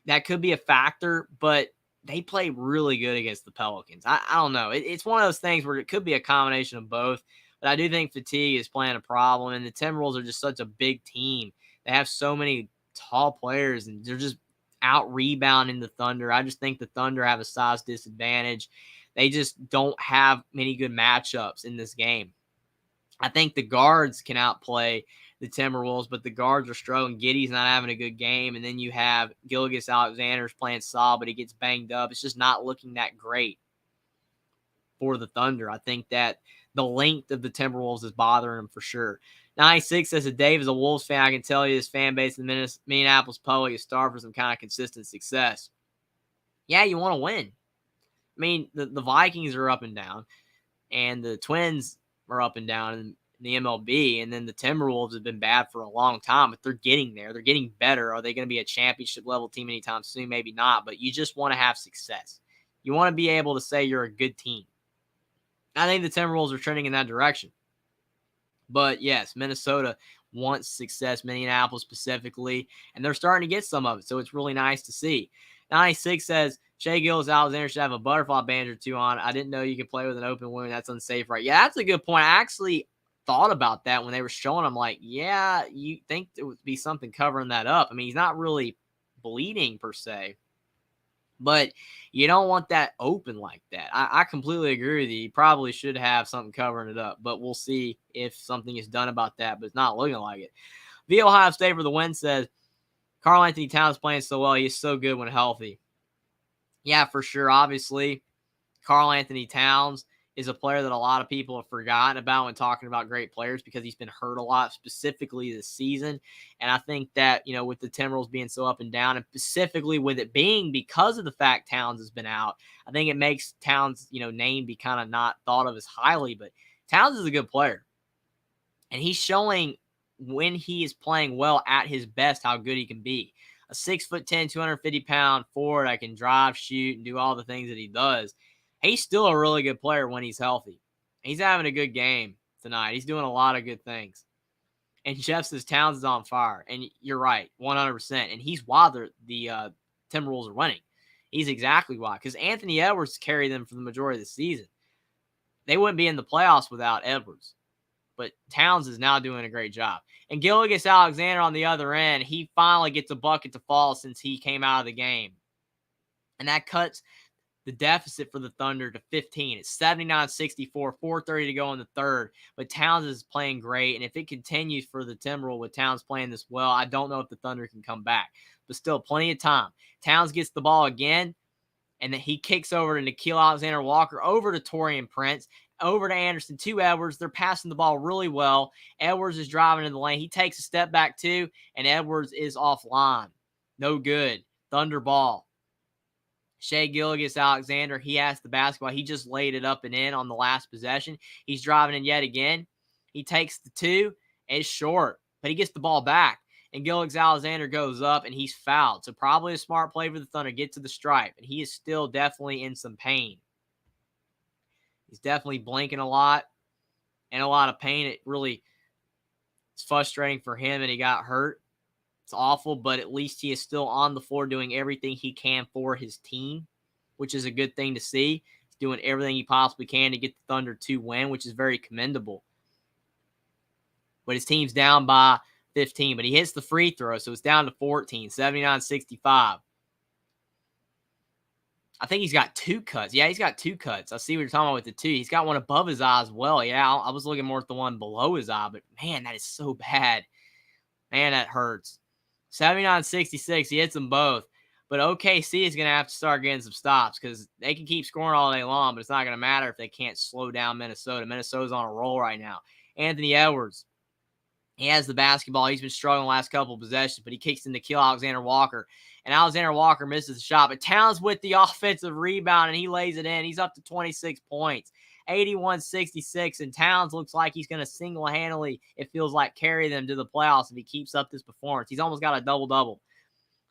that could be a factor, but they play really good against the Pelicans. I don't know. It's one of those things where it could be a combination of both, but I do think fatigue is playing a problem, and the Timberwolves are just such a big team. They have so many tall players, and they're just out-rebounding the Thunder. I just think the Thunder have a size disadvantage. They just don't have many good matchups in this game. I think the guards can outplay the Timberwolves, but the guards are struggling. Giddey's not having a good game, and then you have Gilgeous-Alexander's playing solid, but he gets banged up. It's just not looking that great for the Thunder. I think that the length of the Timberwolves is bothering them for sure. 96 says, Dave is a Wolves fan. I can tell you this fan base in the Minneapolis public is starved for some kind of consistent success. Yeah, you want to win. I mean, the Vikings are up and down, and the Twins are up and down in the MLB, and then the Timberwolves have been bad for a long time, but they're getting there. They're getting better. Are they going to be a championship level team anytime soon? Maybe not, but you just want to have success. You want to be able to say you're a good team. I think the Timberwolves are trending in that direction. But yes, Minnesota wants success, Minneapolis specifically, and they're starting to get some of it, so it's really nice to see. 96 says, Shai Gilgeous-Alexander should have a butterfly band or two on. I didn't know you could play with an open wound. That's unsafe, right? Yeah, that's a good point. I actually thought about that when they were showing him. Like, yeah, you think there would be something covering that up. I mean, he's not really bleeding per se, but you don't want that open like that. I completely agree with you. You probably should have something covering it up, but we'll see if something is done about that, but it's not looking like it. The Ohio State for the win says, Karl-Anthony Towns playing so well. He's so good when healthy. Yeah, for sure. Obviously, Karl-Anthony Towns is a player that a lot of people have forgotten about when talking about great players because he's been hurt a lot, specifically this season. And I think that, with the Timberwolves being so up and down, and specifically with it being because of the fact Towns has been out, I think it makes Towns, name be kind of not thought of as highly. But Towns is a good player. And he's showing when he is playing well at his best how good he can be. A 6'10", 250-pound forward that can drive, shoot, and do all the things that he does. He's still a really good player when he's healthy. He's having a good game tonight. He's doing a lot of good things. And Jeff says Towns is on fire. And you're right, 100%. And he's why the Timberwolves are winning. He's exactly why. Because Anthony Edwards carried them for the majority of the season. They wouldn't be in the playoffs without Edwards. But Towns is now doing a great job. And Gilgeous-Alexander on the other end, he finally gets a bucket to fall since he came out of the game. And that cuts the deficit for the Thunder to 15. It's 79-64, 4:30 to go in the third. But Towns is playing great. And if it continues for the Timberwolves with Towns playing this well, I don't know if the Thunder can come back. But still, plenty of time. Towns gets the ball again. And then he kicks over to Nickeil Alexander-Walker, over to Taurean Prince, over to Anderson, to Edwards. They're passing the ball really well. Edwards is driving in the lane. He takes a step back too, and Edwards is offline. No good. Thunder ball. Shai Gilgeous-Alexander, he has the basketball. He just laid it up and in on the last possession. He's driving in yet again. He takes the two. It's short, but he gets the ball back. And Gilgeous-Alexander goes up, and he's fouled. So probably a smart play for the Thunder. Get to the stripe. And he is still definitely in some pain. He's definitely blinking a lot and a lot of pain. It's frustrating for him, and he got hurt. It's awful, but at least he is still on the floor doing everything he can for his team, which is a good thing to see. He's doing everything he possibly can to get the Thunder to win, which is very commendable. But his team's down by 15, but he hits the free throw, so it's down to 14, 79-65. I think he's got two cuts. Yeah, he's got two cuts. I see what you're talking about with the two. He's got one above his eye as well. Yeah, I was looking more at the one below his eye, but man, that is so bad. Man, that hurts. 79-66, he hits them both. But OKC is going to have to start getting some stops because they can keep scoring all day long, but it's not going to matter if they can't slow down Minnesota. Minnesota's on a roll right now. Anthony Edwards. He has the basketball. He's been struggling the last couple of possessions, but he kicks in to kill Alexander Walker. And Alexander Walker misses the shot. But Towns with the offensive rebound, and he lays it in. He's up to 26 points, 81-66. And Towns looks like he's going to single-handedly, it feels like, carry them to the playoffs if he keeps up this performance. He's almost got a double-double.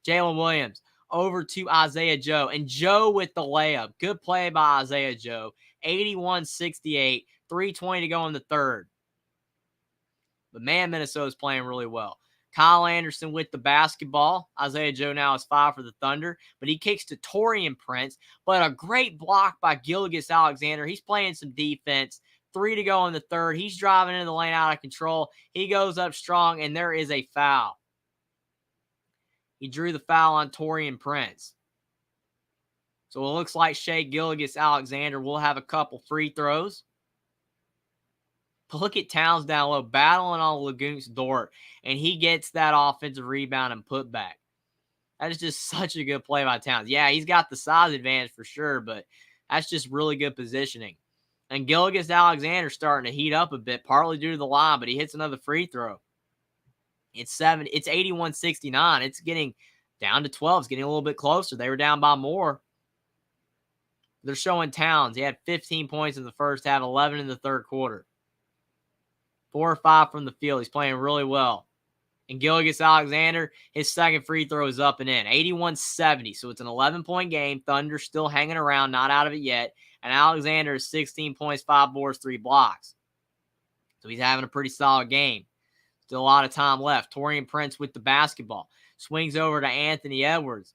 Jalen Williams over to Isaiah Joe. And Joe with the layup. Good play by Isaiah Joe. 81-68. 3:20 to go in the third. But man, Minnesota's playing really well. Kyle Anderson with the basketball. Isaiah Joe now is 5 for the Thunder, but he kicks to Taurean Prince. But a great block by Gilgeous-Alexander. He's playing some defense. 3 to go in the third. He's driving into the lane out of control. He goes up strong, and there is a foul. He drew the foul on Taurean Prince. So it looks like Shai Gilgeous-Alexander will have a couple free throws. Look at Towns down low, battling on Lagune's Dort, and he gets that offensive rebound and put back. That is just such a good play by Towns. Yeah, he's got the size advantage for sure, but that's just really good positioning. And Gilgeous-Alexander starting to heat up a bit, partly due to the line, but he hits another free throw. It's 81-69. It's getting down to 12. It's getting a little bit closer. They were down by more. They're showing Towns. He had 15 points in the first half, 11 in the third quarter. 4 or 5 from the field. He's playing really well. And Gilgeous-Alexander, his second free throw is up and in. 81-70. So it's an 11-point game. Thunder still hanging around, not out of it yet. And Alexander is 16 points, 5 boards, 3 blocks. So he's having a pretty solid game. Still a lot of time left. Taurean Prince with the basketball. Swings over to Anthony Edwards.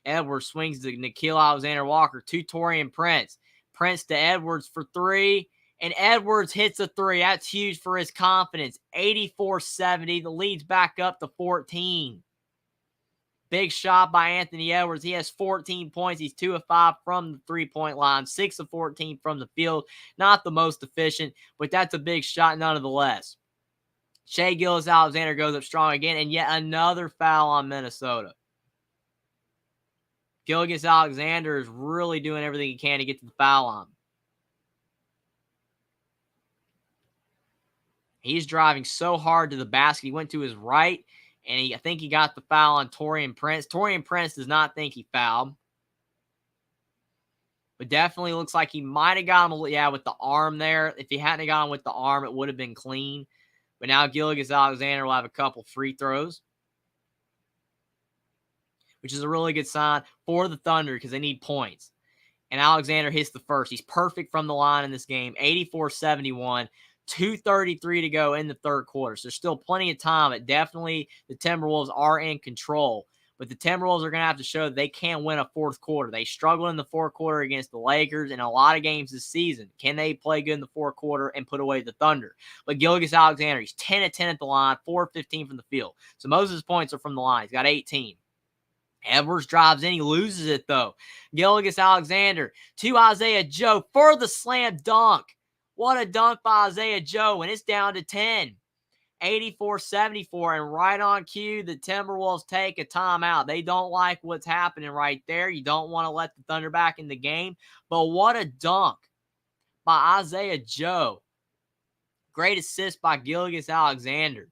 Edwards swings to Nickeil Alexander-Walker to Taurean Prince. Prince to Edwards for 3. And Edwards hits a 3. That's huge for his confidence. 84-70. The lead's back up to 14. Big shot by Anthony Edwards. He has 14 points. He's 2 of 5 from the three-point line. 6 of 14 from the field. Not the most efficient, but that's a big shot nonetheless. Shai Gilgeous-Alexander goes up strong again, and yet another foul on Minnesota. Gilgeous-Alexander is really doing everything he can to get to the foul line. He's driving so hard to the basket. He went to his right, and I think he got the foul on Taurean Prince. Taurean Prince does not think he fouled. But definitely looks like he might have got him, with the arm there. If he hadn't got him with the arm, it would have been clean. But now Gilgeous-Alexander will have a couple free throws, which is a really good sign for the Thunder because they need points. And Alexander hits the first. He's perfect from the line in this game, 84-71. 2:33 to go in the third quarter. So there's still plenty of time, but definitely the Timberwolves are in control. But the Timberwolves are going to have to show that they can win a fourth quarter. They struggled in the fourth quarter against the Lakers in a lot of games this season. Can they play good in the fourth quarter and put away the Thunder? But Gilgeous-Alexander, he's 10 of 10 at the line, 4 of 15 from the field. So most of his points are from the line. He's got 18. Edwards drives in. He loses it, though. Gilgeous-Alexander to Isaiah Joe for the slam dunk. What a dunk by Isaiah Joe, and it's down to 10. 84-74, and right on cue, the Timberwolves take a timeout. They don't like what's happening right there. You don't want to let the Thunder back in the game, but what a dunk by Isaiah Joe. Great assist by Gilgeous-Alexander,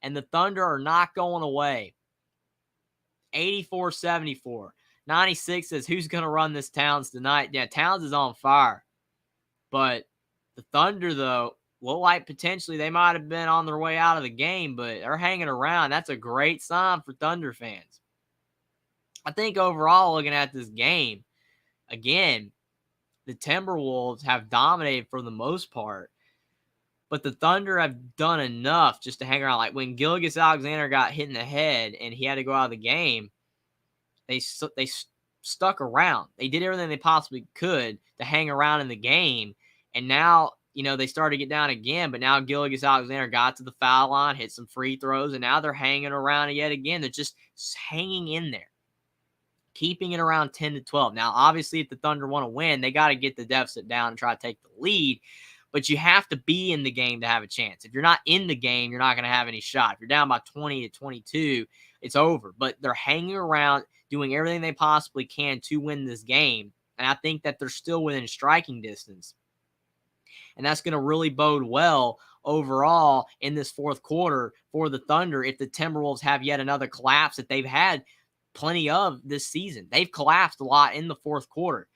and the Thunder are not going away. 84-74. 96 says, who's going to run this Towns tonight? Yeah, Towns is on fire, but the Thunder, though, look like potentially they might have been on their way out of the game, but they're hanging around. That's a great sign for Thunder fans. I think overall, looking at this game, again, the Timberwolves have dominated for the most part, but the Thunder have done enough just to hang around. Like when Gilgeous-Alexander got hit in the head and he had to go out of the game, they stuck around. They did everything they possibly could to hang around in the game. And now, they started to get down again, but now Gilgeous-Alexander got to the foul line, hit some free throws, and now they're hanging around yet again. They're just hanging in there, keeping it around 10-12. Now, obviously, if the Thunder want to win, they got to get the deficit down and try to take the lead, but you have to be in the game to have a chance. If you're not in the game, you're not going to have any shot. If you're down by 20-22, it's over. But they're hanging around, doing everything they possibly can to win this game, and I think that they're still within striking distance. And that's going to really bode well overall in this fourth quarter for the Thunder if the Timberwolves have yet another collapse that they've had plenty of this season. They've collapsed a lot in the fourth quarter.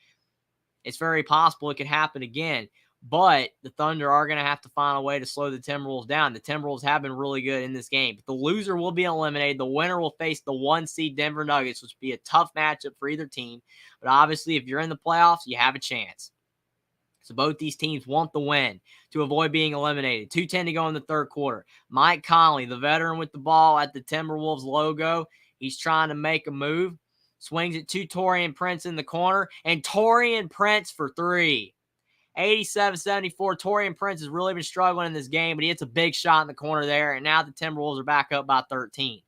It's very possible it could happen again, but the Thunder are going to have to find a way to slow the Timberwolves down. The Timberwolves have been really good in this game, but the loser will be eliminated. The winner will face the 1 seed Denver Nuggets, which will be a tough matchup for either team. But obviously, if you're in the playoffs, you have a chance. So both these teams want the win to avoid being eliminated. 2:10 to go in the third quarter. Mike Conley, the veteran with the ball at the Timberwolves logo, he's trying to make a move. Swings it to Taurean Prince in the corner, and Taurean Prince for three. 87-74. Taurean Prince has really been struggling in this game, but he hits a big shot in the corner there, and now the Timberwolves are back up by 13.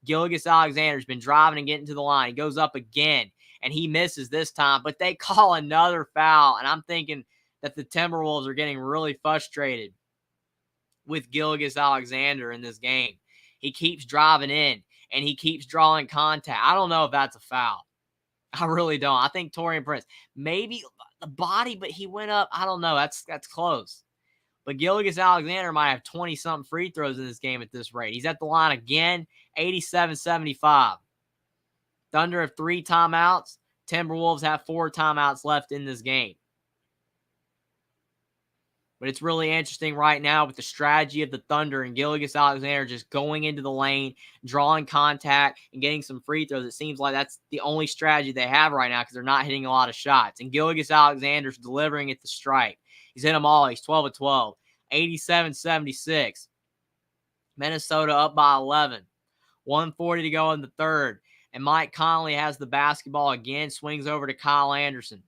Gilgeous-Alexander's been driving and getting to the line. He goes up again, and he misses this time, but they call another foul, and I'm thinking that the Timberwolves are getting really frustrated with Gilgeous-Alexander in this game. He keeps driving in, and he keeps drawing contact. I don't know if that's a foul. I really don't. I think Taurean Prince, maybe the body, but he went up. I don't know. That's close. But Gilgeous-Alexander might have 20-something free throws in this game at this rate. He's at the line again, 87-75. Thunder have 3 timeouts. Timberwolves have 4 timeouts left in this game. But it's really interesting right now with the strategy of the Thunder and Gilgeous-Alexander just going into the lane, drawing contact, and getting some free throws. It seems like that's the only strategy they have right now because they're not hitting a lot of shots. And Gilgeous-Alexander's delivering at the stripe. He's hit them all. He's 12 of 12. 87-76. Minnesota up by 11. 1:40 to go in the third. And Mike Conley has the basketball again, swings over to Kyle Anderson.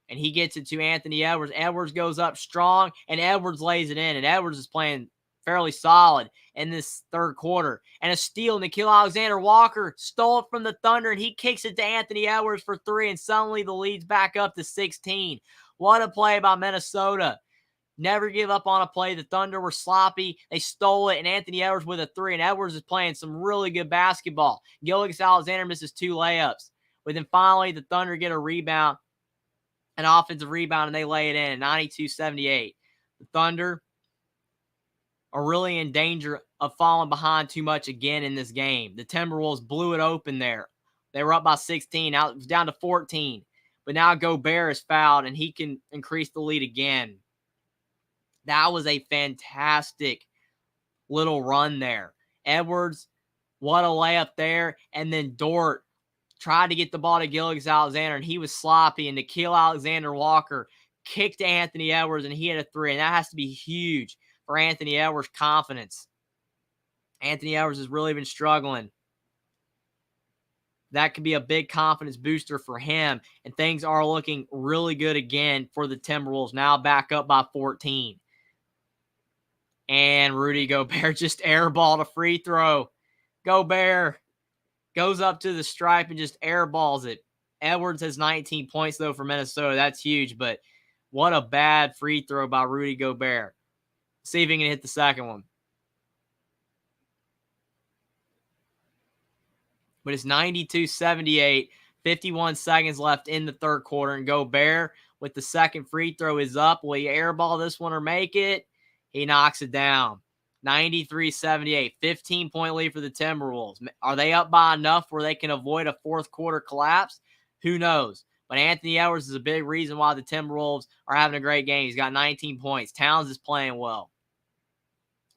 And he gets it to Anthony Edwards. Edwards goes up strong, and Edwards lays it in. And Edwards is playing fairly solid in this third quarter. And a steal, Nickeil Alexander-Walker stole it from the Thunder, and he kicks it to Anthony Edwards for 3, and suddenly the lead's back up to 16. What a play by Minnesota. Never give up on a play. The Thunder were sloppy. They stole it, and Anthony Edwards with a 3, and Edwards is playing some really good basketball. Gilgeous-Alexander misses 2 layups. But then finally, the Thunder get a rebound. An offensive rebound, and they lay it in 92-78. The Thunder are really in danger of falling behind too much again in this game. The Timberwolves blew it open there. They were up by 16. Now it's down to 14. But now Gobert is fouled, and he can increase the lead again. That was a fantastic little run there. Edwards, what a layup there. And then Dort tried to get the ball to Gilgeous-Alexander, and he was sloppy. And Nickeil Alexander-Walker kicked to Anthony Edwards, and he had a 3. And that has to be huge for Anthony Edwards' confidence. Anthony Edwards has really been struggling. That could be a big confidence booster for him. And things are looking really good again for the Timberwolves, now back up by 14. And Rudy Gobert just airballed a free throw. Gobert goes up to the stripe and just airballs it. Edwards has 19 points, though, for Minnesota. That's huge, but what a bad free throw by Rudy Gobert. See if he can hit the second one. But it's 92-78, 51 seconds left in the third quarter, and Gobert with the second free throw is up. Will he airball this one or make it? He knocks it down. 93-78, 15-point lead for the Timberwolves. Are they up by enough where they can avoid a fourth quarter collapse? Who knows? But Anthony Edwards is a big reason why the Timberwolves are having a great game. He's got 19 points. Towns is playing well.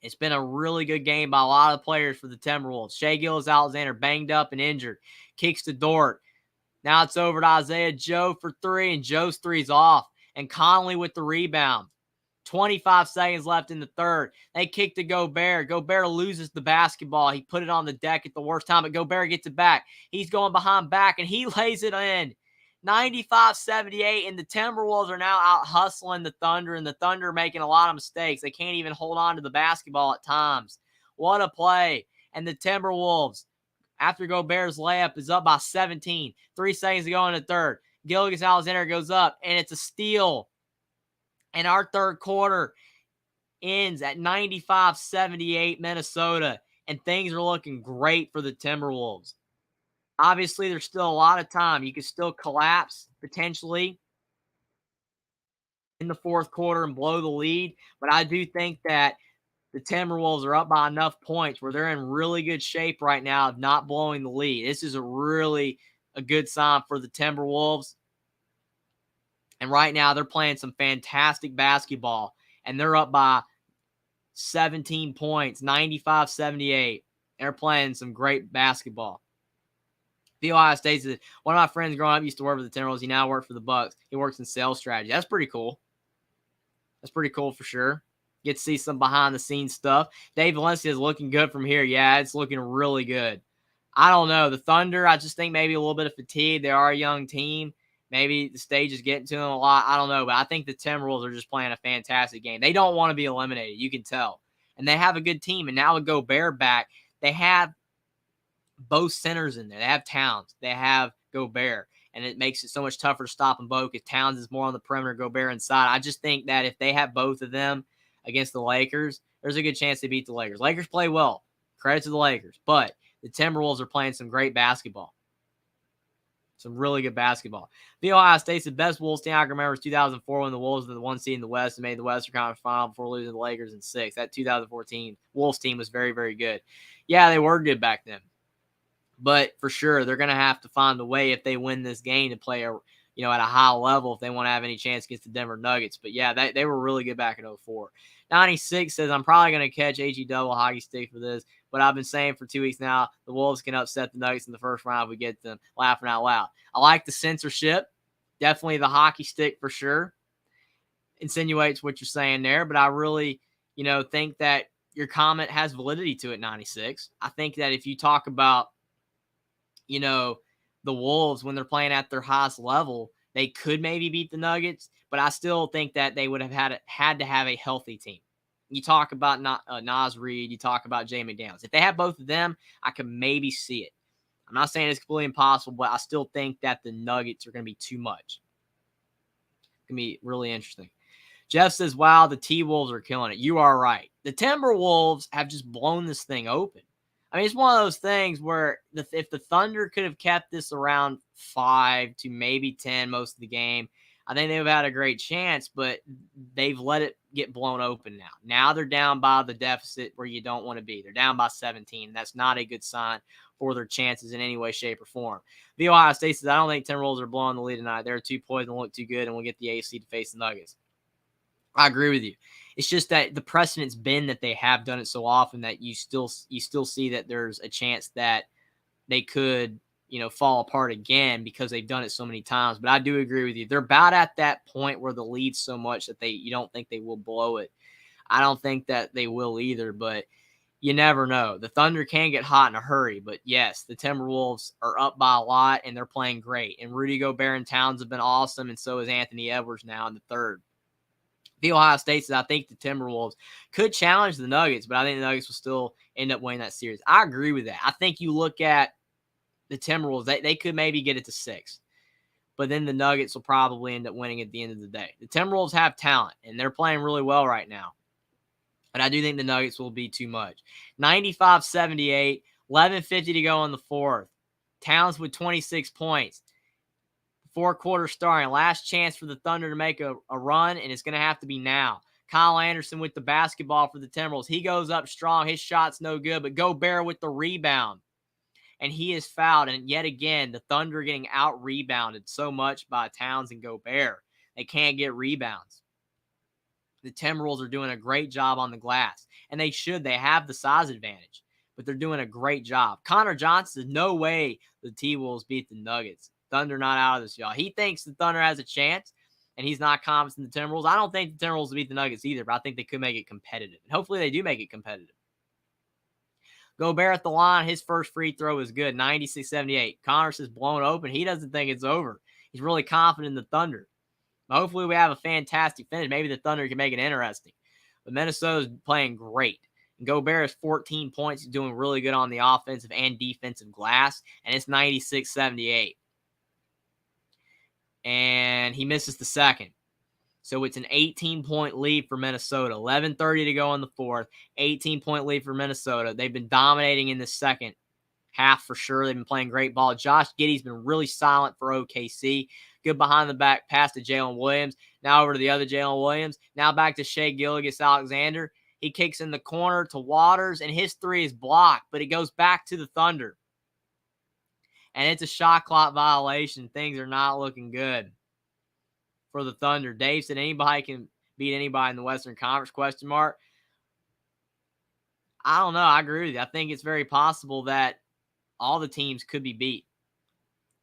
It's been a really good game by a lot of players for the Timberwolves. Shai Gilgeous-Alexander banged up and injured. Kicks to Dort. Now it's over to Isaiah Joe for 3, and Joe's 3's off. And Conley with the rebound. 25 seconds left in the third. They kick to Gobert. Gobert loses the basketball. He put it on the deck at the worst time, but Gobert gets it back. He's going behind back, and he lays it in. 95-78, and the Timberwolves are now out hustling the Thunder, and the Thunder making a lot of mistakes. They can't even hold on to the basketball at times. What a play. And the Timberwolves, after Gobert's layup, is up by 17. 3 seconds to go in the third. Gilgeous-Alexander goes up, and it's a steal. And our third quarter ends at 95-78 Minnesota, and things are looking great for the Timberwolves. Obviously, there's still a lot of time. You can still collapse, potentially. in the fourth quarter and blow the lead. But I do think that the Timberwolves are up by enough points where they're in really good shape right now of not blowing the lead. This is a good sign for the Timberwolves. And right now they're playing some fantastic basketball, and they're up by 17 points, 95-78. They're playing some great basketball. The Ohio State is one of my friends growing up used to work for the Timberwolves. He now works for the Bucks. He works in sales strategy. That's pretty cool. That's pretty cool for sure. Get to see some behind the scenes stuff. Dave Valencia is looking good from here. Yeah, it's looking really good. I don't know. The Thunder, I just think maybe a little bit of fatigue. They are a young team. Maybe the stage is getting to them a lot. I don't know. But I think the Timberwolves are just playing a fantastic game. They don't want to be eliminated. You can tell. And they have a good team. And now with Gobert back, they have both centers in there. They have Towns. They have Gobert. And it makes it so much tougher to stop them both because Towns is more on the perimeter, Gobert inside. I just think that if they have both of them against the Lakers, there's a good chance they beat the Lakers. Lakers play well. Credit to the Lakers. But the Timberwolves are playing some great basketball. Some really good basketball. The Ohio State's the best Wolves team I can remember is 2004 when the Wolves were the 1 seed in the West and made the Western Conference Final before losing to the Lakers in 6. That 2014 Wolves team was very, very good. Yeah, they were good back then. But for sure, they're going to have to find a way if they win this game to play at a high level if they want to have any chance against the Denver Nuggets. But yeah, they were really good back in 04. 96 says, I'm probably going to catch AG double hockey stick for this, but I've been saying for 2 weeks now, the Wolves can upset the Nuggets in the first round if we get them. Laughing out loud. I like the censorship. Definitely the hockey stick for sure. Insinuates what you're saying there, but I really, think that your comment has validity to it, 96. I think that if you talk about, the Wolves, when they're playing at their highest level, they could maybe beat the Nuggets, but I still think that they would have had to have a healthy team. You talk about Naz Reid, you talk about Jay McDaniels. If they have both of them, I could maybe see it. I'm not saying it's completely impossible, but I still think that the Nuggets are going to be too much. It's going to be really interesting. Jeff says, wow, the T-Wolves are killing it. You are right. The Timberwolves have just blown this thing open. I mean, it's one of those things where if the Thunder could have kept this around 5 to maybe 10 most of the game, I think they would have had a great chance, but they've let it get blown open now. Now they're down by the deficit where you don't want to be. They're down by 17. That's not a good sign for their chances in any way, shape, or form. The Ohio State says, I don't think Timberwolves are blowing the lead tonight. They're too poised and look too good, and we'll get the AC to face the Nuggets. I agree with you. It's just that the precedent's been that they have done it so often that you still see that there's a chance that they could, fall apart again because they've done it so many times. But I do agree with you. They're about at that point where the lead's so much that you don't think they will blow it. I don't think that they will either, but you never know. The Thunder can get hot in a hurry, but yes, the Timberwolves are up by a lot and they're playing great. And Rudy Gobert and Towns have been awesome, and so is Anthony Edwards now in the third. The Ohio State says, I think the Timberwolves could challenge the Nuggets, but I think the Nuggets will still end up winning that series. I agree with that. I think you look at the Timberwolves, they could maybe get it to 6, but then the Nuggets will probably end up winning at the end of the day. The Timberwolves have talent, and they're playing really well right now, but I do think the Nuggets will be too much. 95-78, 11:50 to go in the fourth. Towns with 26 points. 4 quarters starting. Last chance for the Thunder to make a run, and it's going to have to be now. Kyle Anderson with the basketball for the Timberwolves. He goes up strong. His shot's no good, but Gobert with the rebound. And he is fouled. And yet again, the Thunder getting out-rebounded so much by Towns and Gobert. They can't get rebounds. The Timberwolves are doing a great job on the glass. And they should. They have the size advantage. But they're doing a great job. Connor Johnson, there's no way the T-Wolves beat the Nuggets. Thunder not out of this, y'all. He thinks the Thunder has a chance, and he's not confident in the Timberwolves. I don't think the Timberwolves will beat the Nuggets either, but I think they could make it competitive. And hopefully they do make it competitive. Gobert at the line, his first free throw is good, 96-78. Connor says blown open. He doesn't think it's over. He's really confident in the Thunder. But hopefully we have a fantastic finish. Maybe the Thunder can make it interesting. But Minnesota's playing great. And Gobert has 14 points. He's doing really good on the offensive and defensive glass, and it's 96-78. And he misses the second. So it's an 18-point lead for Minnesota. 11:30 to go in the fourth. 18-point lead for Minnesota. They've been dominating in the second half for sure. They've been playing great ball. Josh Giddey's been really silent for OKC. Good behind the back pass to Jalen Williams. Now over to the other Jalen Williams. Now back to Shai Gilgeous-Alexander. He kicks in the corner to Waters, and his three is blocked, but it goes back to the Thunder. And it's a shot clock violation. Things are not looking good for the Thunder. Dave said anybody can beat anybody in the Western Conference, question mark. I don't know. I agree with you. I think it's very possible that all the teams could be beat.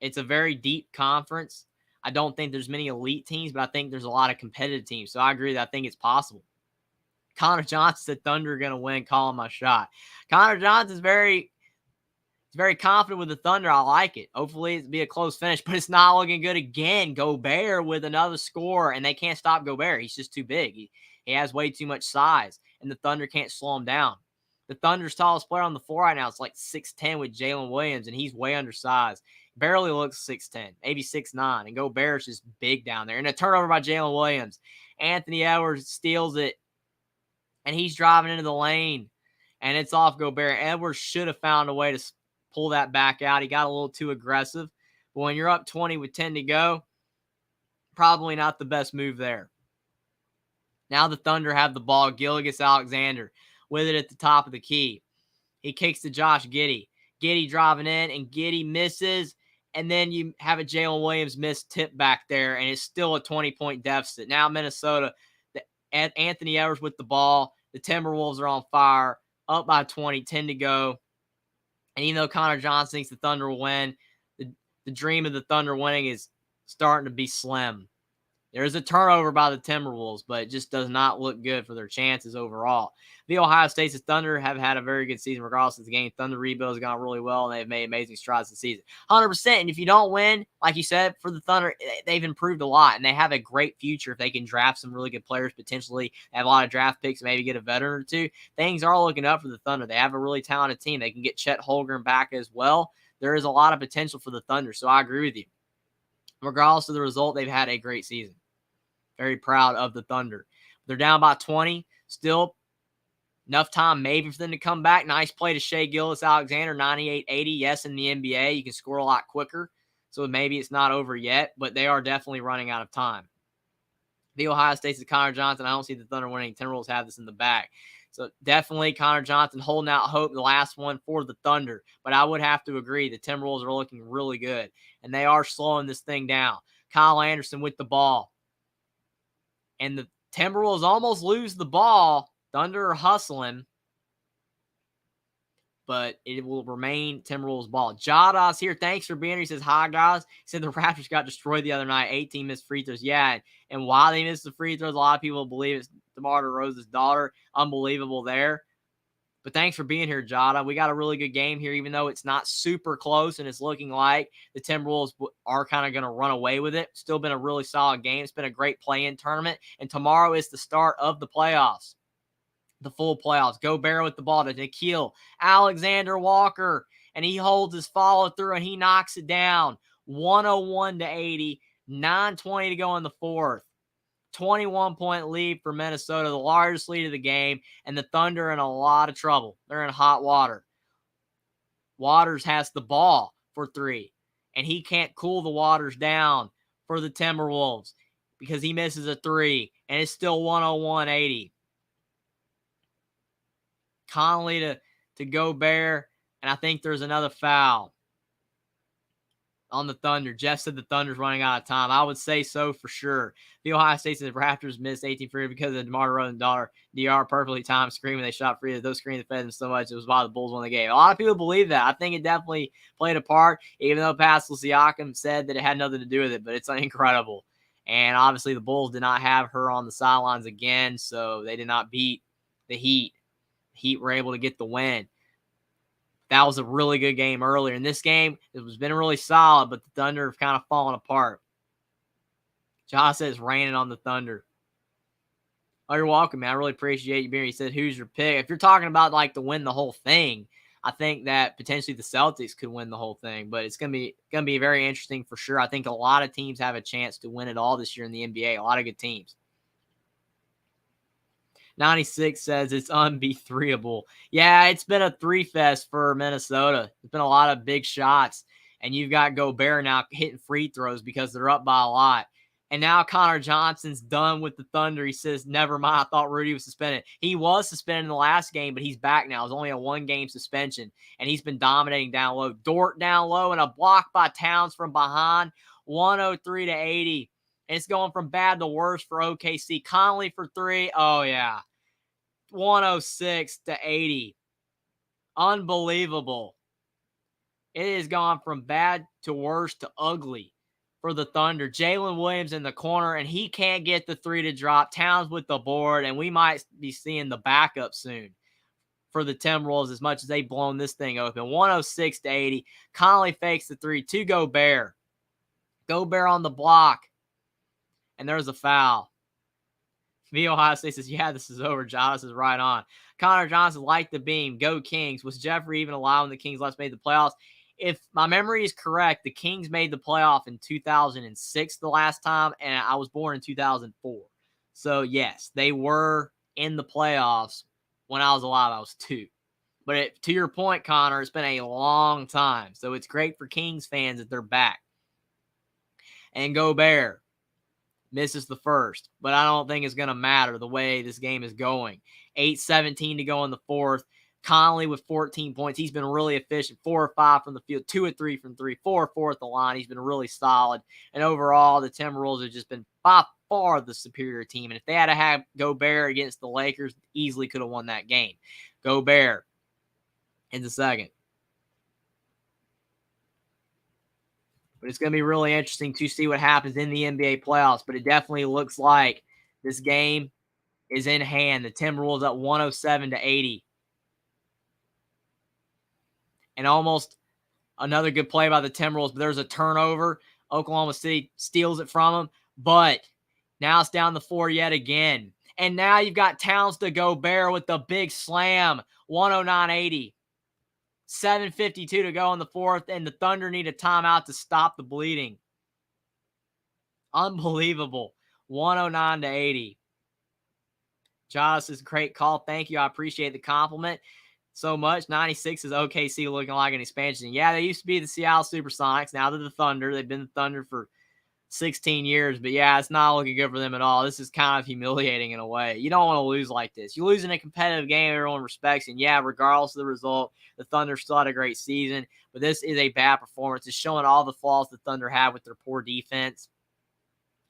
It's a very deep conference. I don't think there's many elite teams, but I think there's a lot of competitive teams. So I agree that I think it's possible. Connor Johnson said Thunder are going to win, calling my shot. Connor Johnson's very confident with the Thunder. I like it. Hopefully it'll be a close finish, but it's not looking good again. Gobert with another score, and they can't stop Gobert. He's just too big. He has way too much size, and the Thunder can't slow him down. The Thunder's tallest player on the floor right now is like 6'10" with Jalen Williams, and he's way undersized. Barely looks 6'10", maybe 6'9", and Gobert's just big down there. And a turnover by Jalen Williams. Anthony Edwards steals it, and he's driving into the lane, and it's off Gobert. Edwards should have found a way to pull that back out. He got a little too aggressive. But when you're up 20 with 10 to go, probably not the best move there. Now the Thunder have the ball. Gilgeous-Alexander with it at the top of the key. He kicks to Josh Giddey. Giddey driving in, and Giddey misses. And then you have a Jalen Williams missed tip back there, and it's still a 20-point deficit. Now Minnesota, Anthony Edwards with the ball. The Timberwolves are on fire, up by 20, 10 to go. And even though Connor Johnson thinks the Thunder will win, the dream of the Thunder winning is starting to be slim. There's a turnover by the Timberwolves, but it just does not look good for their chances overall. The Ohio State's Thunder have had a very good season regardless of the game. Thunder rebuild has gone really well, and they've made amazing strides this season. 100%. And if you don't win, like you said, for the Thunder, they've improved a lot, and they have a great future if they can draft some really good players, potentially have a lot of draft picks, maybe get a veteran or two. Things are looking up for the Thunder. They have a really talented team. They can get Chet Holmgren back as well. There is a lot of potential for the Thunder, so I agree with you. Regardless of the result, they've had a great season. Very proud of the Thunder. They're down by 20. Still enough time maybe for them to come back. Nice play to Shai Gilgeous-Alexander, 98-80. Yes, in the NBA, you can score a lot quicker. So maybe it's not over yet, but they are definitely running out of time. The Ohio State's Connor Johnson. I don't see the Thunder winning. Timberwolves have this in the bag. So definitely Connor Johnson holding out hope, the last one for the Thunder. But I would have to agree the Timberwolves are looking really good, and they are slowing this thing down. Kyle Anderson with the ball. And the Timberwolves almost lose the ball. Thunder are hustling. But it will remain Timberwolves ball. Jada's here. Thanks for being here. He says, hi, guys. He said the Raptors got destroyed the other night. 18 missed free throws. Yeah, and why they missed the free throws, a lot of people believe it's DeMar DeRozan's daughter. Unbelievable there. But thanks for being here, Jada. We got a really good game here, even though it's not super close, and it's looking like the Timberwolves are kind of going to run away with it. Still been a really solid game. It's been a great play-in tournament, and tomorrow is the start of the playoffs, the full playoffs. Gobert with the ball to Nickeil Alexander-Walker, and he holds his follow-through, and he knocks it down. 101-80, 9:20 to go in the fourth. 21-point lead for Minnesota, the largest lead of the game, and the Thunder are in a lot of trouble. They're in hot water. Waters has the ball for three, and he can't cool the waters down for the Timberwolves because he misses a three, and it's still 101-80. Conley to Gobert, and I think there's another foul on the Thunder. Jeff said the Thunder's running out of time. I would say so for sure. The Ohio State and the Raptors missed 18 free because of DeMar DeRozan's daughter. DR perfectly timed screaming. They shot free. Those screens fed them so much. It was why the Bulls won the game. A lot of people believe that. I think it definitely played a part, even though Pascal Siakam said that it had nothing to do with it, but it's incredible. And obviously the Bulls did not have her on the sidelines again, so they did not beat the Heat. The Heat were able to get the win. That was a really good game earlier. In this game, it was been really solid, but the Thunder have kind of fallen apart. Josh says raining on the Thunder. Oh, you're welcome, man. I really appreciate you being here. He said, who's your pick? If you're talking about like to win the whole thing, I think that potentially the Celtics could win the whole thing, but it's gonna be very interesting for sure. I think a lot of teams have a chance to win it all this year in the NBA. A lot of good teams. 96 says it's unbeatable. Yeah, it's been a three fest for Minnesota. It's been a lot of big shots, and you've got Gobert now hitting free throws because they're up by a lot. And now Connor Johnson's done with the Thunder. He says, never mind, I thought Rudy was suspended. He was suspended in the last game, but he's back now. It's only a one-game suspension, and he's been dominating down low. Dort down low, and a block by Towns from behind, 103 to 80. And it's going from bad to worse for OKC. Conley for three. Oh, yeah. 106 to 80. Unbelievable. It has gone from bad to worse to ugly for the Thunder. Jalen Williams in the corner, and he can't get the three to drop. Towns with the board, and we might be seeing the backup soon for the Timberwolves as much as they've blown this thing open. 106 to 80. Conley fakes the three to Gobert. Gobert on the block, and there's a foul. V Ohio State says, yeah, this is over. Giannis is right on. Connor Johnson liked the beam. Go Kings. Was Jeffrey even alive when the Kings last made the playoffs? If my memory is correct, the Kings made the playoff in 2006 the last time, and I was born in 2004. So, yes, they were in the playoffs when I was alive. I was 2. But to your point, Connor, it's been a long time. So it's great for Kings fans that they're back. And Gobert misses the first, but I don't think it's going to matter the way this game is going. 8:17 to go in the fourth. Conley with 14 points. He's been really efficient. 4 or 5 from the field, 2 or 3 from 3, 4 or 4 at the line. He's been really solid. And overall, the Timberwolves have just been by far the superior team. And if they had to have Gobert against the Lakers, easily could have won that game. Gobert in the second. But it's going to be really interesting to see what happens in the NBA playoffs. But it definitely looks like this game is in hand. The Timberwolves at 107 to 80. And almost another good play by the Timberwolves, but there's a turnover. Oklahoma City steals it from them, but now it's down the floor yet again. And now you've got Towns to Gobert with the big slam, 109-80. 7:52 to go in the fourth, and the Thunder need a timeout to stop the bleeding. Unbelievable. 109 to 80. Josh is a great call. Thank you. I appreciate the compliment so much. 96 is OKC looking like an expansion. Yeah, they used to be the Seattle Supersonics. Now they're the Thunder. They've been the Thunder for 16 years. But, yeah, it's not looking good for them at all. This is kind of humiliating in a way. You don't want to lose like this. You lose in a competitive game everyone respects. And, yeah, regardless of the result, the Thunder still had a great season. But this is a bad performance. It's showing all the flaws the Thunder have with their poor defense.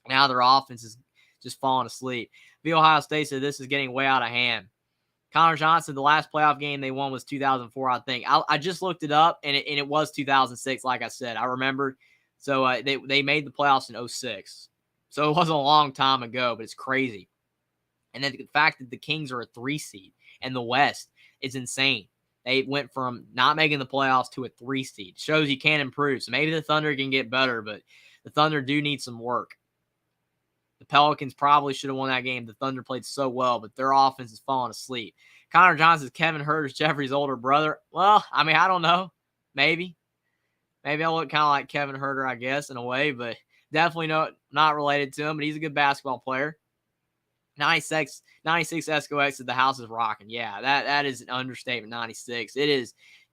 Now their offense is just falling asleep. The Ohio State said this is getting way out of hand. Connor Johnson, the last playoff game they won was 2004, I think. I just looked it up, and it was 2006, like I said. I remembered. So they made the playoffs in 06. So it wasn't a long time ago, but it's crazy. And then the fact that the Kings are a 3 seed and the West is insane. They went from not making the playoffs to a 3 seed. Shows you can improve. So maybe the Thunder can get better, but the Thunder do need some work. The Pelicans probably should have won that game. The Thunder played so well, but their offense is falling asleep. Connor Johnson is Kevin Huerter's Jeffrey's older brother. Well, I mean, I don't know. Maybe I look kind of like Kevin Huerter, I guess, in a way, but definitely not related to him, but he's a good basketball player. 96 Esco X said the house is rocking. Yeah, that is an understatement, 96. It is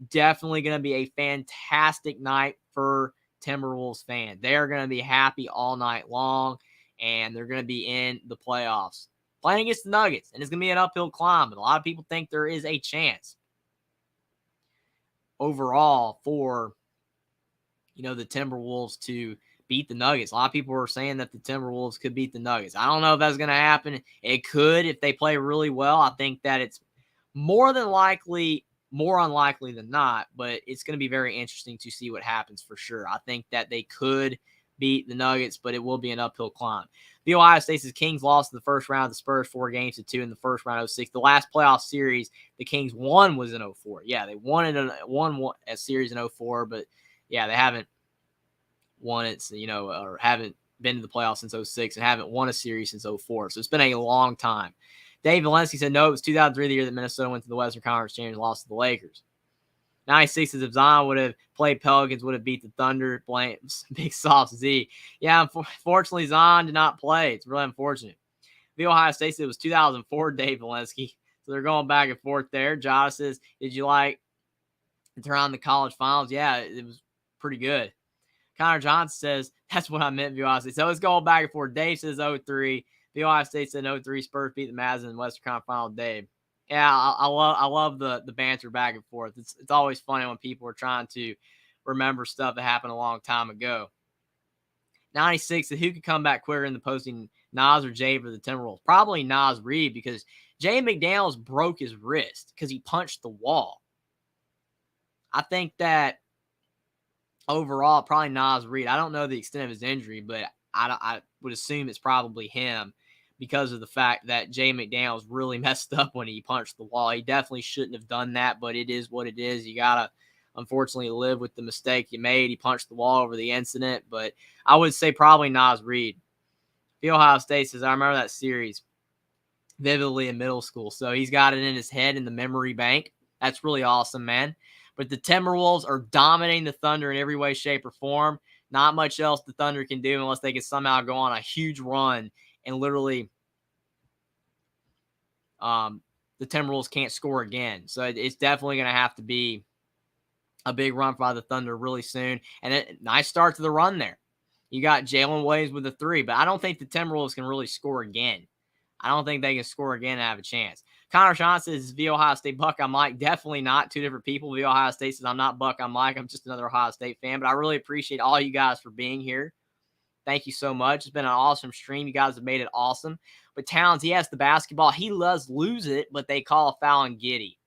definitely going to be a fantastic night for Timberwolves fans. They are going to be happy all night long, and they're going to be in the playoffs. Playing against the Nuggets, and it's going to be an uphill climb, but a lot of people think there is a chance overall for, the Timberwolves to beat the Nuggets. A lot of people are saying that the Timberwolves could beat the Nuggets. I don't know if that's going to happen. It could if they play really well. I think that it's more unlikely than not, but it's going to be very interesting to see what happens for sure. I think that they could beat the Nuggets, but it will be an uphill climb. The Ohio State's Kings lost in the first round. The Spurs 4-2 in the first round of 06. The last playoff series the Kings won was in 04. Yeah, they won a series in 04, but yeah, they haven't won it, or haven't been to the playoffs since 06 and haven't won a series since 04. So it's been a long time. Dave Valensky said, no, it was 2003, the year that Minnesota went to the Western Conference Champions and lost to the Lakers. 96 is if Zion would have played Pelicans, would have beat the Thunder. Big soft Z. Yeah, unfortunately, Zion did not play. It's really unfortunate. The Ohio State said it was 2004, Dave Valensky. So they're going back and forth there. Josh says, did you like to turn on the college finals? Yeah, it was pretty good. Connor Johnson says, that's what I meant, Ohio State. So it's going back and forth. Dave says 0-3. Ohio State said 0-3. Spurs beat the Mavs in the Western Conference Final. Dave. Yeah, I love the banter back and forth. It's always funny when people are trying to remember stuff that happened a long time ago. 96 said, who could come back quicker in the posting, Nas or Jay for the Timberwolves? Probably Nas Reed, because Jay McDaniels broke his wrist because he punched the wall. I think that overall, probably Nas Reed. I don't know the extent of his injury, but I would assume it's probably him because of the fact that Jay McDaniels really messed up when he punched the wall. He definitely shouldn't have done that, but it is what it is. You got to, unfortunately, live with the mistake you made. He punched the wall over the incident, but I would say probably Nas Reed. Ohio State says, I remember that series vividly in middle school. So he's got it in his head in the memory bank. That's really awesome, man. But the Timberwolves are dominating the Thunder in every way, shape, or form. Not much else the Thunder can do unless they can somehow go on a huge run and literally the Timberwolves can't score again. So it's definitely going to have to be a big run by the Thunder really soon. And a nice start to the run there. You got Jalen Williams with a 3, but I don't think the Timberwolves can really score again. I don't think they can score again and have a chance. Connor Johnson says, V Ohio State Buck, I'm Mike. Definitely not two different people. V Ohio State says, I'm not Buck, I'm Mike. I'm just another Ohio State fan. But I really appreciate all you guys for being here. Thank you so much. It's been an awesome stream. You guys have made it awesome. But Towns, he has the basketball. He does lose it, but they call a foul on Giddey.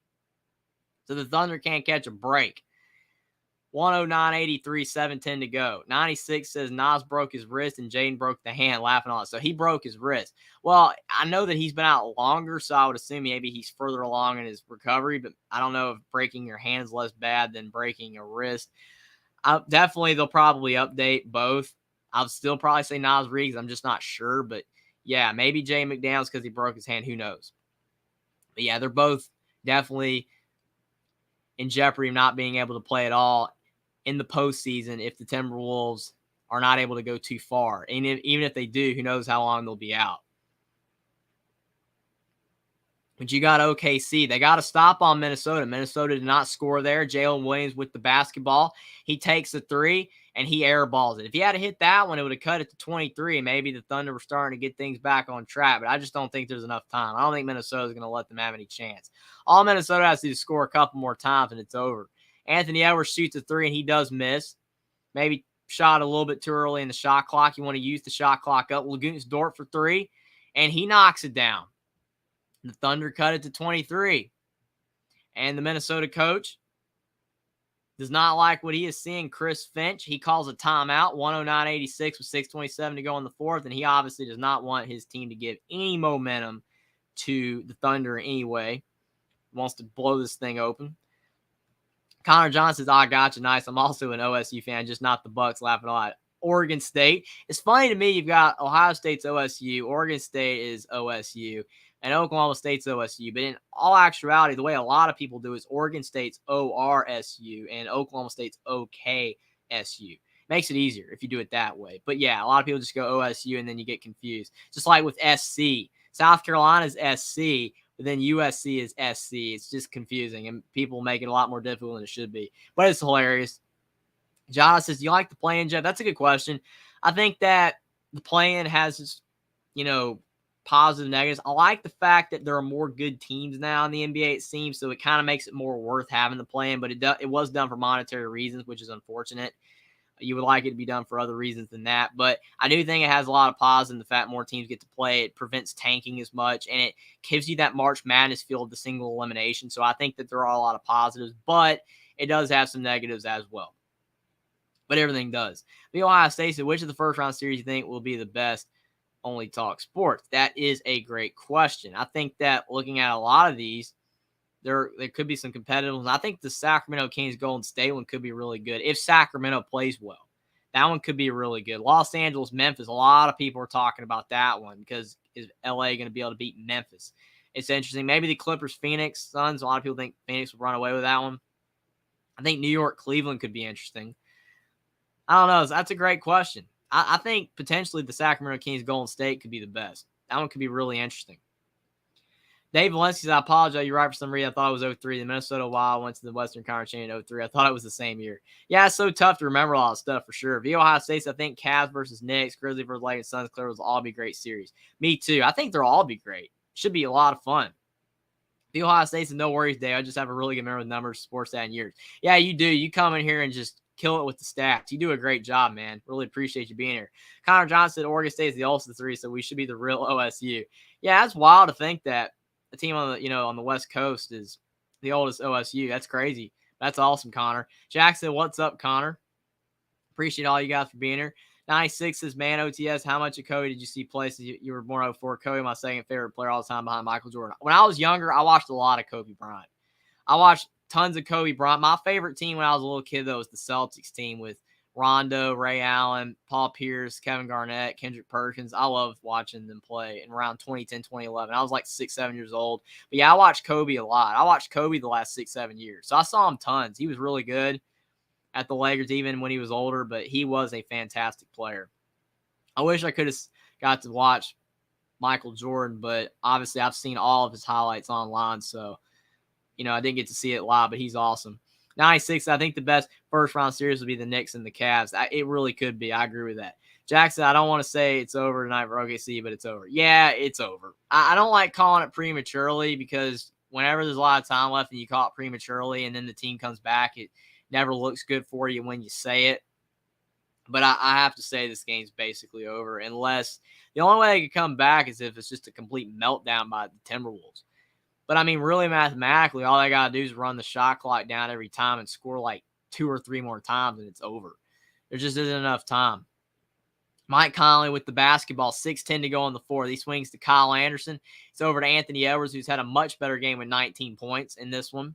So the Thunder can't catch a break. 109.83, 7:10 to go. 96 says Nas broke his wrist and Jaden broke the hand, laughing on it. So he broke his wrist. Well, I know that he's been out longer, so I would assume maybe he's further along in his recovery, but I don't know if breaking your hand is less bad than breaking a wrist. Definitely, they'll probably update both. I'll still probably say Nas Reed because I'm just not sure, but yeah, maybe Jay McDaniels because he broke his hand. Who knows? But yeah, they're both definitely in jeopardy of not being able to play at all in the postseason if the Timberwolves are not able to go too far. And even if they do, who knows how long they'll be out. But you got OKC. They got to stop on Minnesota. Minnesota did not score there. Jalen Williams with the basketball. He takes the 3, and he airballs it. If he had to hit that one, it would have cut it to 23, and maybe the Thunder were starting to get things back on track. But I just don't think there's enough time. I don't think Minnesota's going to let them have any chance. All Minnesota has to do is score a couple more times, and it's over. Anthony Edwards shoots a 3, and he does miss. Maybe shot a little bit too early in the shot clock. You want to use the shot clock up. Lagunas Dort for 3, and he knocks it down. The Thunder cut it to 23. And the Minnesota coach does not like what he is seeing. Chris Finch, he calls a timeout, 109.86 with 6:27 to go in the fourth, and he obviously does not want his team to give any momentum to the Thunder in any way. He wants to blow this thing open. Connor Johnson says, I got you. Nice. I'm also an OSU fan, just not the Bucks, laughing a lot. Oregon State. It's funny to me, you've got Ohio State's OSU, Oregon State is OSU, and Oklahoma State's OSU. But in all actuality, the way a lot of people do is Oregon State's ORSU and Oklahoma State's OKSU. Makes it easier if you do it that way. But yeah, a lot of people just go OSU and then you get confused. Just like with SC. South Carolina's SC, but then USC is SC. It's just confusing, and people make it a lot more difficult than it should be. But it's hilarious. John says, do you like the play-in, Jeff? That's a good question. I think that the play-in has its, positive negatives. I like the fact that there are more good teams now in the NBA, it seems, so it kind of makes it more worth having the play-in, but it was done for monetary reasons, which is unfortunate. You would like it to be done for other reasons than that, but I do think it has a lot of positives. The fact more teams get to play, it prevents tanking as much, and it gives you that March Madness feel of the single elimination, so I think that there are a lot of positives, but it does have some negatives as well. But everything does. The Ohio State said, which of the first-round series you think will be the best? Only Talk Sports. That is a great question. I think that looking at a lot of these, there could be some competitive ones. I think the Sacramento Kings Golden State one could be really good if Sacramento plays well. That one could be really good. Los Angeles, Memphis, a lot of people are talking about that one because is LA going to be able to beat Memphis? It's interesting. Maybe the Clippers, Phoenix Suns. A lot of people think Phoenix will run away with that one. I think New York, Cleveland could be interesting. I don't know. That's a great question. I think potentially the Sacramento Kings Golden State could be the best. That one could be really interesting. Dave Valensky says, I apologize. You're right for some reason. I thought it was 03. The Minnesota Wild went to the Western Conference Championship in 03. I thought it was the same year. Yeah, it's so tough to remember a lot of stuff for sure. The Ohio State's, I think Cavs versus Knicks, Grizzlies versus Lakers, Suns, Clippers will all be great series. Me too. I think they'll all be great. Should be a lot of fun. The Ohio State's no worries day. I just have a really good memory with numbers, sports, and years. Yeah, you do. You come in here and just kill it with the stats. You do a great job, man. Really appreciate you being here. Connor Johnson said Oregon State is the oldest of the three, so we should be the real OSU. Yeah, that's wild to think that a team on the West Coast is the oldest OSU. That's crazy. That's awesome, Connor. Jackson, what's up, Connor? Appreciate all you guys for being here. 96 says, man, OTS, how much of Kobe did you see play since you were born 04? Kobe, my second favorite player all the time behind Michael Jordan. When I was younger, I watched a lot of Kobe Bryant. I watched tons of Kobe Bryant. My favorite team when I was a little kid, though, was the Celtics team with Rondo, Ray Allen, Paul Pierce, Kevin Garnett, Kendrick Perkins. I loved watching them play in around 2010, 2011. I was like 6, 7 years old. But yeah, I watched Kobe a lot. I watched Kobe the last 6, 7 years. So I saw him tons. He was really good at the Lakers even when he was older, but he was a fantastic player. I wish I could have got to watch Michael Jordan, but obviously I've seen all of his highlights online, so I didn't get to see it live, but he's awesome. 96, I think the best first-round series would be the Knicks and the Cavs. It really could be. I agree with that. Jackson, I don't want to say it's over tonight for OKC, but it's over. Yeah, it's over. I don't like calling it prematurely because whenever there's a lot of time left and you call it prematurely and then the team comes back, it never looks good for you when you say it. But I have to say this game's basically over unless the only way they could come back is if it's just a complete meltdown by the Timberwolves. But, I mean, really mathematically, all they got to do is run the shot clock down every time and score like 2 or 3 more times, and it's over. There just isn't enough time. Mike Conley with the basketball, 6:10 to go in the fourth. He swings to Kyle Anderson. It's over to Anthony Edwards, who's had a much better game with 19 points in this one.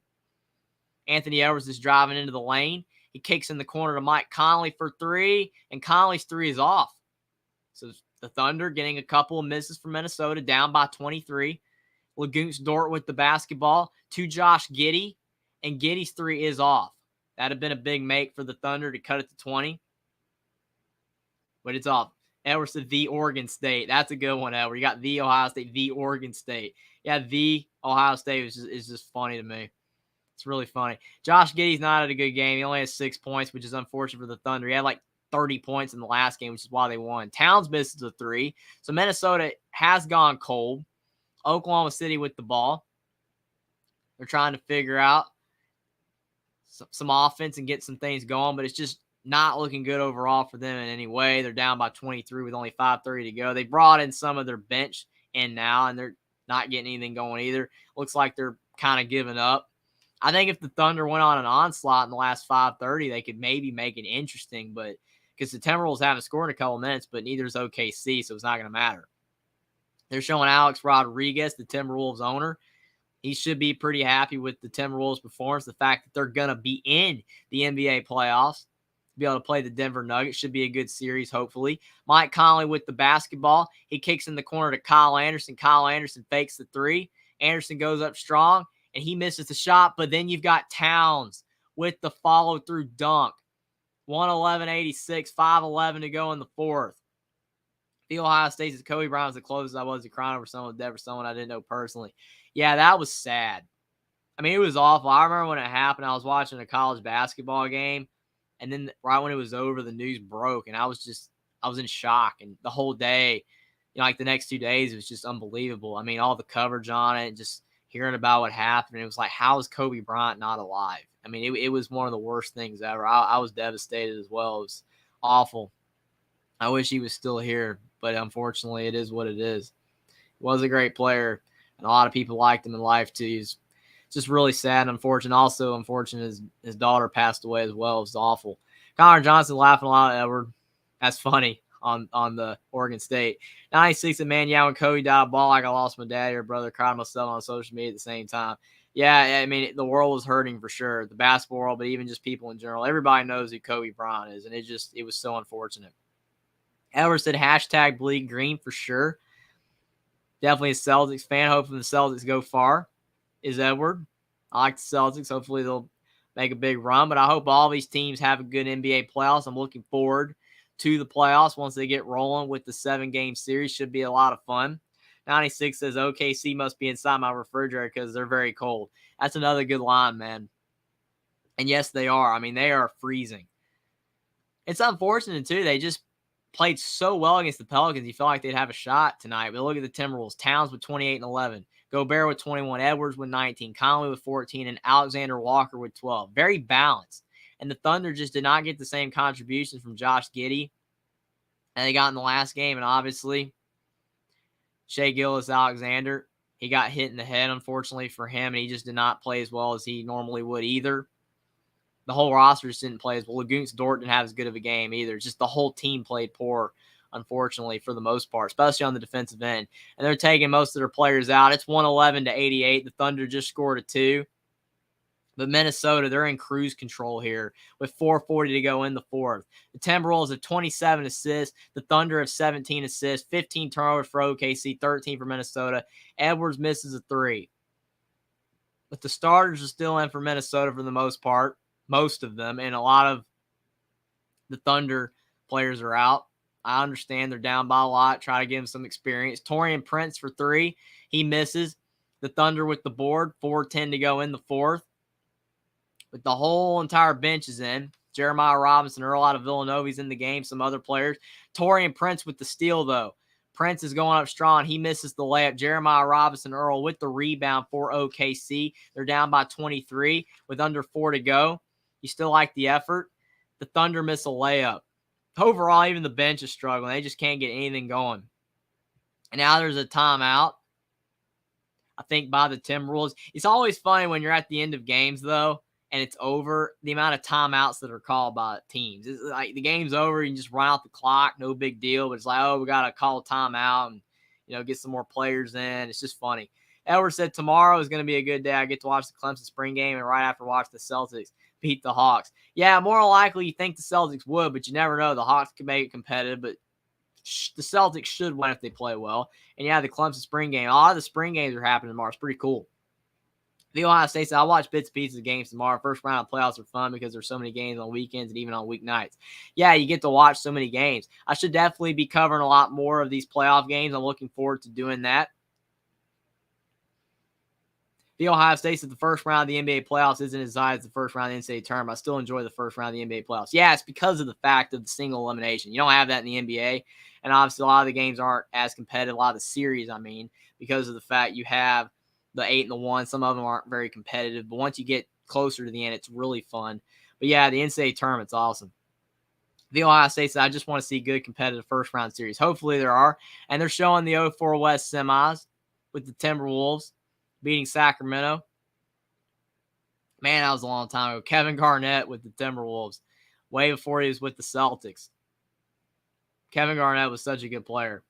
Anthony Edwards is driving into the lane. He kicks in the corner to Mike Conley for 3, and Conley's 3 is off. So the Thunder getting a couple of misses from Minnesota, down by 23. Lagoons Dort with the basketball to Josh Giddey, and Giddey's 3 is off. That'd have been a big make for the Thunder to cut it to 20. But it's off. Edwards to the Oregon State. That's a good one, Edward. You got the Ohio State, the Oregon State. Yeah, the Ohio State is just funny to me. It's really funny. Josh Giddey's not at a good game. He only has 6 points, which is unfortunate for the Thunder. He had like 30 points in the last game, which is why they won. Towns misses a 3. So Minnesota has gone cold. Oklahoma City with the ball. They're trying to figure out some offense and get some things going, but it's just not looking good overall for them in any way. They're down by 23 with only 5:30 to go. They brought in some of their bench in now, and they're not getting anything going either. Looks like they're kind of giving up. I think if the Thunder went on an onslaught in the last 5:30, they could maybe make it interesting, but because the Timberwolves haven't scored in a couple minutes, but neither is OKC, so it's not going to matter. They're showing Alex Rodriguez, the Timberwolves owner. He should be pretty happy with the Timberwolves' performance. The fact that they're going to be in the NBA playoffs, be able to play the Denver Nuggets, should be a good series, hopefully. Mike Conley with the basketball. He kicks in the corner to Kyle Anderson. Kyle Anderson fakes the 3. Anderson goes up strong, and he misses the shot. But then you've got Towns with the follow-through dunk. 111-86, 5:11 to go in the fourth. The Ohio State is Kobe Bryant was the closest I was to crying over someone dead for someone I didn't know personally. Yeah, that was sad. I mean, it was awful. I remember when it happened, I was watching a college basketball game, and then right when it was over, the news broke, and I was in shock. And the whole day, like the next 2 days, it was just unbelievable. I mean, all the coverage on it, just hearing about what happened. It was like, how is Kobe Bryant not alive? I mean, it was one of the worst things ever. I was devastated as well. It was awful. I wish he was still here, but unfortunately, it is what it is. He was a great player, and a lot of people liked him in life too. He's just really sad and unfortunate. Also, unfortunate his daughter passed away as well. It was awful. Connor Johnson laughing a lot, Edward. That's funny on the Oregon State. 96 and man, yeah, when Kobe died of ball, like I lost my dad or brother, cried myself on social media at the same time. Yeah, I mean, the world was hurting for sure. The basketball world, but even just people in general. Everybody knows who Kobe Bryant is, and it was so unfortunate. Edward said hashtag bleed green for sure. Definitely a Celtics fan. Hoping the Celtics go far is Edward. I like the Celtics. Hopefully they'll make a big run, but I hope all these teams have a good NBA playoffs. I'm looking forward to the playoffs once they get rolling with the 7-game series. Should be a lot of fun. 96 says OKC must be inside my refrigerator because they're very cold. That's another good line, man. And yes, they are. I mean, they are freezing. It's unfortunate, too. They just played so well against the Pelicans. You felt like they'd have a shot tonight. But look at the Timberwolves. Towns with 28 and 11. Gobert with 21. Edwards with 19. Conley with 14. And Alexander Walker with 12. Very balanced. And the Thunder just did not get the same contributions from Josh Giddey that they got in the last game. And obviously, Shai Gilgeous-Alexander, he got hit in the head, unfortunately for him. And he just did not play as well as he normally would either. The whole roster just didn't play as well. Lagoons Dort didn't have as good of a game either. Just the whole team played poor, unfortunately, for the most part, especially on the defensive end. And they're taking most of their players out. It's 111-88. The Thunder just scored a 2. But Minnesota, they're in cruise control here with 4:40 to go in the fourth. The Timberwolves have 27 assists. The Thunder have 17 assists, 15 turnovers for OKC, 13 for Minnesota. Edwards misses a 3. But the starters are still in for Minnesota for the most part. Most of them, and a lot of the Thunder players are out. I understand they're down by a lot. Try to give them some experience. Taurean Prince for 3. He misses. The Thunder with the board. 4:10 to go in the fourth. But the whole entire bench is in. Jeremiah Robinson, Earl out of Villanova's in the game. Some other players. Taurean Prince with the steal, though. Prince is going up strong. He misses the layup. Jeremiah Robinson, Earl with the rebound for OKC. They're down by 23 with under 4 to go. You still like the effort. The Thunder miss a layup. Overall, even the bench is struggling. They just can't get anything going. And now there's a timeout, I think, by the Timberwolves. It's always funny when you're at the end of games, though, and it's over, the amount of timeouts that are called by teams. It's like the game's over, you can just run out the clock, no big deal. But it's like, oh, we got to call a timeout and, get some more players in. It's just funny. Edwards said tomorrow is going to be a good day. I get to watch the Clemson spring game and right after watch the Celtics beat the Hawks. Yeah, more likely you think the Celtics would, but you never know. The Hawks can make it competitive, but the Celtics should win if they play well. And yeah, the Clemson spring game. A lot of the spring games are happening tomorrow. It's pretty cool. The Ohio State said, I'll watch bits and pieces of games tomorrow. First round of playoffs are fun because there's so many games on weekends and even on weeknights. Yeah, you get to watch so many games. I should definitely be covering a lot more of these playoff games. I'm looking forward to doing that. The Ohio State said the first round of the NBA playoffs isn't as high as the first round of the NCAA tournament. I still enjoy the first round of the NBA playoffs. Yeah, it's because of the fact of the single elimination. You don't have that in the NBA. And obviously, a lot of the games aren't as competitive. A lot of the series, because of the fact you have the 8 and the 1. Some of them aren't very competitive. But once you get closer to the end, it's really fun. But yeah, the NCAA tournament's awesome. The Ohio State said, I just want to see good competitive first round series. Hopefully there are. And they're showing the 04 West semis with the Timberwolves beating Sacramento. Man, that was a long time ago. Kevin Garnett with the Timberwolves way before he was with the Celtics. Kevin Garnett was such a good player.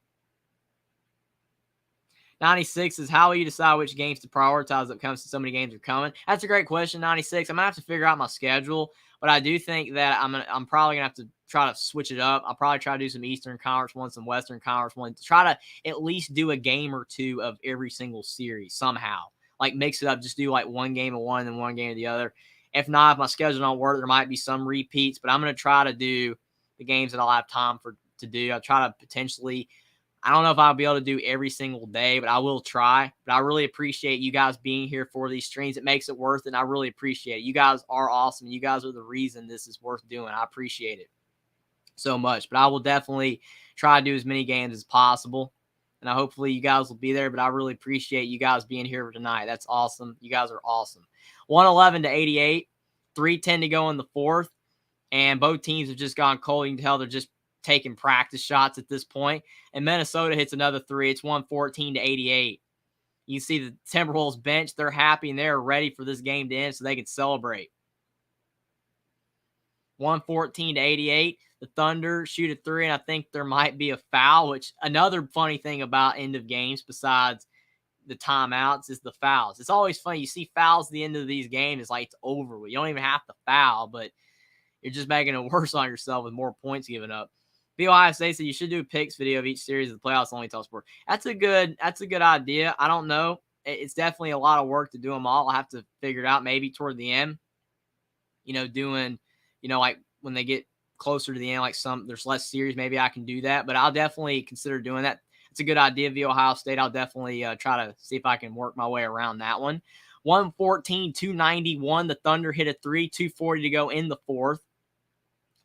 96 is how will you decide which games to prioritize that comes to so many games are coming? That's a great question, 96. I'm going to have to figure out my schedule, but I do think that I'm probably going to have to try to switch it up. I'll probably try to do some Eastern Conference ones, some Western Conference ones, try to at least do a game or two of every single series somehow. Like mix it up, just do like one game of one and then one game of the other. If not, if my schedule don't work, there might be some repeats, but I'm going to try to do the games that I'll have time to do. I'll try to potentially, I don't know if I'll be able to do every single day, but I will try. But I really appreciate you guys being here for these streams. It makes it worth it, and I really appreciate it. You guys are awesome. You guys are the reason this is worth doing. I appreciate it so much. But I will definitely try to do as many games as possible, and hopefully you guys will be there. But I really appreciate you guys being here for tonight. That's awesome. You guys are awesome. 111-88, 3:10 to go in the fourth, and both teams have just gone cold. You can tell they're just taking practice shots at this point. And Minnesota hits another 3. It's 114-88. You see the Timberwolves bench. They're happy and they're ready for this game to end so they can celebrate. 114-88. The Thunder shoot a 3, and I think there might be a foul, which another funny thing about end of games besides the timeouts is the fouls. It's always funny. You see fouls at the end of these games. It's like it's over with. You don't even have to foul, but you're just making it worse on yourself with more points given up. The Ohio State said you should do a picks video of each series of the playoffs only tell sport. That's a good idea. I don't know. It's definitely a lot of work to do them all. I'll have to figure it out maybe toward the end. Doing, like when they get closer to the end, like there's less series, maybe I can do that. But I'll definitely consider doing that. it's a good idea via Ohio State. I'll definitely try to see if I can work my way around that one. 114-291. The Thunder hit a three, 2:40 to go in the fourth.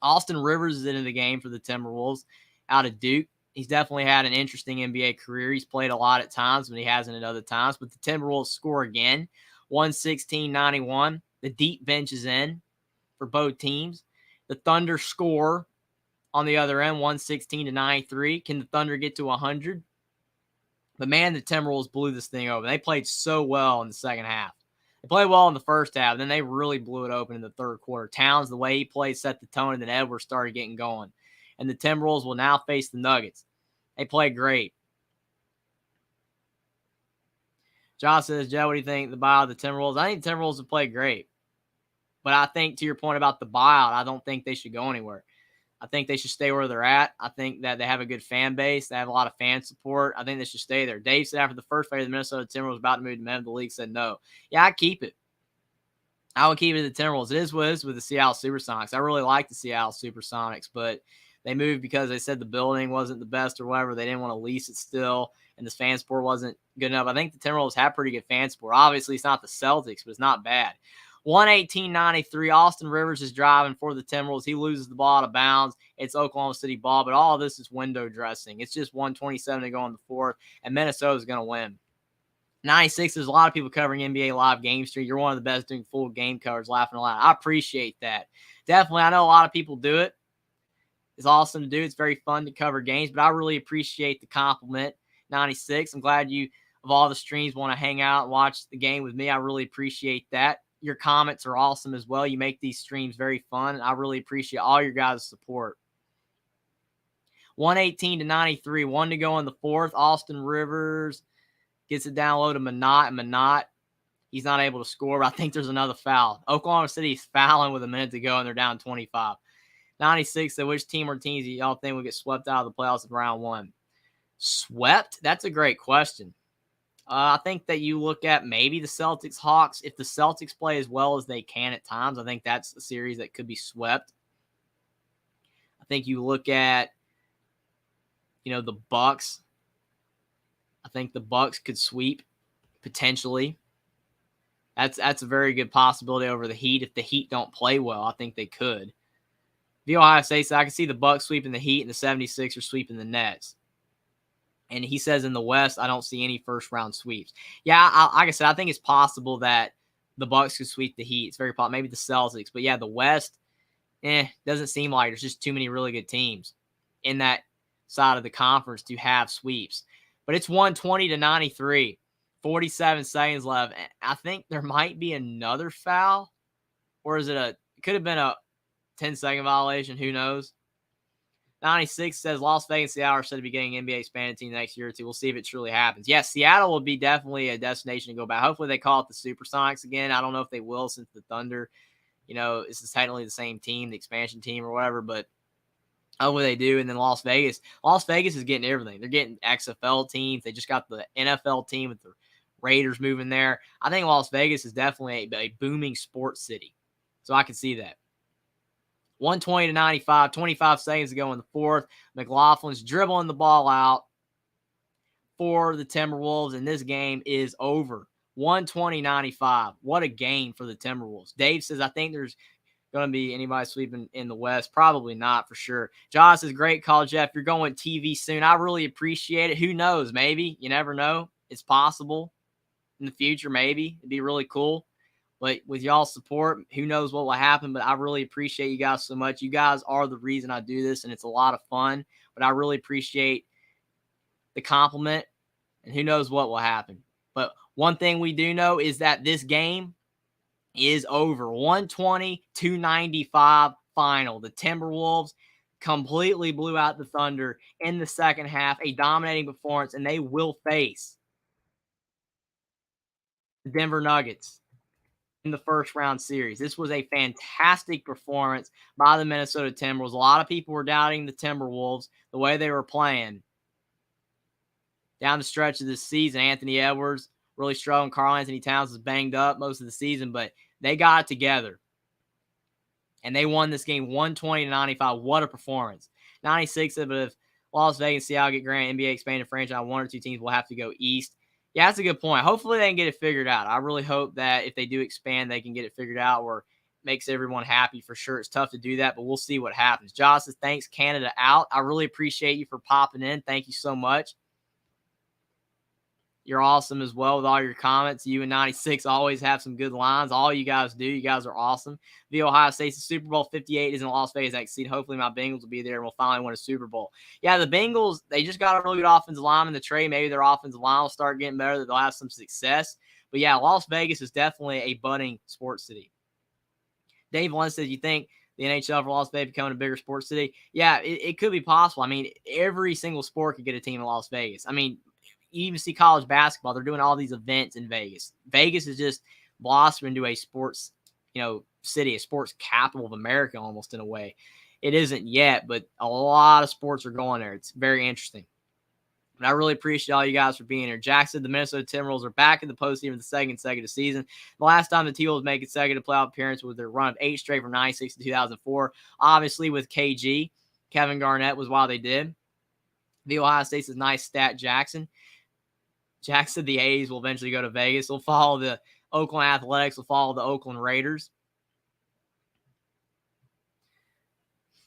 Austin Rivers is into the game for the Timberwolves out of Duke. He's definitely had an interesting NBA career. He's played a lot at times, but he hasn't at other times. But the Timberwolves score again, 116-91. The deep bench is in for both teams. The Thunder score on the other end, 116-93. Can the Thunder get to 100? But man, the Timberwolves blew this thing open. They played so well in the second half. They played well in the first half, and then they really blew it open in the third quarter. Towns, the way he played, set the tone, and then Edwards started getting going. And the Timberwolves will now face the Nuggets. They played great. Josh says, Joe, what do you think the buyout of the Timberwolves? I think the Timberwolves have played great. But I think, to your point about the buyout, I don't think they should go anywhere. I think they should stay where they're at. I think that they have a good fan base. They have a lot of fan support. I think they should stay there. Dave said after the first phase, the Minnesota Timberwolves was about to move to Memphis. The league said no. Yeah, I'd keep it. I would keep it at the Timberwolves. It is what it is with the Seattle Supersonics. I really like the Seattle Supersonics, but they moved because they said the building wasn't the best or whatever. They didn't want to lease it still, and the fan support wasn't good enough. I think the Timberwolves have pretty good fan support. Obviously, it's not the Celtics, but it's not bad. 118-93. Austin Rivers is driving for the Timberwolves. He loses the ball out of bounds. It's Oklahoma City ball, but all of this is window dressing. It's just 127 to go in the fourth, and Minnesota's going to win. 96, there's a lot of people covering NBA Live Game Street. You're one of the best doing full game coverage, laughing aloud. I appreciate that. Definitely, I know a lot of people do it. It's awesome to do. It's very fun to cover games, but I really appreciate the compliment. 96, I'm glad you, of all the streams, want to hang out and watch the game with me. I really appreciate that. Your comments are awesome as well. You make these streams very fun. I really appreciate all your guys' support. 118-93. 1 to go in the fourth. Austin Rivers gets it down low to Minot. And Minot, he's not able to score, but I think there's another foul. Oklahoma City's fouling with a minute to go, and they're down 25. 96, so which team or teams do y'all think will get swept out of the playoffs in round one? Swept? That's a great question. I think that you look at maybe the Celtics, Hawks. If the Celtics play as well as they can at times, I think that's a series that could be swept. I think you look at, the Bucks. I think the Bucks could sweep potentially. That's a very good possibility over the Heat. If the Heat don't play well, I think they could. The Ohio State, so I can see the Bucks sweeping the Heat and the 76ers sweeping the Nets. And he says in the West, I don't see any first-round sweeps. Yeah, like I said, I think it's possible that the Bucks could sweep the Heat. It's very possible. Maybe the Celtics. But, yeah, the West, doesn't seem like there's just too many really good teams in that side of the conference to have sweeps. But it's 120-93. 47 seconds left. I think there might be another foul. Or is it could have been a 10-second violation. Who knows? 96 says Las Vegas, Seattle are said to be getting NBA expanded team next year or two. We'll see if it truly happens. Yes, Seattle will be definitely a destination to go back. Hopefully they call it the Supersonics again. I don't know if they will since the Thunder, this is technically the same team, the expansion team or whatever, but hopefully they do. And then Las Vegas is getting everything. They're getting XFL teams. They just got the NFL team with the Raiders moving there. I think Las Vegas is definitely a booming sports city. So I can see that. 120-95, 25 seconds to go in the fourth. McLaughlin's dribbling the ball out for the Timberwolves, and this game is over. 120-95. What a game for the Timberwolves. Dave says, I think there's going to be anybody sweeping in the West. Probably not, for sure. Josh says, great call, Jeff. You're going TV soon. I really appreciate it. Who knows? Maybe. You never know. It's possible in the future, maybe. It'd be really cool. But with y'all's support, who knows what will happen. But I really appreciate you guys so much. You guys are the reason I do this, and it's a lot of fun. But I really appreciate the compliment, and who knows what will happen. But one thing we do know is that this game is over. 120-95 final. The Timberwolves completely blew out the Thunder in the second half, a dominating performance, and they will face the Denver Nuggets in the first round series. This was a fantastic performance by the Minnesota Timberwolves. A lot of people were doubting the Timberwolves, the way they were playing down the stretch of this season. Anthony Edwards really struggling. Karl Anthony Towns was banged up most of the season, but they got it together. And they won this game 120-95. What a performance. 96, but if Las Vegas, Seattle get granted NBA expanded franchise. One or two teams will have to go east. Yeah, that's a good point. Hopefully they can get it figured out. I really hope that if they do expand, they can get it figured out where it makes everyone happy for sure. It's tough to do that, but we'll see what happens. Josh says, thanks, Canada out. I really appreciate you for popping in. Thank you so much. You're awesome as well with all your comments. You and 96 always have some good lines. All you guys do. You guys are awesome. The Ohio State's Super Bowl 58 is in Las Vegas next season. Hopefully my Bengals will be there and we'll finally win a Super Bowl. Yeah, the Bengals, they just got a really good offensive line in the trade. Maybe their offensive line will start getting better. That they'll have some success. But yeah, Las Vegas is definitely a budding sports city. Dave Lund says, you think the NHL for Las Vegas becoming a bigger sports city? Yeah, it could be possible. I mean, every single sport could get a team in Las Vegas. I mean, you even see college basketball. They're doing all these events in Vegas. Vegas is just blossomed into a sports, city, a sports capital of America almost in a way. It isn't yet, but a lot of sports are going there. It's very interesting. And I really appreciate all you guys for being here. Jack said the Minnesota Timberwolves are back in the postseason for the second consecutive season. The last time the T-Wolves made a consecutive playoff appearance was their run of 8 straight from 96 to 2004. Obviously, with KG, Kevin Garnett was why they did. The Ohio State's a nice stat, Jackson. Jack said the A's will eventually go to Vegas. They'll follow the Oakland Athletics. Will follow the Oakland Raiders.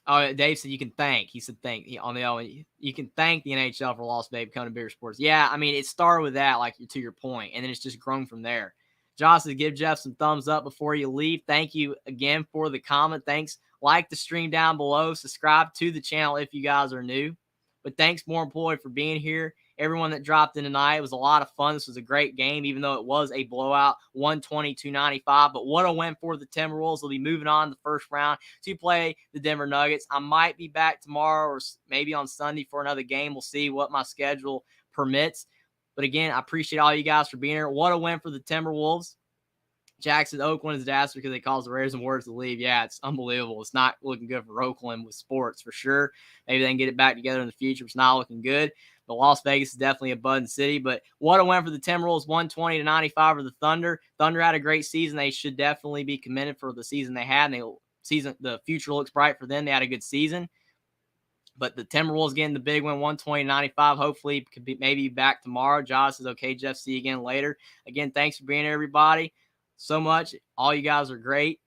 Oh, Dave said you can thank. He said thank on the you can thank the NHL for Las Vegas becoming bigger sports. Yeah, I mean it started with that, like to your point, and then it's just grown from there. Josh says give Jeff some thumbs up before you leave. Thank you again for the comment. Thanks. Like the stream down below. Subscribe to the channel if you guys are new. But thanks more importantly for being here. Everyone that dropped in tonight, it was a lot of fun. This was a great game, even though it was a blowout, 120-95. But what a win for the Timberwolves. They'll be moving on in the first round to play the Denver Nuggets. I might be back tomorrow or maybe on Sunday for another game. We'll see what my schedule permits. But again, I appreciate all you guys for being here. What a win for the Timberwolves. Jackson, Oakland is a disaster because they caused the Raiders and Warriors to leave. Yeah, it's unbelievable. It's not looking good for Oakland with sports for sure. Maybe they can get it back together in the future. It's not looking good. But Las Vegas is definitely a budding city. But what a win for the Timberwolves, 120-95 for the Thunder. Thunder had a great season. They should definitely be commended for the season they had. And the future looks bright for them. They had a good season. But the Timberwolves getting the big win, 120-95. Hopefully, could be maybe back tomorrow. Josh says, okay, Jeff, see you again later. Again, thanks for being here, everybody. So much. All you guys are great.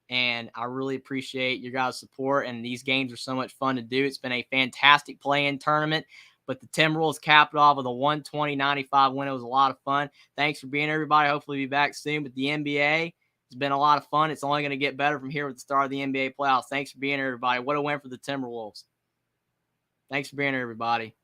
And I really appreciate your guys' support. And these games are so much fun to do. It's been a fantastic play-in tournament. But the Timberwolves capped it off with a 120-95 win. It was a lot of fun. Thanks for being here, everybody. Hopefully, be back soon. But the NBA, it's been a lot of fun. It's only going to get better from here with the start of the NBA playoffs. Thanks for being here, everybody. What a win for the Timberwolves. Thanks for being here, everybody.